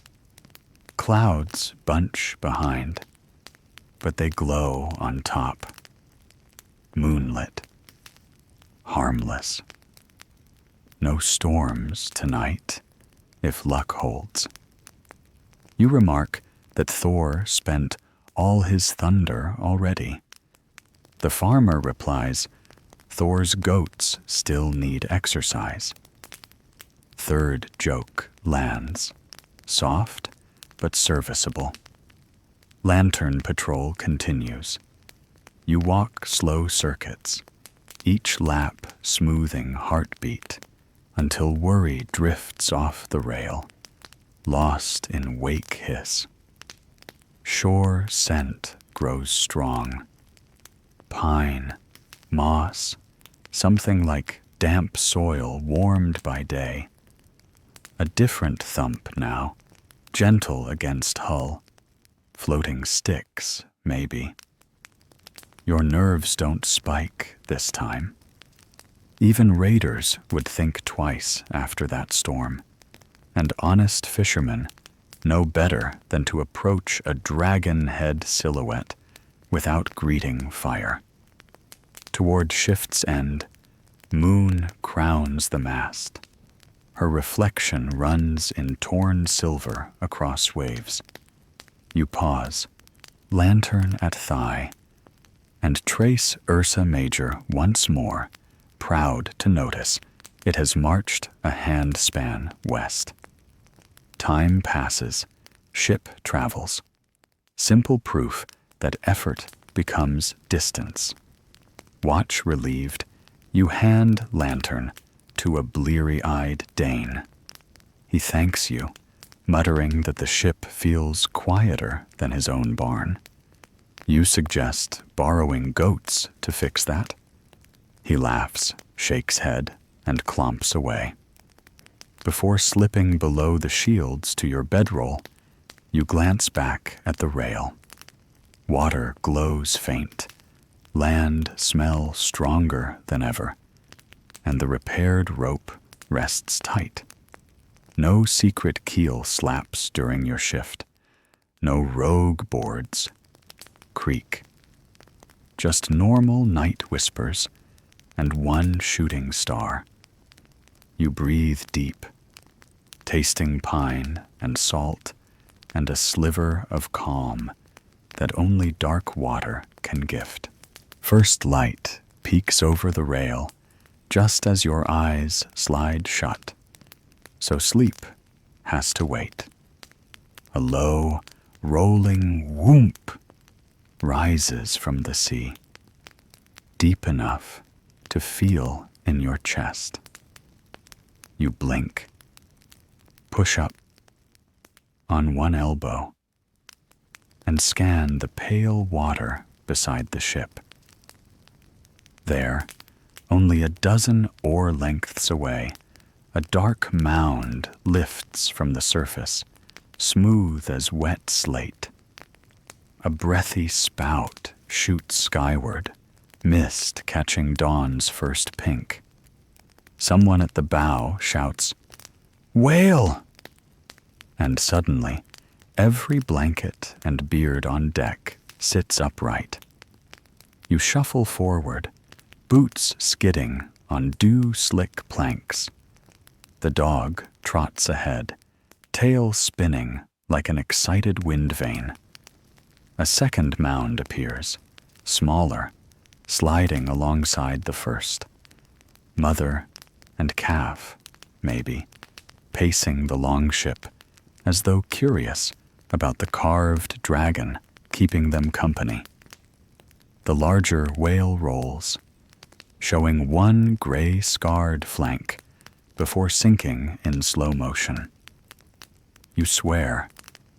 Clouds bunch behind, but they glow on top. Moonlit. Harmless. No storms tonight, if luck holds. You remark that Thor spent all his thunder already. The farmer replies, Thor's goats still need exercise. Third joke lands, soft but serviceable. Lantern patrol continues. You walk slow circuits, each lap smoothing heartbeat, until worry drifts off the rail, lost in wake hiss. Shore scent grows strong. Pine, moss, something like damp soil warmed by day. A different thump now, gentle against hull. Floating sticks, maybe. Your nerves don't spike this time. Even raiders would think twice after that storm, and honest fishermen know better than to approach a dragon head silhouette without greeting fire. Toward shift's end, moon crowns the mast. Her reflection runs in torn silver across waves. You pause, lantern at thigh, and trace Ursa Major once more, proud to notice it has marched a handspan west. Time passes, ship travels. Simple proof that effort becomes distance. Watch relieved, you hand lantern to a bleary-eyed Dane. He thanks you, muttering that the ship feels quieter than his own barn. You suggest borrowing goats to fix that. He laughs, shakes head, and clomps away. Before slipping below the shields to your bedroll, you glance back at the rail. Water glows faint, land smells stronger than ever, and the repaired rope rests tight. No secret keel slaps during your shift, no rogue boards creak. Just normal night whispers and one shooting star. You breathe deep, tasting pine and salt and a sliver of calm that only dark water can gift. First light peeks over the rail just as your eyes slide shut, so sleep has to wait. A low, rolling whoomp rises from the sea, deep enough to feel in your chest. You blink, push up on one elbow, and scan the pale water beside the ship. There, only a dozen oar lengths away, a dark mound lifts from the surface, smooth as wet slate. A breathy spout shoots skyward, mist catching dawn's first pink. Someone at the bow shouts, "Whale!" And suddenly, every blanket and beard on deck sits upright. You shuffle forward, boots skidding on dew-slick planks. The dog trots ahead, tail spinning like an excited wind vane. A second mound appears, smaller, sliding alongside the first. Mother and calf, maybe, pacing the longship, as though curious about the carved dragon keeping them company. The larger whale rolls, showing one gray-scarred flank before sinking in slow motion. You swear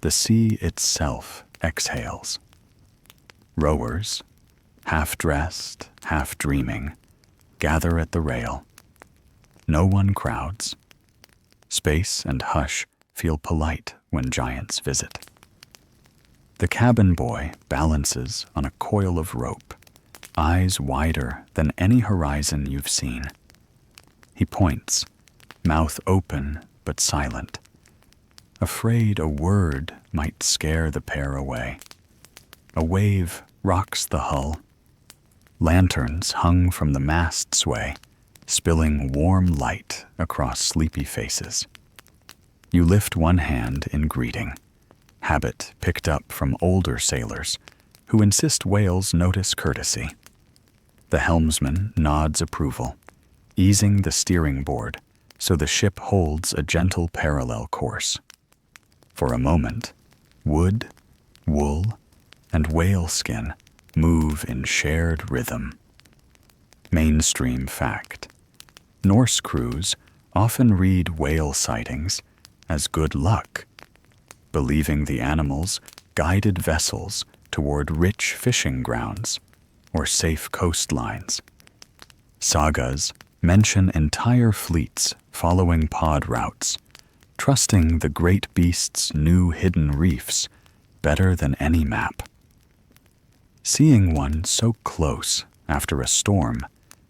the sea itself exhales. Rowers, half-dressed, half-dreaming, gather at the rail. No one crowds. Space and hush feel polite when giants visit. The cabin boy balances on a coil of rope, eyes wider than any horizon you've seen. He points, mouth open but silent, afraid a word might scare the pair away. A wave rocks the hull. Lanterns hung from the mast sway, spilling warm light across sleepy faces. You lift one hand in greeting, habit picked up from older sailors who insist whales notice courtesy. The helmsman nods approval, easing the steering board so the ship holds a gentle parallel course. For a moment, wood, wool, and whale skin move in shared rhythm. Mainstream fact: Norse crews often read whale sightings as good luck, believing the animals guided vessels toward rich fishing grounds or safe coastlines. Sagas mention entire fleets following pod routes, trusting the great beast's new hidden reefs better than any map. Seeing one so close after a storm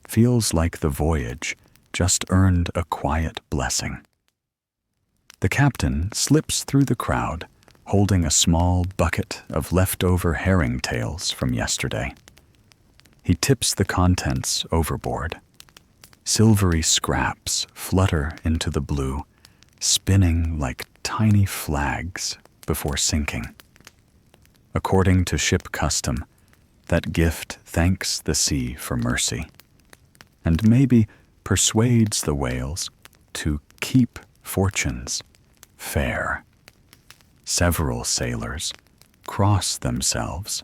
feels like the voyage just earned a quiet blessing. The captain slips through the crowd, holding a small bucket of leftover herring tails from yesterday. He tips the contents overboard. Silvery scraps flutter into the blue, spinning like tiny flags before sinking. According to ship custom, that gift thanks the sea for mercy, and maybe persuades the whales to keep fortunes fair. Several sailors cross themselves,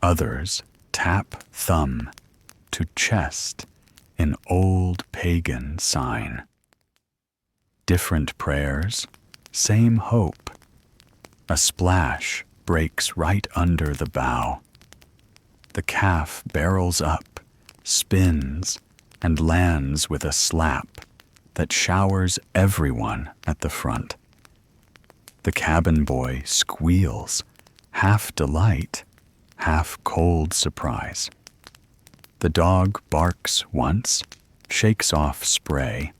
others tap thumb to chest in old pagan sign. Different prayers, same hope. A splash breaks right under the bow. The calf barrels up, spins, and lands with a slap that showers everyone at the front. The cabin boy squeals, half delight, half cold surprise. The dog barks once, shakes off spray,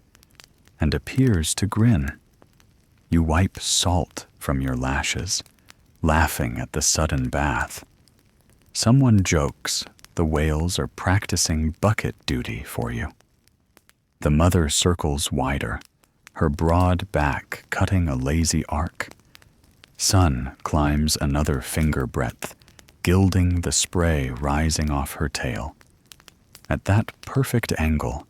and appears to grin. You wipe salt from your lashes, laughing at the sudden bath. Someone jokes the whales are practicing bucket duty for you. The mother circles wider, her broad back cutting a lazy arc. Sun climbs another finger breadth, gilding the spray rising off her tail. At that perfect angle,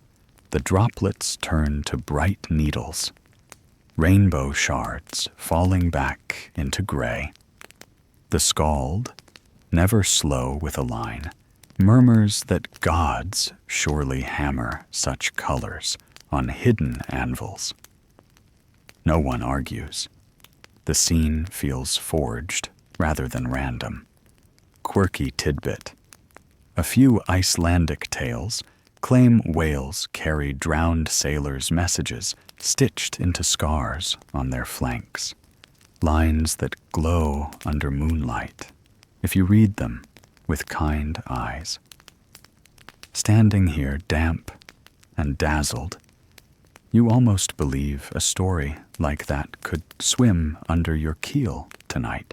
the droplets turn to bright needles, rainbow shards falling back into gray. The skald, never slow with a line, murmurs that gods surely hammer such colors on hidden anvils. No one argues. The scene feels forged rather than random. Quirky tidbit. A few Icelandic tales claim whales carry drowned sailors' messages stitched into scars on their flanks, lines that glow under moonlight if you read them with kind eyes. Standing here damp and dazzled, you almost believe a story like that could swim under your keel tonight.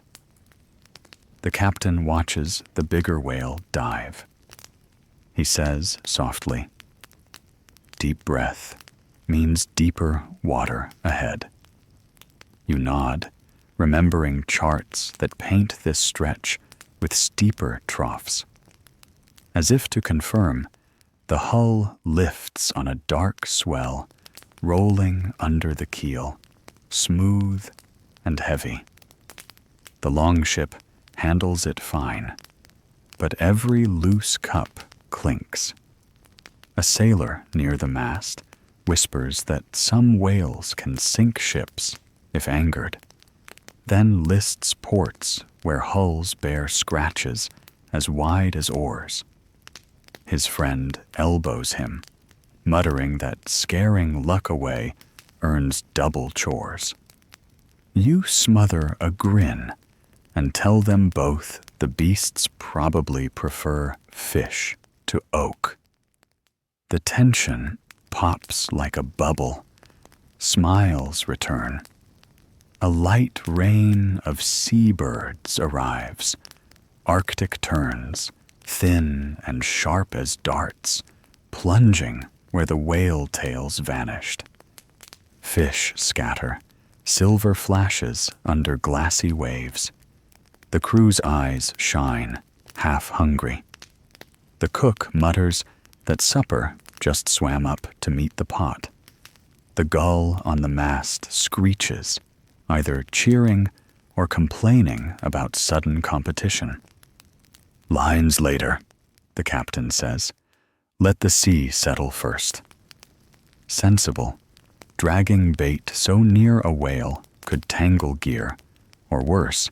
The captain watches the bigger whale dive. He says softly, "Deep breath means deeper water ahead." You nod, remembering charts that paint this stretch with steeper troughs. As if to confirm, the hull lifts on a dark swell, rolling under the keel, smooth and heavy. The longship handles it fine, but every loose cup clinks. A sailor near the mast whispers that some whales can sink ships if angered, then lists ports where hulls bear scratches as wide as oars. His friend elbows him, muttering that scaring luck away earns double chores. You smother a grin and tell them both the beasts probably prefer fish to oak. The tension pops like a bubble. Smiles return. A light rain of seabirds arrives. Arctic terns, thin and sharp as darts, plunging where the whale tails vanished. Fish scatter, silver flashes under glassy waves. The crew's eyes shine, half hungry. The cook mutters that supper just swam up to meet the pot. The gull on the mast screeches, either cheering or complaining about sudden competition. "Lines later," the captain says. "Let the sea settle first." Sensible, dragging bait so near a whale could tangle gear, or worse,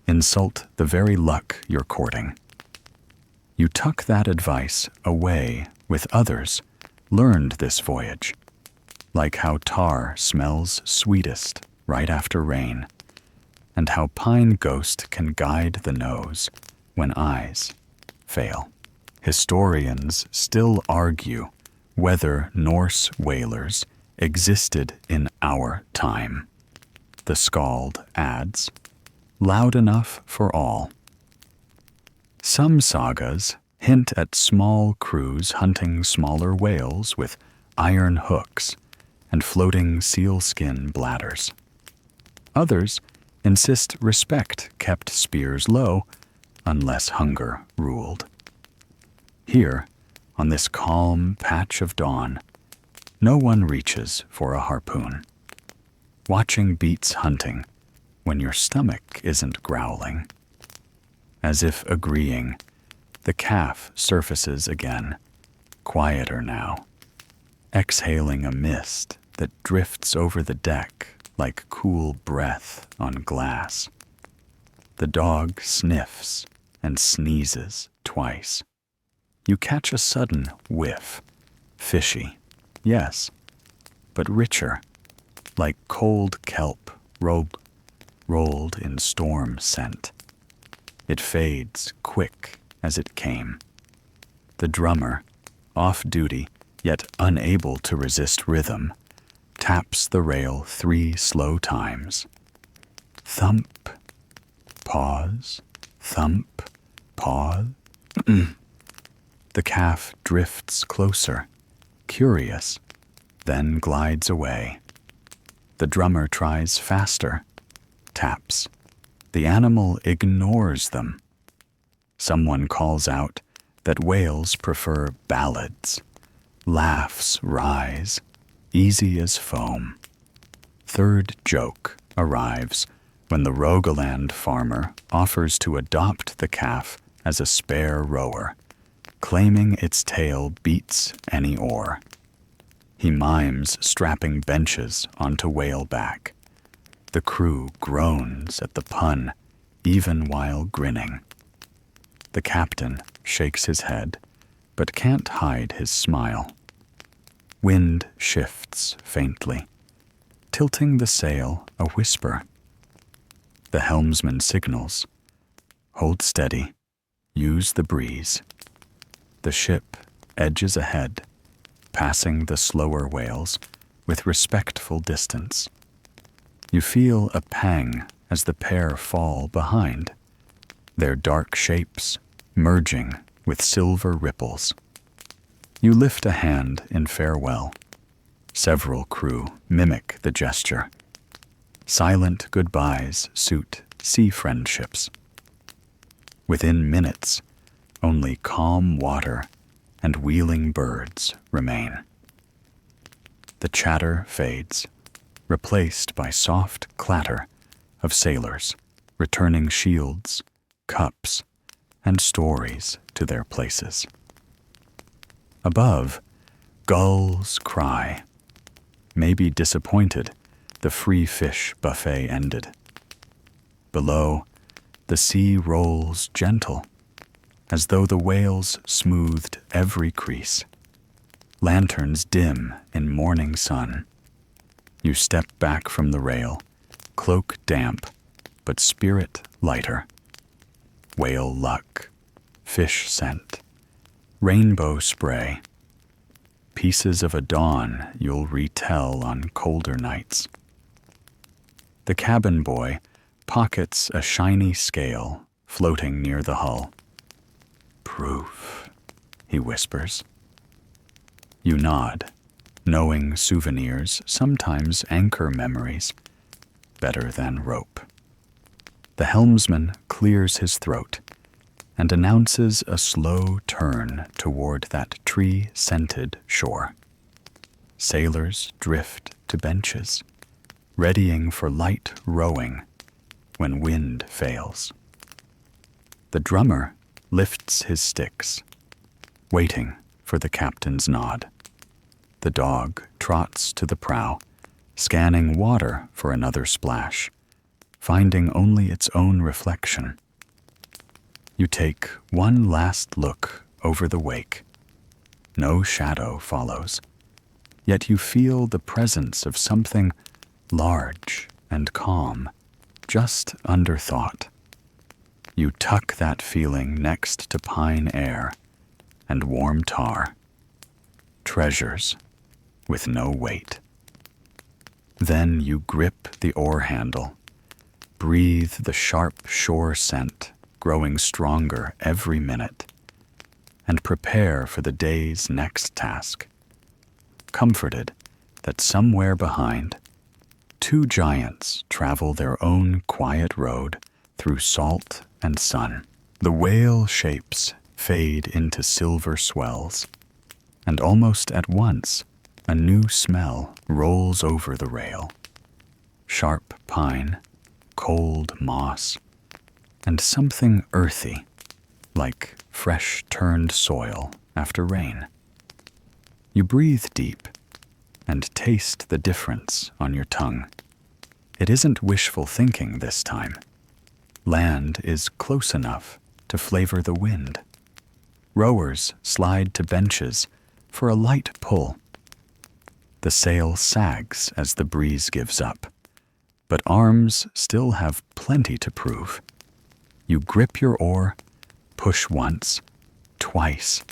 insult the very luck you're courting. You tuck that advice away with others learned this voyage, like how tar smells sweetest right after rain, and how pine ghost can guide the nose when eyes fail. Historians still argue whether Norse whalers existed in our time. The skald adds, loud enough for all. Some sagas hint at small crews hunting smaller whales with iron hooks and floating sealskin bladders. Others insist respect kept spears low unless hunger ruled. Here, on this calm patch of dawn, no one reaches for a harpoon. Watching beats hunting when your stomach isn't growling. As if agreeing, the calf surfaces again, quieter now, exhaling a mist that drifts over the deck like cool breath on glass. The dog sniffs and sneezes twice. You catch a sudden whiff, fishy, yes, but richer, like cold kelp rolled in storm scent. It fades quick as it came. The drummer, off duty yet unable to resist rhythm, taps the rail 3 slow times. Thump, pause, thump, pause. The calf drifts closer, curious, then glides away. The drummer tries faster, taps. The animal ignores them. Someone calls out that whales prefer ballads. Laughs rise, easy as foam. Third joke arrives when the Rogaland farmer offers to adopt the calf as a spare rower, claiming its tail beats any oar. He mimes strapping benches onto whaleback. The crew groans at the pun, even while grinning. The captain shakes his head, but can't hide his smile. Wind shifts faintly, tilting the sail a whisper. The helmsman signals, hold steady, use the breeze. The ship edges ahead, passing the slower whales with respectful distance. You feel a pang as the pair fall behind, their dark shapes merging with silver ripples. You lift a hand in farewell. Several crew mimic the gesture. Silent goodbyes suit sea friendships. Within minutes, only calm water and wheeling birds remain. The chatter fades, replaced by soft clatter of sailors returning shields, cups, and stories to their places. Above, gulls cry, maybe disappointed the free fish buffet ended. Below, the sea rolls gentle, as though the whales smoothed every crease. Lanterns dim in morning sun. You step back from the rail, cloak damp, but spirit lighter. Whale luck, fish scent, rainbow spray. Pieces of a dawn you'll retell on colder nights. The cabin boy pockets a shiny scale floating near the hull. Proof, he whispers. You nod, knowing souvenirs sometimes anchor memories better than rope. The helmsman clears his throat and announces a slow turn toward that tree-scented shore. Sailors drift to benches, readying for light rowing when wind fails. The drummer lifts his sticks, waiting for the captain's nod. The dog trots to the prow, scanning water for another splash, finding only its own reflection. You take one last look over the wake. No shadow follows, yet you feel the presence of something large and calm, just under thought. You tuck that feeling next to pine air and warm tar. Treasures with no weight. Then you grip the oar handle, breathe the sharp shore scent growing stronger every minute, and prepare for the day's next task. comforted that somewhere behind, two giants travel their own quiet road through salt and sun. The whale shapes fade into silver swells, and almost at once a new smell rolls over the rail. Sharp pine, cold moss, and something earthy, like fresh turned soil after rain. You breathe deep and taste the difference on your tongue. It isn't wishful thinking this time. Land is close enough to flavor the wind. Rowers slide to benches for a light pull. The sail sags as the breeze gives up, but arms still have plenty to prove. You grip your oar, push once, twice,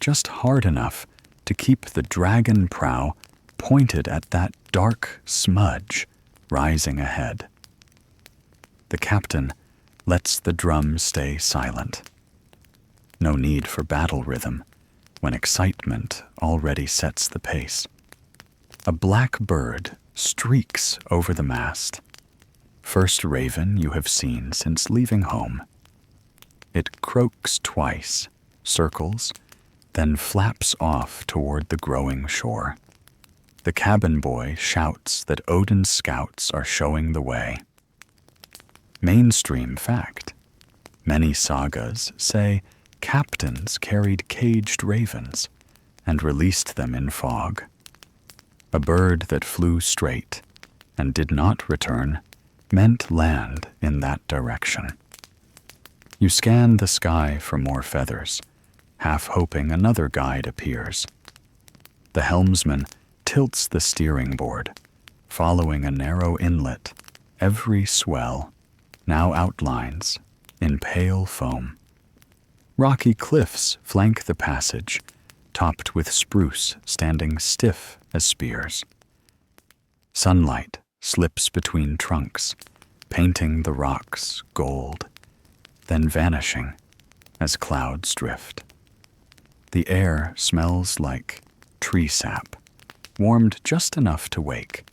just hard enough to keep the dragon prow pointed at that dark smudge rising ahead. The captain lets the drum stay silent. No need for battle rhythm when excitement already sets the pace. A black bird streaks over the mast. First raven you have seen since leaving home. It croaks twice, circles, then flaps off toward the growing shore. The cabin boy shouts that Odin's scouts are showing the way. Mainstream fact. Many sagas say captains carried caged ravens and released them in fog. A bird that flew straight and did not return meant land in that direction. You scan the sky for more feathers, half hoping another guide appears. The helmsman tilts the steering board, following a narrow inlet, every swell now outlines in pale foam. Rocky cliffs flank the passage, topped with spruce standing stiff as spears. Sunlight slips between trunks, painting the rocks gold, then vanishing as clouds drift. The air smells like tree sap, warmed just enough to wake,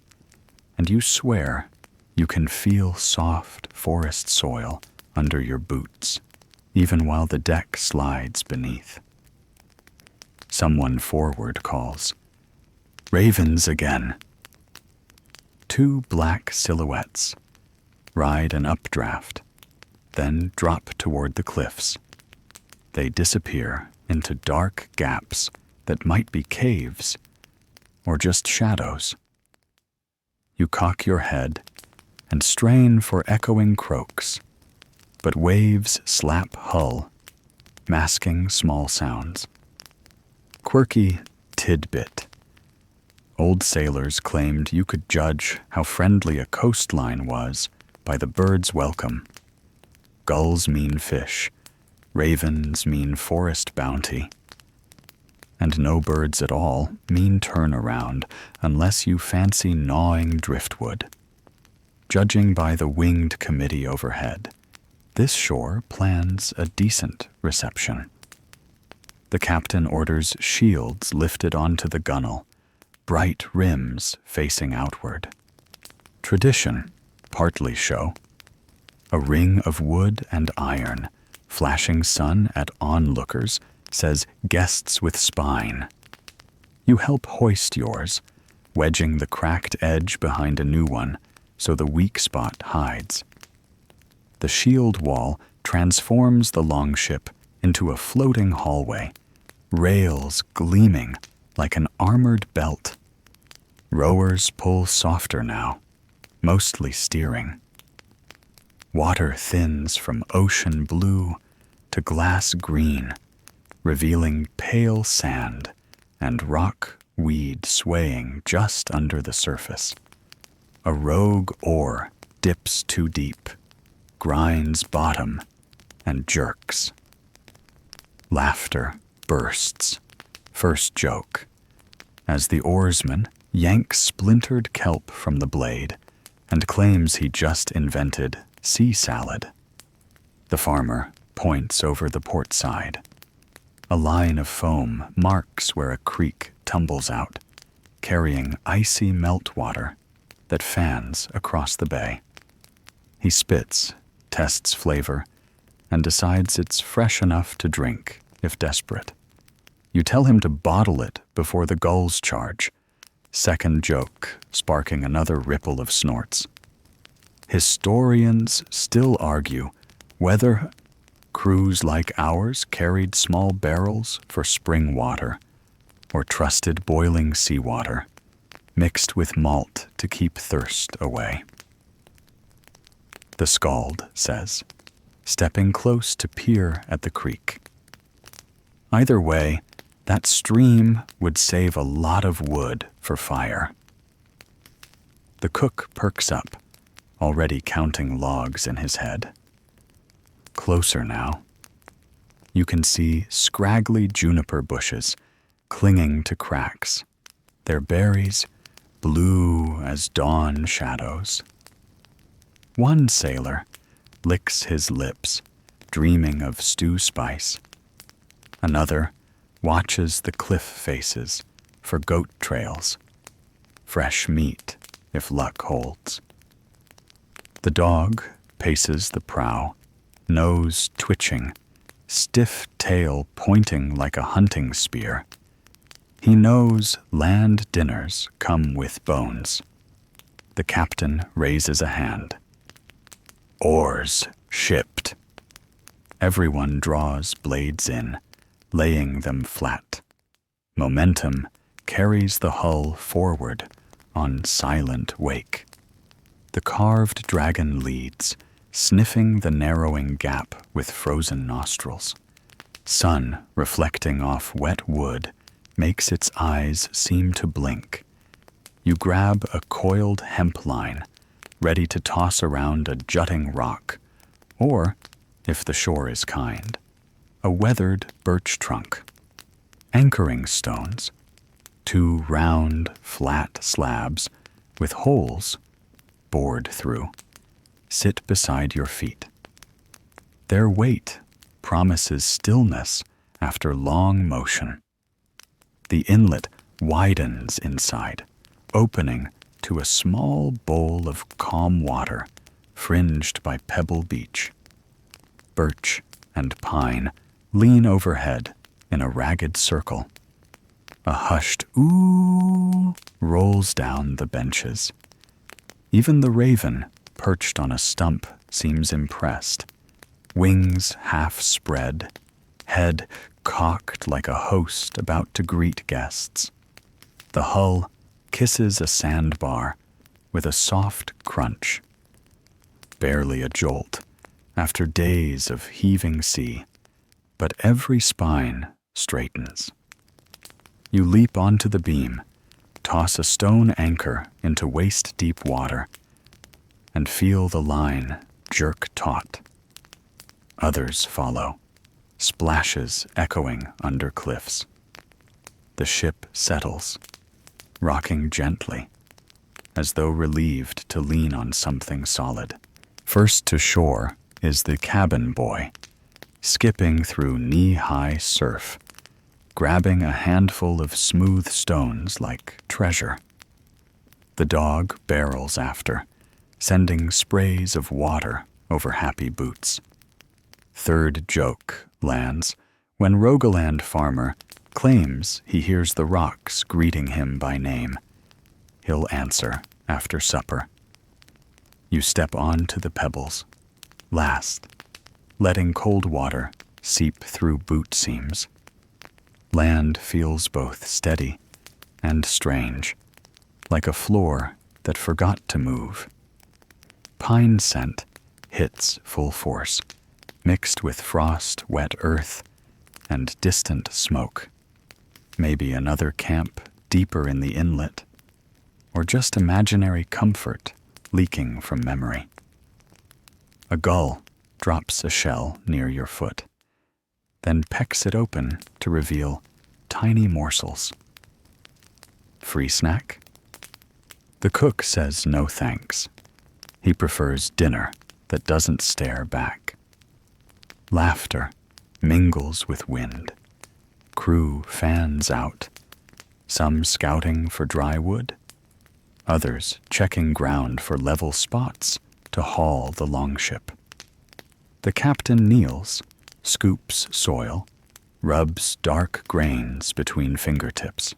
and you swear you can feel soft forest soil under your boots, even while the deck slides beneath. Someone forward calls, "Ravens again." Two black silhouettes ride an updraft, then drop toward the cliffs. They disappear into dark gaps that might be caves or just shadows. You cock your head and strain for echoing croaks, but waves slap hull, masking small sounds. Quirky tidbit. Old sailors claimed you could judge how friendly a coastline was by the bird's welcome. Gulls mean fish, ravens mean forest bounty, and no birds at all mean turnaround unless you fancy gnawing driftwood. Judging by the winged committee overhead, this shore plans a decent reception. The captain orders shields lifted onto the gunwale, bright rims facing outward. Tradition, partly show. A ring of wood and iron, flashing sun at onlookers, says guests with spine. You help hoist yours, wedging the cracked edge behind a new one so the weak spot hides. The shield wall transforms the longship into a floating hallway, rails gleaming like an armored belt. Rowers pull softer now, mostly steering. Water thins from ocean blue to glass green, revealing pale sand and rock weed swaying just under the surface. A rogue oar dips too deep, grinds bottom, and jerks. Laughter bursts. First joke, as the oarsman yanks splintered kelp from the blade and claims he just invented sea salad. The farmer points over the port side. A line of foam marks where a creek tumbles out, carrying icy meltwater that fans across the bay. He spits, tests flavor, and decides it's fresh enough to drink if desperate. You tell him to bottle it before the gulls charge, second joke sparking another ripple of snorts. Historians still argue whether crews like ours carried small barrels for spring water or trusted boiling seawater, mixed with malt to keep thirst away. The skald says, stepping close to peer at the creek. Either way, that stream would save a lot of wood for fire. The cook perks up, already counting logs in his head. Closer now. You can see scraggly juniper bushes clinging to cracks, their berries blue as dawn shadows. One sailor licks his lips, dreaming of stew spice. Another watches the cliff faces for goat trails, fresh meat if luck holds. The dog paces the prow, nose twitching, stiff tail pointing like a hunting spear. He knows land dinners come with bones. The captain raises a hand. Oars shipped. Everyone draws blades in, laying them flat. Momentum carries the hull forward on silent wake. The carved dragon leads, sniffing the narrowing gap with frozen nostrils. Sun reflecting off wet wood makes its eyes seem to blink. You grab a coiled hemp line, ready to toss around a jutting rock, or, if the shore is kind, a weathered birch trunk. Anchoring stones, two round, flat slabs with holes bored through, sit beside your feet. Their weight promises stillness after long motion. The inlet widens inside, opening to a small bowl of calm water fringed by pebble beach. Birch and pine lean overhead in a ragged circle. A hushed ooh rolls down the benches. Even the raven, perched on a stump, seems impressed. Wings half spread, head cocked like a host about to greet guests. The hull kisses a sandbar with a soft crunch. Barely a jolt after days of heaving sea, but every spine straightens. You leap onto the beam, toss a stone anchor into waist-deep water, and feel the line jerk taut. Others follow, splashes echoing under cliffs. The ship settles, rocking gently, as though relieved to lean on something solid. First to shore is the cabin boy, skipping through knee-high surf, grabbing a handful of smooth stones like treasure. The dog barrels after, sending sprays of water over happy boots. Third joke lands when Rogaland farmer claims he hears the rocks greeting him by name. He'll answer after supper. You step onto the pebbles, last, letting cold water seep through boot seams. Land feels both steady and strange, like a floor that forgot to move. Pine scent hits full force, mixed with frost-wet earth and distant smoke. Maybe another camp deeper in the inlet, or just imaginary comfort leaking from memory. A gull drops a shell near your foot, then pecks it open to reveal tiny morsels. Free snack? The cook says no thanks. He prefers dinner that doesn't stare back. Laughter mingles with wind. Crew fans out, some scouting for dry wood, others checking ground for level spots to haul the longship. The captain kneels, scoops soil, rubs dark grains between fingertips.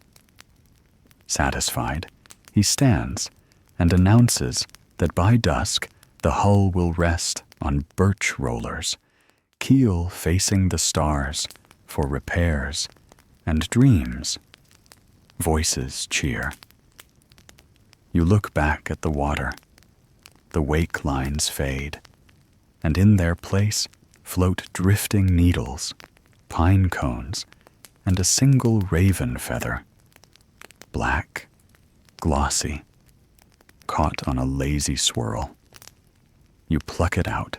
Satisfied, he stands and announces that by dusk the hull will rest on birch rollers, keel facing the stars for repairs and dreams. Voices cheer. You look back at the water. The wake lines fade, and in their place float drifting needles, pine cones, and a single raven feather. Black, glossy, caught on a lazy swirl. You pluck it out,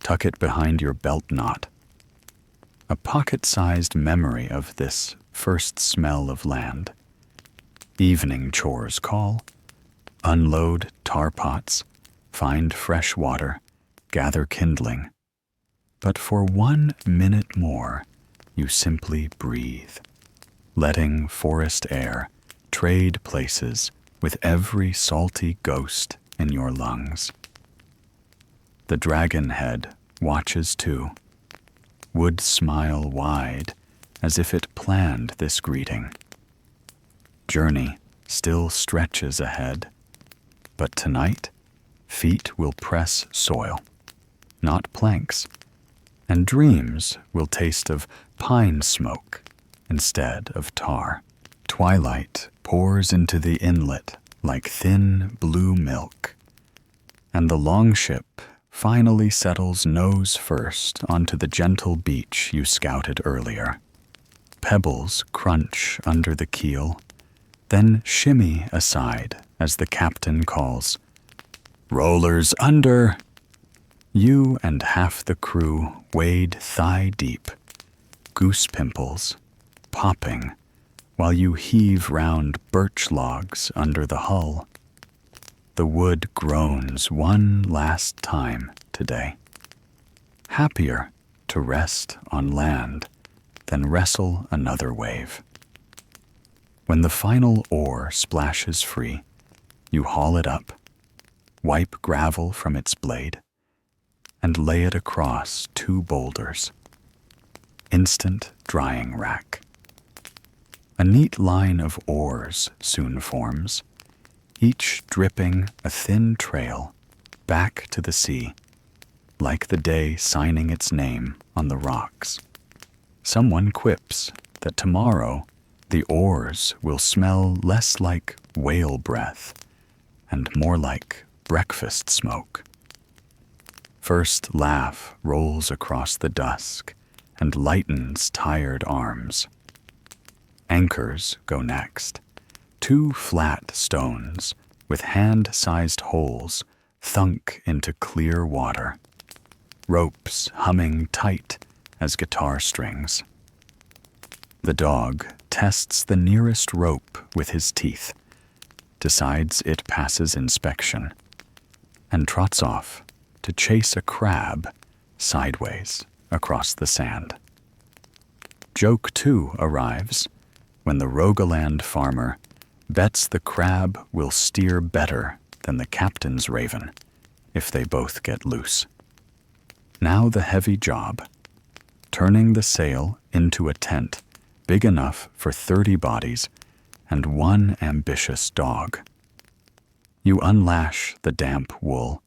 tuck it behind your belt knot. A pocket-sized memory of this first smell of land. Evening chores call, unload tar pots, find fresh water, gather kindling. But for 1 minute more, you simply breathe, letting forest air trade places with every salty ghost in your lungs. The dragon head watches too, would smile wide as if it planned this greeting. Journey still stretches ahead, but tonight feet will press soil, not planks, and dreams will taste of pine smoke instead of tar. Twilight pours into the inlet like thin blue milk, and the longship finally settles nose first onto the gentle beach you scouted earlier. Pebbles crunch under the keel, then shimmy aside as the captain calls, "Rollers under!" You and half the crew wade thigh-deep, goose pimples popping while you heave round birch logs under the hull. The wood groans one last time today. Happier to rest on land than wrestle another wave. When the final oar splashes free, you haul it up, wipe gravel from its blade, and lay it across 2 boulders. Instant drying rack. A neat line of oars soon forms, each dripping a thin trail back to the sea, like the day signing its name on the rocks. Someone quips that tomorrow the oars will smell less like whale breath and more like breakfast smoke. First laugh rolls across the dusk and lightens tired arms. Anchors go next. 2 flat stones with hand-sized holes thunk into clear water. Ropes humming tight as guitar strings. The dog tests the nearest rope with his teeth, decides it passes inspection, and trots off to chase a crab sideways across the sand. Joke 2 arrives when the Rogaland farmer bets the crab will steer better than the captain's raven if they both get loose. Now the heavy job, turning the sail into a tent big enough for 30 bodies and 1 ambitious dog. You unlash the damp wool,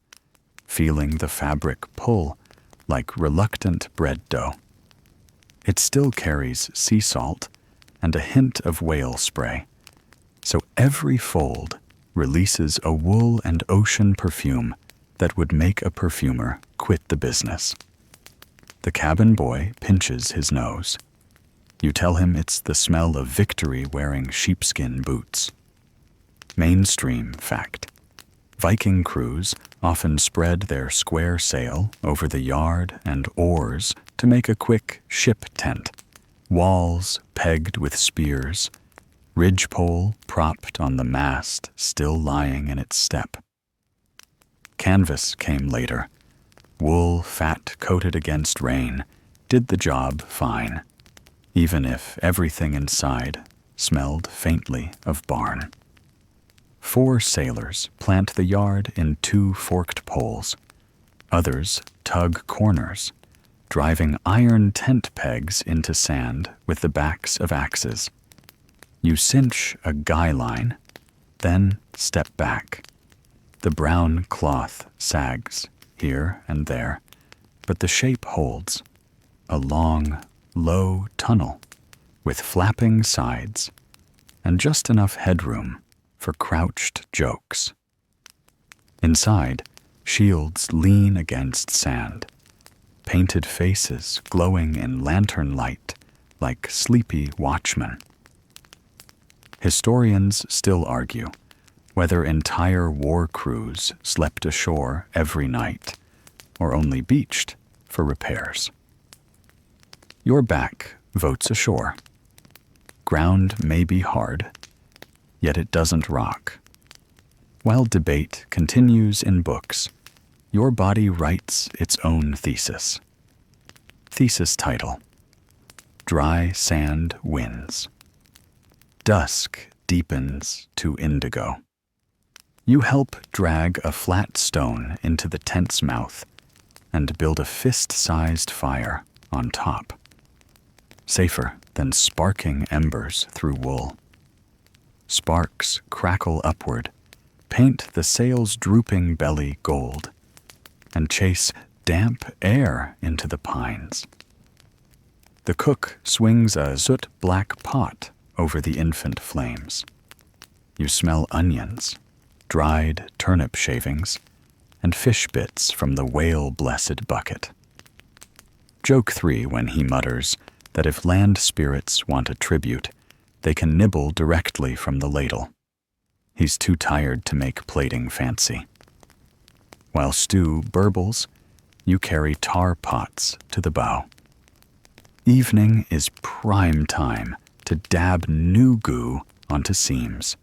feeling the fabric pull like reluctant bread dough. It still carries sea salt and a hint of whale spray, so every fold releases a wool and ocean perfume that would make a perfumer quit the business. The cabin boy pinches his nose. You tell him it's the smell of victory wearing sheepskin boots. Mainstream fact. Viking crews often spread their square sail over the yard and oars to make a quick ship tent. Walls pegged with spears, ridgepole propped on the mast still lying in its step. Canvas came later. Wool fat coated against rain did the job fine, even if everything inside smelled faintly of barn. 4 sailors plant the yard in 2 forked poles. Others tug corners, driving iron tent pegs into sand with the backs of axes. You cinch a guy line, then step back. The brown cloth sags here and there, but the shape holds. A long, low tunnel with flapping sides and just enough headroom for crouched jokes. Inside, shields lean against sand, painted faces glowing in lantern light like sleepy watchmen. Historians still argue whether entire war crews slept ashore every night or only beached for repairs. Your back votes ashore. Ground may be hard, yet it doesn't rock. While debate continues in books, your body writes its own thesis. Thesis title: Dry Sand Wins. Dusk deepens to indigo. You help drag a flat stone into the tent's mouth and build a fist-sized fire on top. Safer than sparking embers through wool. Sparks crackle upward, paint the sail's drooping belly gold, and chase damp air into the pines. The cook swings a soot-black pot over the infant flames. You smell onions, dried turnip shavings, and fish bits from the whale-blessed bucket. Joke 3 when he mutters that if land spirits want a tribute, they can nibble directly from the ladle. He's too tired to make plating fancy. While stew burbles, you carry tar pots to the bow. Evening is prime time to dab new goo onto seams.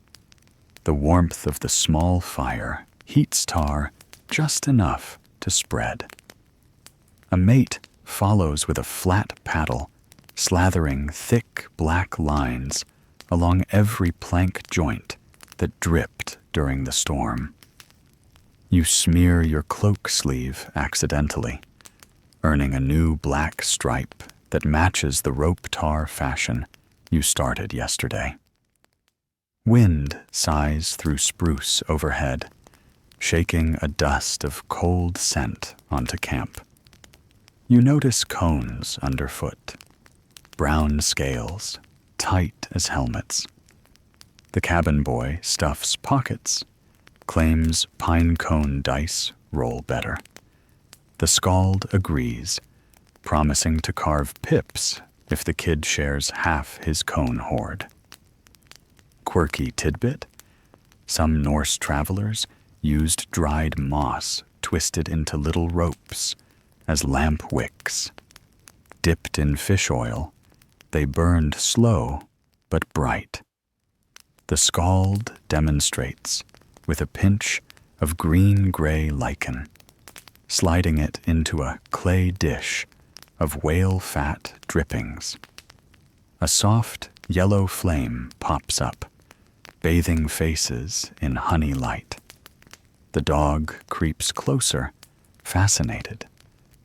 The warmth of the small fire heats tar just enough to spread. A mate follows with a flat paddle, slathering thick black lines along every plank joint that dripped during the storm. You smear your cloak sleeve accidentally, earning a new black stripe that matches the rope tar fashion you started yesterday. Wind sighs through spruce overhead, shaking a dust of cold scent onto camp. You notice cones underfoot, brown scales, tight as helmets. The cabin boy stuffs pockets, claims pine cone dice roll better. The scald agrees, promising to carve pips if the kid shares half his cone hoard. Quirky tidbit: some Norse travelers used dried moss twisted into little ropes as lamp wicks. Dipped in fish oil, they burned slow but bright. The scald demonstrates with a pinch of green-gray lichen, sliding it into a clay dish of whale fat drippings. A soft yellow flame pops up, bathing faces in honey light. The dog creeps closer, fascinated,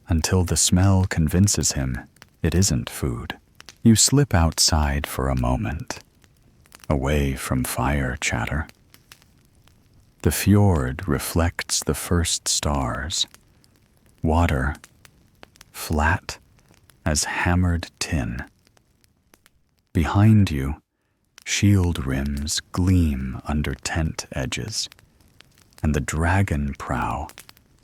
until the smell convinces him it isn't food. You slip outside for a moment, away from fire chatter. The fjord reflects the first stars. Water, flat as hammered tin. Behind you, shield rims gleam under tent edges, and the dragon prow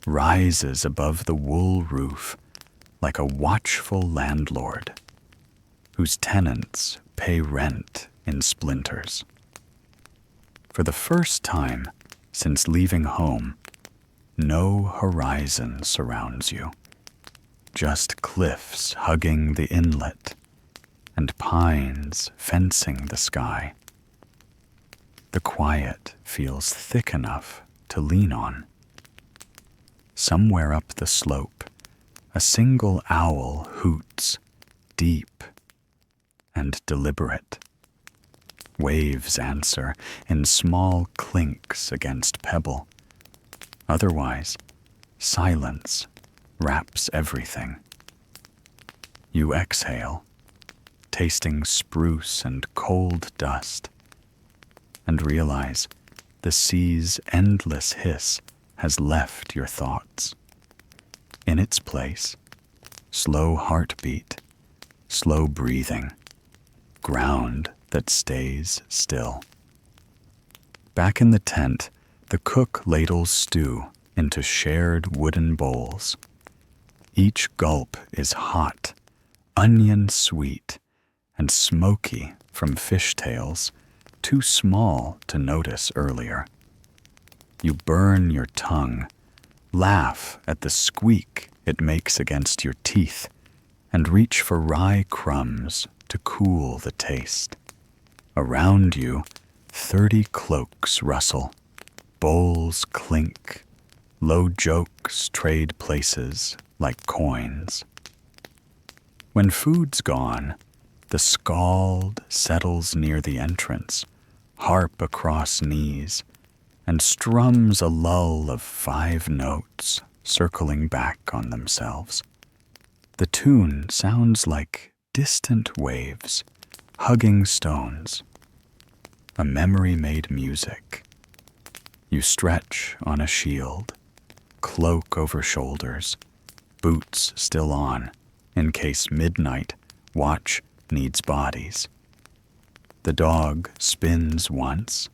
rises above the wool roof like a watchful landlord whose tenants pay rent in splinters. For the first time since leaving home, no horizon surrounds you, just cliffs hugging the inlet and pines fencing the sky. The quiet feels thick enough to lean on. Somewhere up the slope, a single owl hoots, deep and deliberate. Waves answer in small clinks against pebble. Otherwise, silence wraps everything. You exhale, tasting spruce and cold dust, and realize the sea's endless hiss has left your thoughts. In its place, slow heartbeat, slow breathing, ground that stays still. Back in the tent, the cook ladles stew into shared wooden bowls. Each gulp is hot, onion sweet, and smoky from fishtails too small to notice earlier. You burn your tongue, laugh at the squeak it makes against your teeth, and reach for rye crumbs to cool the taste. Around you, 30 cloaks rustle, bowls clink, low jokes trade places like coins. When food's gone, the skald settles near the entrance, harp across knees, and strums a lull of 5 notes circling back on themselves. The tune sounds like distant waves, hugging stones. A memory-made music. You stretch on a shield, cloak over shoulders, boots still on, in case midnight watch needs bodies. The dog spins once,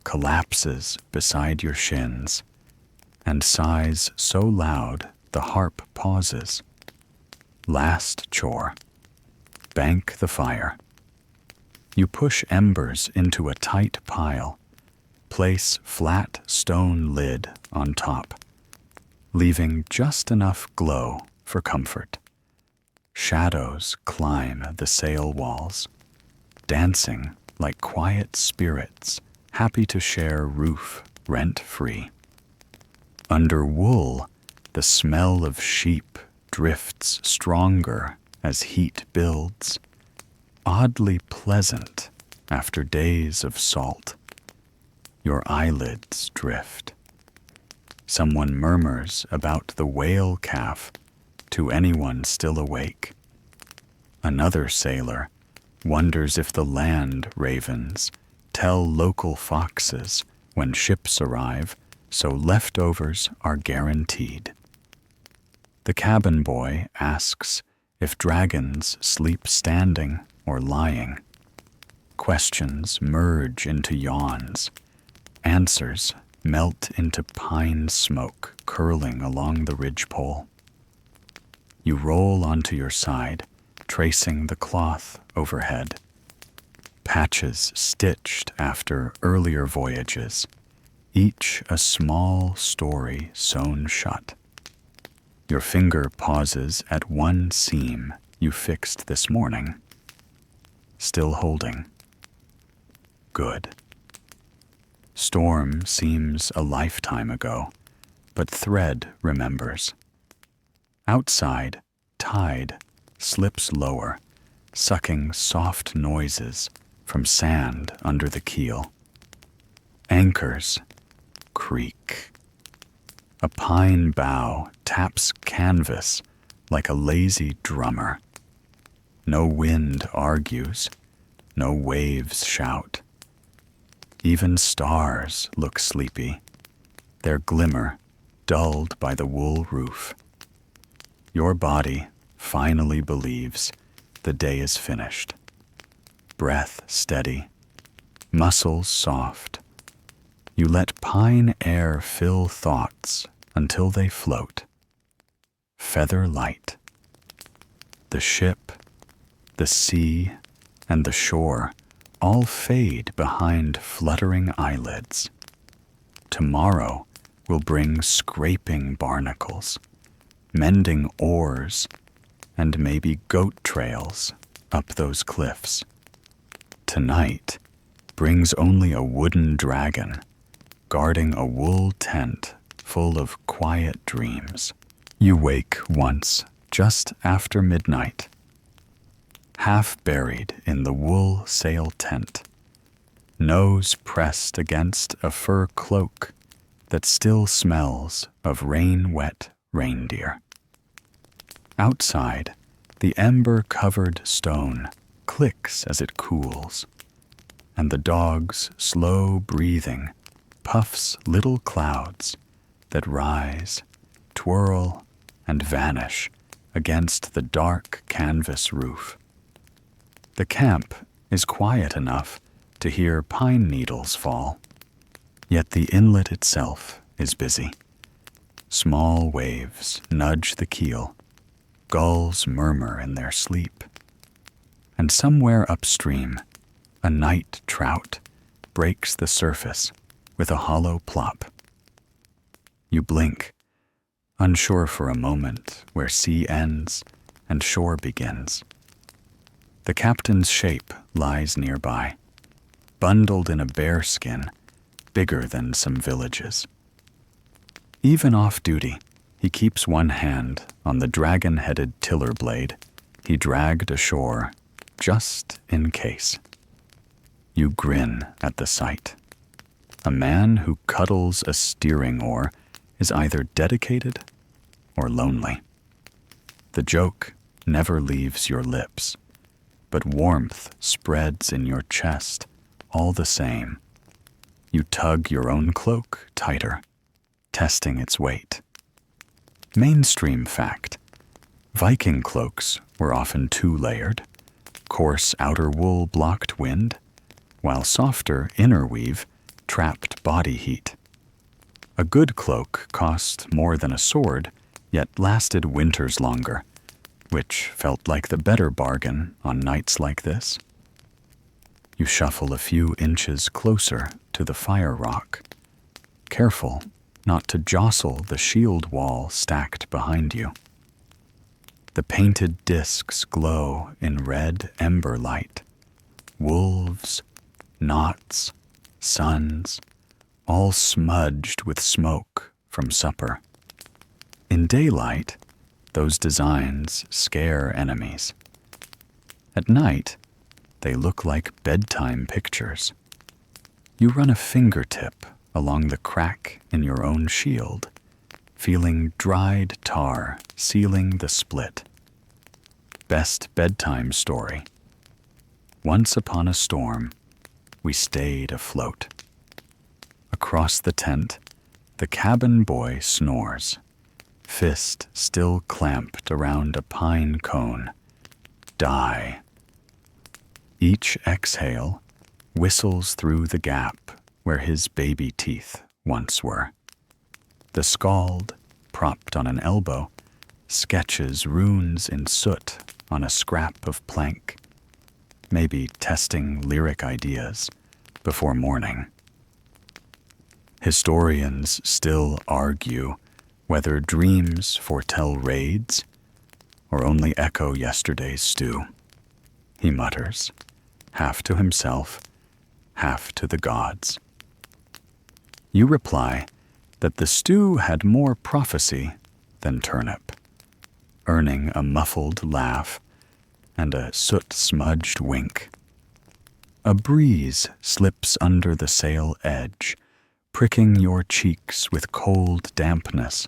collapses beside your shins, and sighs so loud the harp pauses. Last chore. Bank the fire. You push embers into a tight pile, place flat stone lid on top, leaving just enough glow for comfort. Shadows climb the sail walls, dancing like quiet spirits happy to share roof rent-free. Under wool, the smell of sheep drifts stronger as heat builds, oddly pleasant after days of salt. Your eyelids drift. Someone murmurs about the whale calf to anyone still awake. Another sailor wonders if the land ravens tell local foxes when ships arrive, so leftovers are guaranteed. The cabin boy asks if dragons sleep standing or lying. Questions merge into yawns. Answers melt into pine smoke curling along the ridgepole. You roll onto your side, tracing the cloth overhead. Patches stitched after earlier voyages, each a small story sewn shut. Your finger pauses at one seam you fixed this morning. Still holding. Good. Storm seems a lifetime ago, but thread remembers. Outside, tide slips lower, sucking soft noises from sand under the keel. Anchors creak. A pine bough taps canvas like a lazy drummer. No wind argues, no waves shout. Even stars look sleepy, their glimmer dulled by the wool roof. Your body finally believes the day is finished. Breath steady, muscles soft. You let pine air fill thoughts until they float. Feather light. The ship, the sea, and the shore all fade behind fluttering eyelids. Tomorrow will bring scraping barnacles, mending oars, and maybe goat trails up those cliffs. Tonight brings only a wooden dragon, guarding a wool tent full of quiet dreams. You wake once just after midnight, half buried in the wool sail tent, nose pressed against a fur cloak that still smells of rain-wet reindeer. Outside, the ember-covered stone clicks as it cools, and the dog's slow breathing puffs little clouds that rise, twirl, and vanish against the dark canvas roof. The camp is quiet enough to hear pine needles fall, yet the inlet itself is busy. Small waves nudge the keel, gulls murmur in their sleep, and somewhere upstream, a night trout breaks the surface with a hollow plop. You blink, unsure for a moment where sea ends and shore begins. The captain's shape lies nearby, bundled in a bear skin bigger than some villages. Even off duty, he keeps one hand on the dragon-headed tiller blade he dragged ashore just in case. You grin at the sight. A man who cuddles a steering oar is either dedicated or lonely. The joke never leaves your lips, but warmth spreads in your chest all the same. You tug your own cloak tighter, testing its weight. Mainstream fact: Viking cloaks were often two-layered. Coarse outer wool blocked wind, while softer inner weave trapped body heat. A good cloak cost more than a sword, yet lasted winters longer, which felt like the better bargain on nights like this. You shuffle a few inches closer to the fire rock, careful not to jostle the shield wall stacked behind you. The painted discs glow in red ember light. Wolves, knots, suns, all smudged with smoke from supper. In daylight, those designs scare enemies. At night, they look like bedtime pictures. You run a fingertip along the crack in your own shield, feeling dried tar sealing the split. Best bedtime story. Once upon a storm, we stayed afloat. Across the tent, the cabin boy snores, fist still clamped around a pine cone. Die. Each exhale whistles through the gap where his baby teeth once were. The scald, propped on an elbow, sketches runes in soot on a scrap of plank, maybe testing lyric ideas before morning. Historians still argue whether dreams foretell raids or only echo yesterday's stew. He mutters, half to himself, half to the gods. You reply that the stew had more prophecy than turnip, earning a muffled laugh and a soot-smudged wink. A breeze slips under the sail edge, pricking your cheeks with cold dampness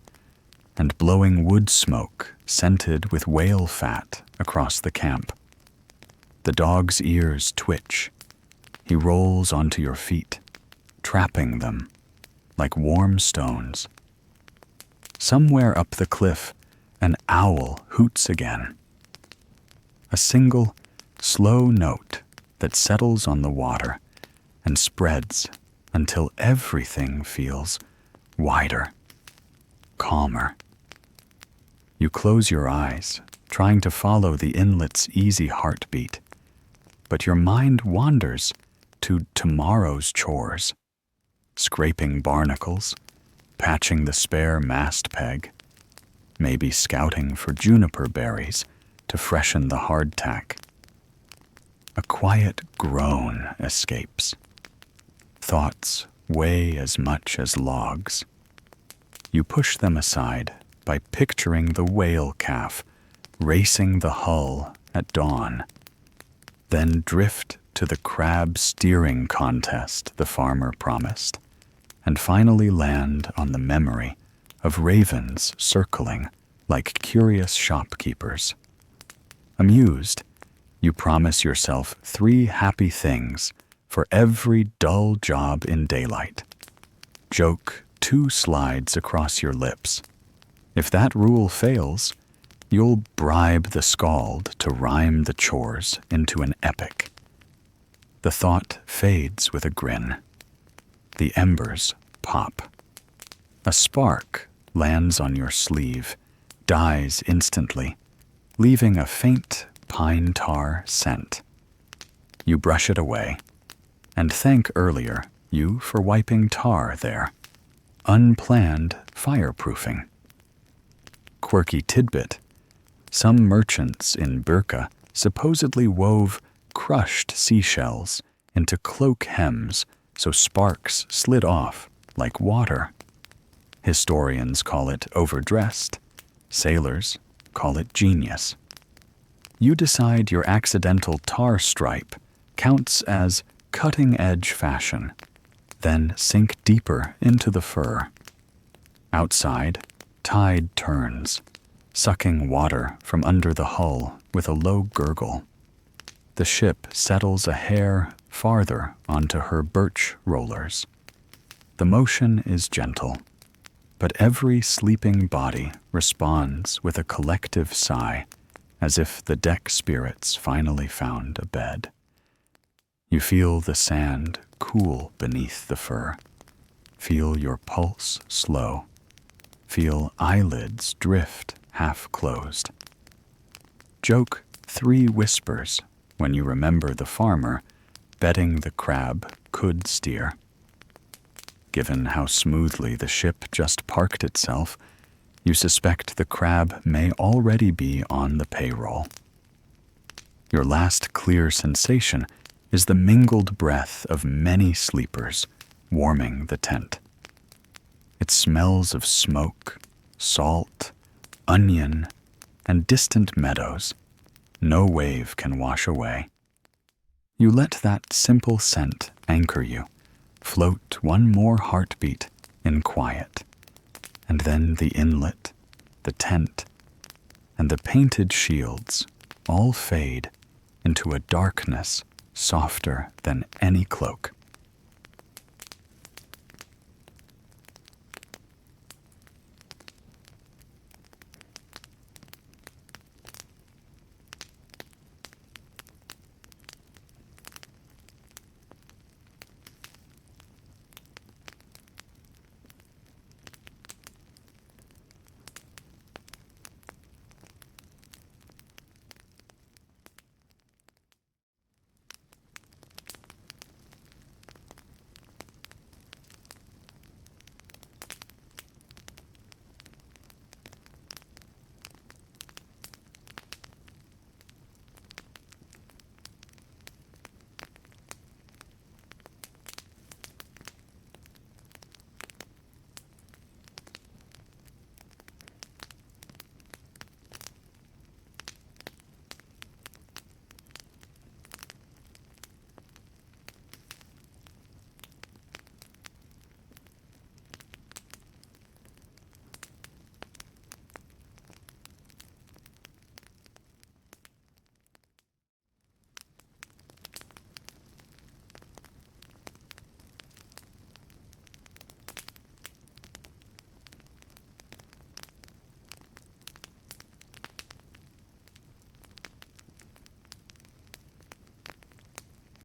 and blowing wood smoke scented with whale fat across the camp. The dog's ears twitch. He rolls onto your feet, trapping them like warm stones. Somewhere up the cliff, an owl hoots again. A single, slow note that settles on the water and spreads until everything feels wider, calmer. You close your eyes, trying to follow the inlet's easy heartbeat, but your mind wanders to tomorrow's chores, scraping barnacles, patching the spare mast peg, maybe scouting for juniper berries to freshen the hardtack. A quiet groan escapes. Thoughts weigh as much as logs. You push them aside by picturing the whale calf racing the hull at dawn, then drift to the crab steering contest the farmer promised, and finally land on the memory of ravens circling like curious shopkeepers. Amused, you promise yourself 3 happy things for every dull job in daylight. Joke 2 slides across your lips. If that rule fails, you'll bribe the scald to rhyme the chores into an epic. The thought fades with a grin. The embers pop. A spark lands on your sleeve, dies instantly, leaving a faint pine tar scent. You brush it away, and thank earlier you for wiping tar there. Unplanned fireproofing. Quirky tidbit: some merchants in Birka supposedly wove crushed seashells into cloak hems so sparks slid off like water. Historians call it overdressed. Sailors call it genius. You decide your accidental tar stripe counts as cutting-edge fashion, then sink deeper into the fur. Outside, tide turns, sucking water from under the hull with a low gurgle. The ship settles a hair farther onto her birch rollers. The motion is gentle, but every sleeping body responds with a collective sigh, as if the deck spirits finally found a bed. You feel the sand cool beneath the fur. Feel your pulse slow. Feel eyelids drift half-closed. Joke 3 whispers when you remember the farmer betting the crab could steer. Given how smoothly the ship just parked itself, you suspect the crab may already be on the payroll. Your last clear sensation is the mingled breath of many sleepers warming the tent. It smells of smoke, salt, onion, and distant meadows no wave can wash away. You let that simple scent anchor you, float one more heartbeat in quiet, and then the inlet, the tent, and the painted shields all fade into a darkness softer than any cloak.